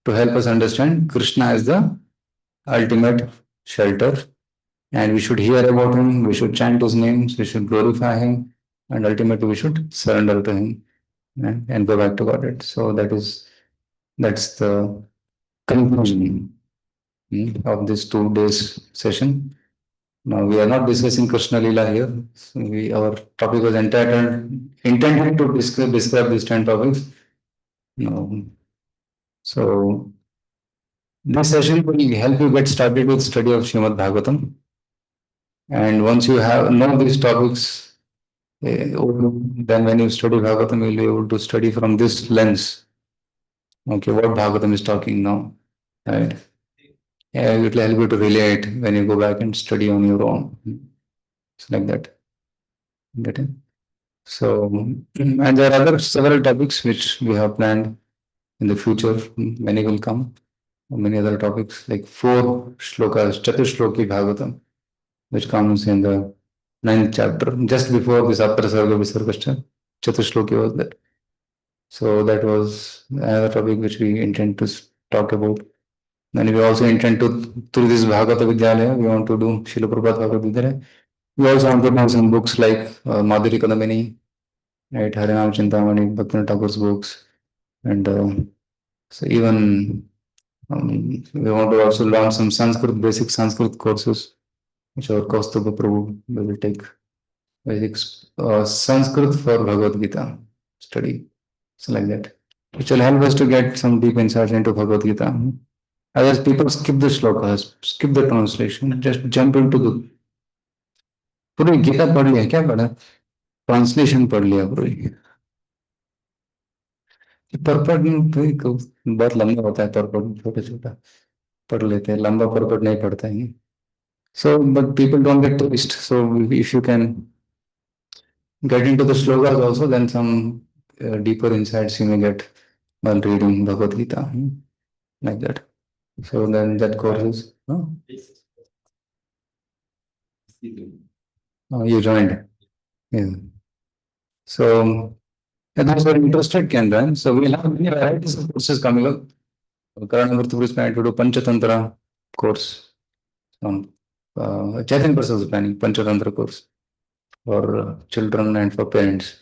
to help us understand Krishna as the ultimate shelter. And we should hear about him, we should chant his names, we should glorify him, and ultimately we should surrender to him and go back to Godhead. So that's the conclusion of this 2 days session. Now we are not discussing Krishna Lila here. So our topic was intended to describe these 10 topics. No. So this session will help you get started with study of Srimad Bhagavatam. And once you have know these topics, then when you study Bhagavatam, you'll be able to study from this lens. Okay, what Bhagavatam is talking now, right? Yeah, it will help you to relate when you go back and study on your own. It's like that. Get it? So, and there are other several topics which we have planned in the future. Many will come. Many other topics like 4 shlokas, Chatushloki Bhagavatam, which comes in the 9th chapter, just before this Aptarasarga Visargascha. Chatushloki was there. So that was another topic which we intend to talk about. And we also intend to, through this Bhagavata Vidyalaya, we want to do Srila Prabhupada Bhagavad Vidyalaya. We also want to do some books like Madhuri Kadamini, right, Harinam Chintamani, Bhaktivinoda Thakur's books. And so even we want to also launch some Sanskrit, basic Sanskrit courses, which our Kaustubha Prabhu will take. Basics, Sanskrit for Bhagavad Gita study. So like that. Which will help us to get some deep insights into Bhagavad Gita. Otherwise, people skip the shlokas, skip the translation, just jump into the पूरी गीता पढ़ लिया क्या पढ़ा translation पढ़ लिया पूरी purport बहुत लंबा होता है परपट छोटा छोटा पढ़ लेते हैं लंबा परपट नहीं पढ़ता है so but people don't get twist so if you can get into the slokas also then some deeper insights you may get while reading Bhagavad Gita like that so then that course is you joined yeah so and those who are interested can join so we'll have many varieties of courses coming up Karanamurthy is planning to do Panchatantra course on Chaitanya Prasad is planning Panchatantra course for children and for parents.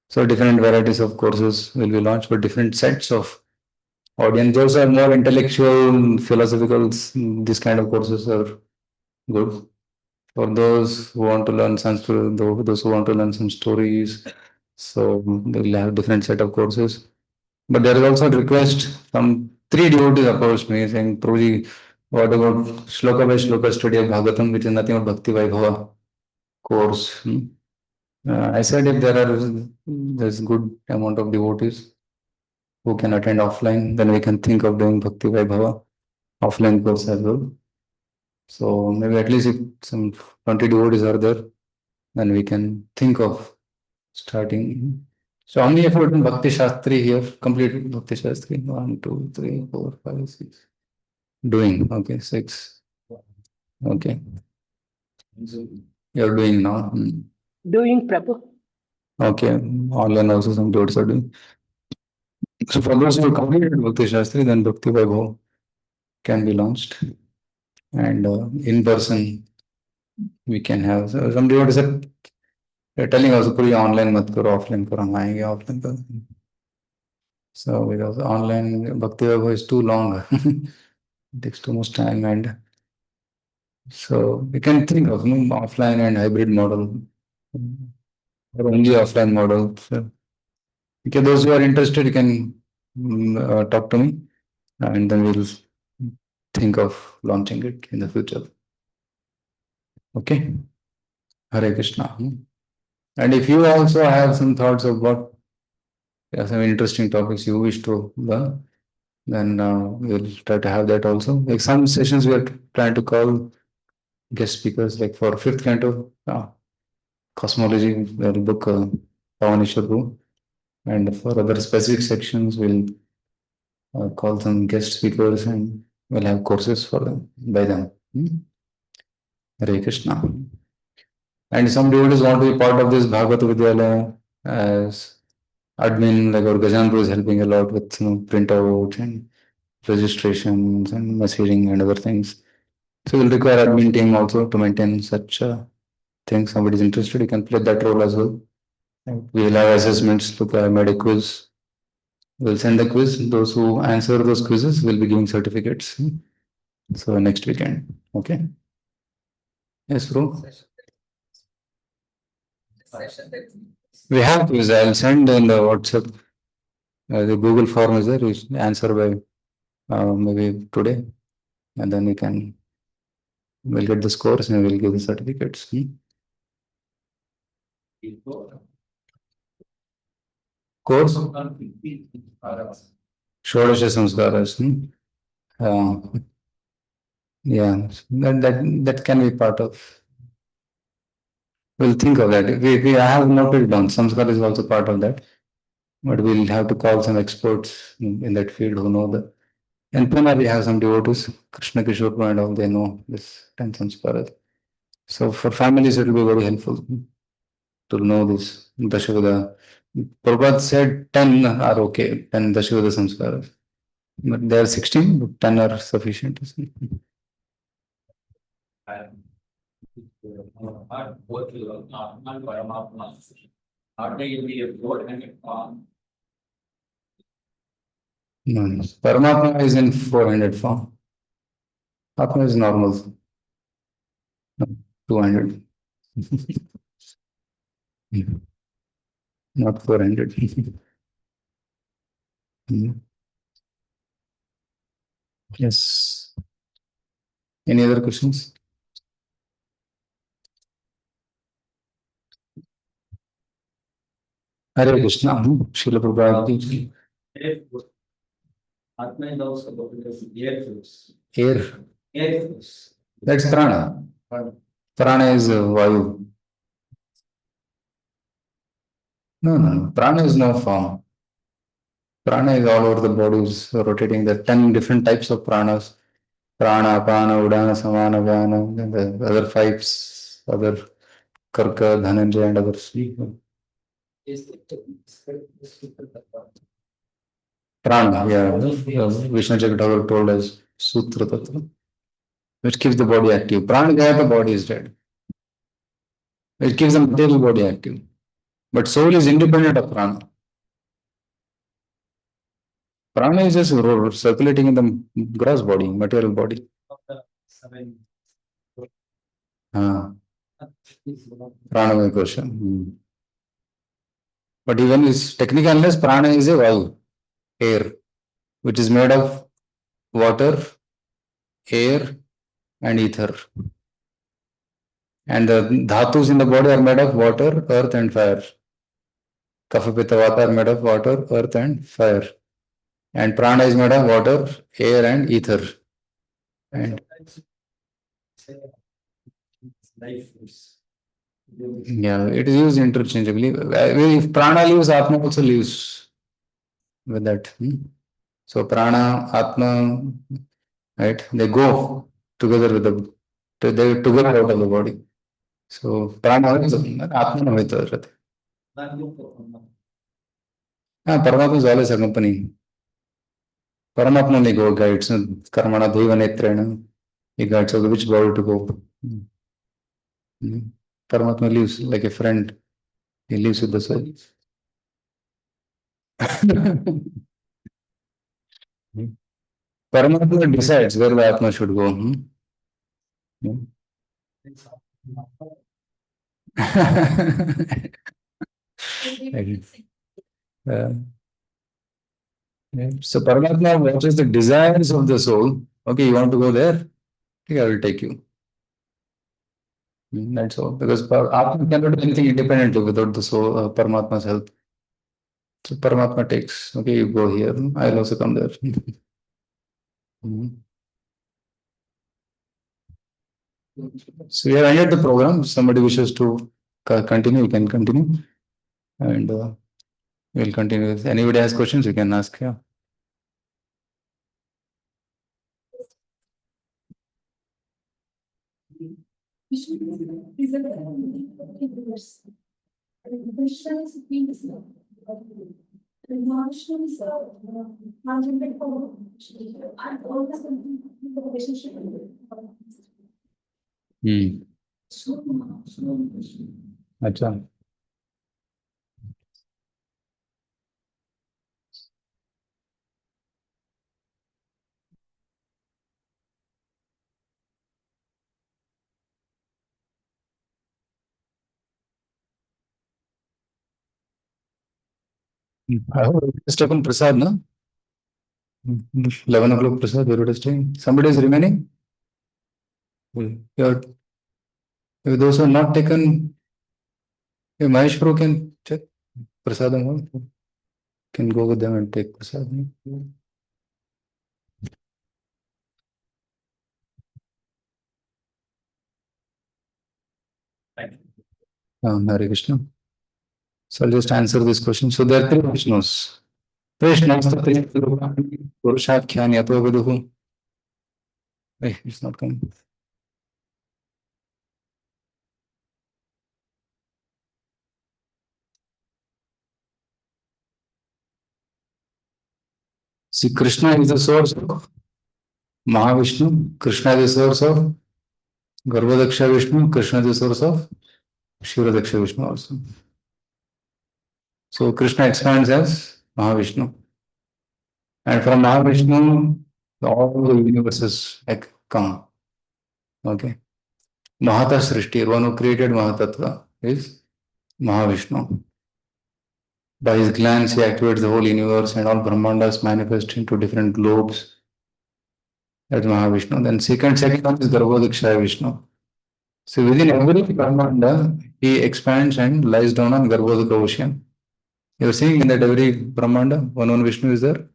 So different varieties of courses will be launched for different sets of audience. Those are more intellectual, philosophical. This kind of courses are good for those who want to learn Sanskrit. Those who want to learn some stories. So they will have different set of courses. But there is also a request from 3 devotees approached me saying, Prabhuji, what about Shloka by Shloka study of Bhagavatam, which is nothing but Bhakti Vaibhava course? I said if there's good amount of devotees who can attend offline, then we can think of doing Bhakti Vaibhava offline course as well. So maybe at least if some 20 devotees are there, then we can think of starting. So how many have written Bhakti Shastri here? Completed Bhakti Shastri. 1, 2, 3, 4, 5, 6. Doing. Okay, 6. Okay. You're doing now. Doing Prabhu. Okay. Online also some devotees are doing. So for those who have completed Bhakti Shastri, then Bhakti Vaibhav can be launched. And in person, we can have. So some devotees are telling also, puri online mat karo, offline karo, hum aayenge offline karo. So because online Bhakti Vaibhav is too long, it takes too much time, and so we can think of offline and hybrid model, or only offline model. So, okay, those who are interested, you can talk to me, and then we'll think of launching it in the future. Okay, Hare Krishna. And if you also have some thoughts of what some interesting topics you wish to learn, then we'll try to have that also. Like some sessions we are trying to call guest speakers, like for fifth canto cosmology, we'll book Pavaneshwar Prabhu. And for other specific sections, we'll call some guest speakers and we'll have courses for them by them. Hare Krishna. And some devotees want to be part of this Bhagavata Vidyalaya as admin, like our Gajan Prabhu is helping a lot with printout and registrations and messaging and other things. So we'll require admin team also to maintain such things. Somebody is interested, you can play that role as well. We'll have assessments, look, I made a quiz. We'll send the quiz. Those who answer those quizzes will be giving certificates. So next weekend. Okay. Yes, bro. We have quiz. I'll send in the WhatsApp. The Google form is there. You answer by maybe today, and then we'll get the scores and we'll give the certificates. Course. Shodasha Samskaras. Yeah, that can be part of. We'll think of that. We have noted down. Samskar is also part of that. But we'll have to call some experts in that field who know the. In Pune, we have some devotees, Krishna Kishore and all, they know this 10 samskaras. So for families, it will be very helpful to know this Dashavada. Prabhupada said 10 are okay, 10 Dashavada samskaras. But there are 16, but 10 are sufficient. No. Paramatma is in 400 form. Atma is normal. No, 200. Not 400. Yes. Any other questions? Hare Krishna. Srila Prabhupada ji. Atma is also because air flows. Air. Air flows. That's prana. Prana is Vayu. No. Prana is no form. Prana is all over the body, is rotating. There are 10 different types of pranas. Prana, Apana, Udana, Samana, Vyana, and the other 5, other Karka, Dhananjaya, and others. Prana, yeah. Vishnu Chakra told us Sutra Tattva, which keeps the body active. Prana gaya, the body is dead. It keeps the material body active. But soul is independent of prana. Prana is just circulating in the gross body, material body. Pranamaya kosha. But even is technical unless prana is a vayu, air, which is made of water, air, and ether. And the dhatus in the body are made of water, earth, and fire. Kapha, Pitta, Vata are made of water, earth, and fire. And prana is made of water, air, and ether. And Life force. Yeah, it is used interchangeably. If prana leaves, atma also leaves with that. So prana, atma, right? They go together with they together out of the body. So prana atma hoita iರುತ್ತೆ. Paramatma is always accompanying. Paramatma only go guides. Karmana deva netrena. He guides over which body to go. Paramatma lives like a friend. He lives with the soul. Paramatma decides where the Atma should go. Uh, yeah. So Paramatma watches the desires of the soul. Okay, you want to go there? Okay, I will take you. That's all. Because Atma cannot do anything independently without the soul, Paramatma's help. So Paramatma takes, okay, you go here. I'll also come there. So we have ended the program. If somebody wishes to continue, you can continue. And we'll continue. If anybody has questions, you can ask. Yeah. अच्छा I hope it's taken Prasad, no? 11 o'clock Prasad, you're staying. Somebody is remaining? You're, if those who are not taken, Mahesh Pro can check Prasad and all. Can go with them and take Prasad. Hare Krishna. So I'll just answer this question. So there are three Vishnus. Krishnastatriya Purushakhyan Yato Viduhu. Hey, it's not coming. See, Krishna is the source of Mahavishnu. Krishna is the source of Garbhodaksha Vishnu. Krishna is the source of Shivadaksha Vishnu also. So Krishna expands as Mahavishnu. And from Mahavishnu, all the universes come. Okay. Mahata Srishti, one who created Mahatattva, is Mahavishnu. By his glance, he activates the whole universe and all Brahmandas manifest into different globes. That's Mahavishnu. Then second one is Garbhodakshaya Vishnu. So within every Brahmanda, he expands and lies down on Garbhodaka ocean. You're seeing in that every Brahmanda, one Vishnu is there.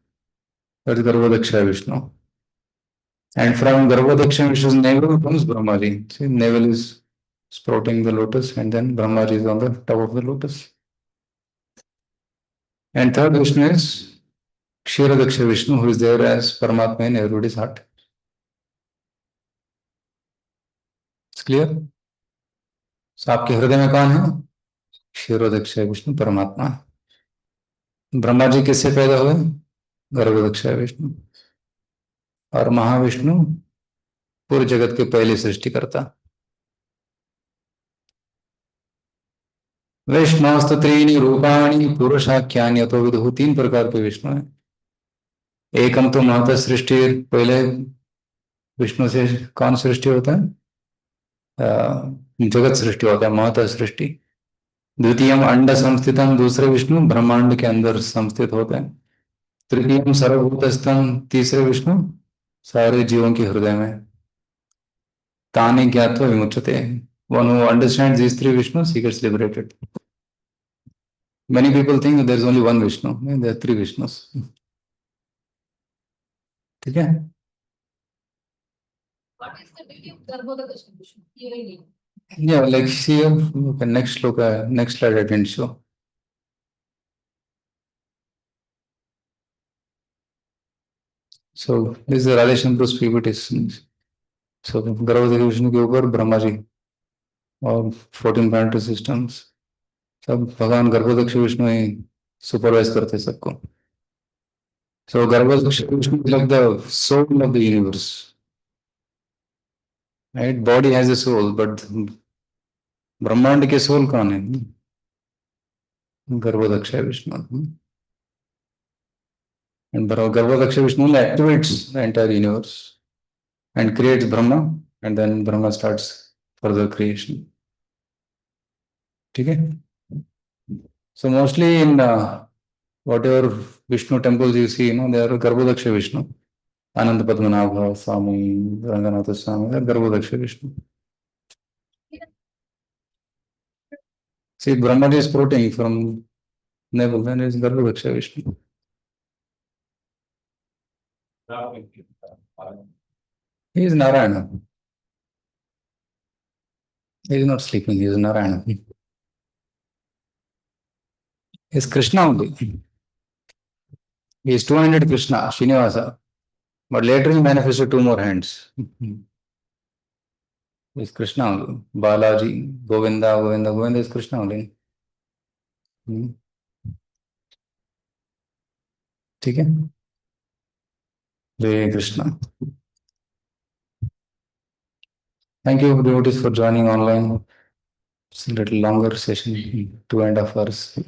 That's Garbhodakshaya Vishnu. And from Garbhodakshaya Vishnu's navel comes Brahmaji. See, navel is sprouting the lotus and then Brahmaji is on the top of the lotus. And third Vishnu is Kshiradaksha Vishnu, who is there as Paramatma in everybody's heart. It's clear? So आपके हृदय में कौन है? क्षीरोदक्षय विष्णु परमात्मा. ब्रह्मा जी किससे पैदा हुए? गर्भोदक्षय विष्णु. और महाविष्णु पूरे जगत के पहले सृष्टिकर्ता. विष्णुस्तु त्रीणि रूपाणि पुरुषाख्यानि यतो विदुः. तीन प्रकार के विष्णु हैं. एकम तो महत सृष्टि, पहले विष्णु से कौन सृष्टि होता है? जगत सृष्टि होता है, महत सृष्टि. द्वितीय अंड संस्थितम, दूसरे विष्णु ब्रह्मांड के अंदर संस्थित होते हैं. तृतीय सर्वभूतस्थम, तीसरे विष्णु सारे जीवों के हृदय में. तानि ज्ञात्वा विमुच्यते. One who understands these three Vishnus, he gets liberated. Many people think that there is only one Vishnu. There are three Vishnus. ठीक है? What is the beauty of Garbhodakasha Vishnu? Yeah, like see here, okay, next look, next slide I didn't show. So this is the relation to PPT. So गर्भवती विष्णु के ऊपर ब्रह्मा जी और 14 planetary systems, सब भगवान गर्भोदक्ष विष्णु ही supervise करते सबको. So गर्भोदक्ष Vishnu is like the soul of the universe, right? Body has a soul, but ब्रह्मांड के सोल कौन है? गर्भोदक्ष Vishnu. And गर्भोदक्ष Vishnu activates the entire universe and creates Brahma, and then Brahma starts further creation. ठीक है? So mostly in whatever Vishnu temples you see, they are Garbhodaksha Vishnu. Ananda Padmanabha Swami, Ranganatha Swami, they are Garbhodaksha Vishnu. See, Brahma is quoting from navel, then is Garbhodaksha Vishnu. He is Narayana. He is not sleeping, he is Narayana. He is Krishna only. He is 200 Krishna, Srinivasa. But later he manifested two more hands. He is Krishna only. Balaji, Govinda, Govinda, Govinda is Krishna only. ठीक है? Hare Krishna. Thank you, devotees, for joining online. It's a little longer session, 2.5 hours.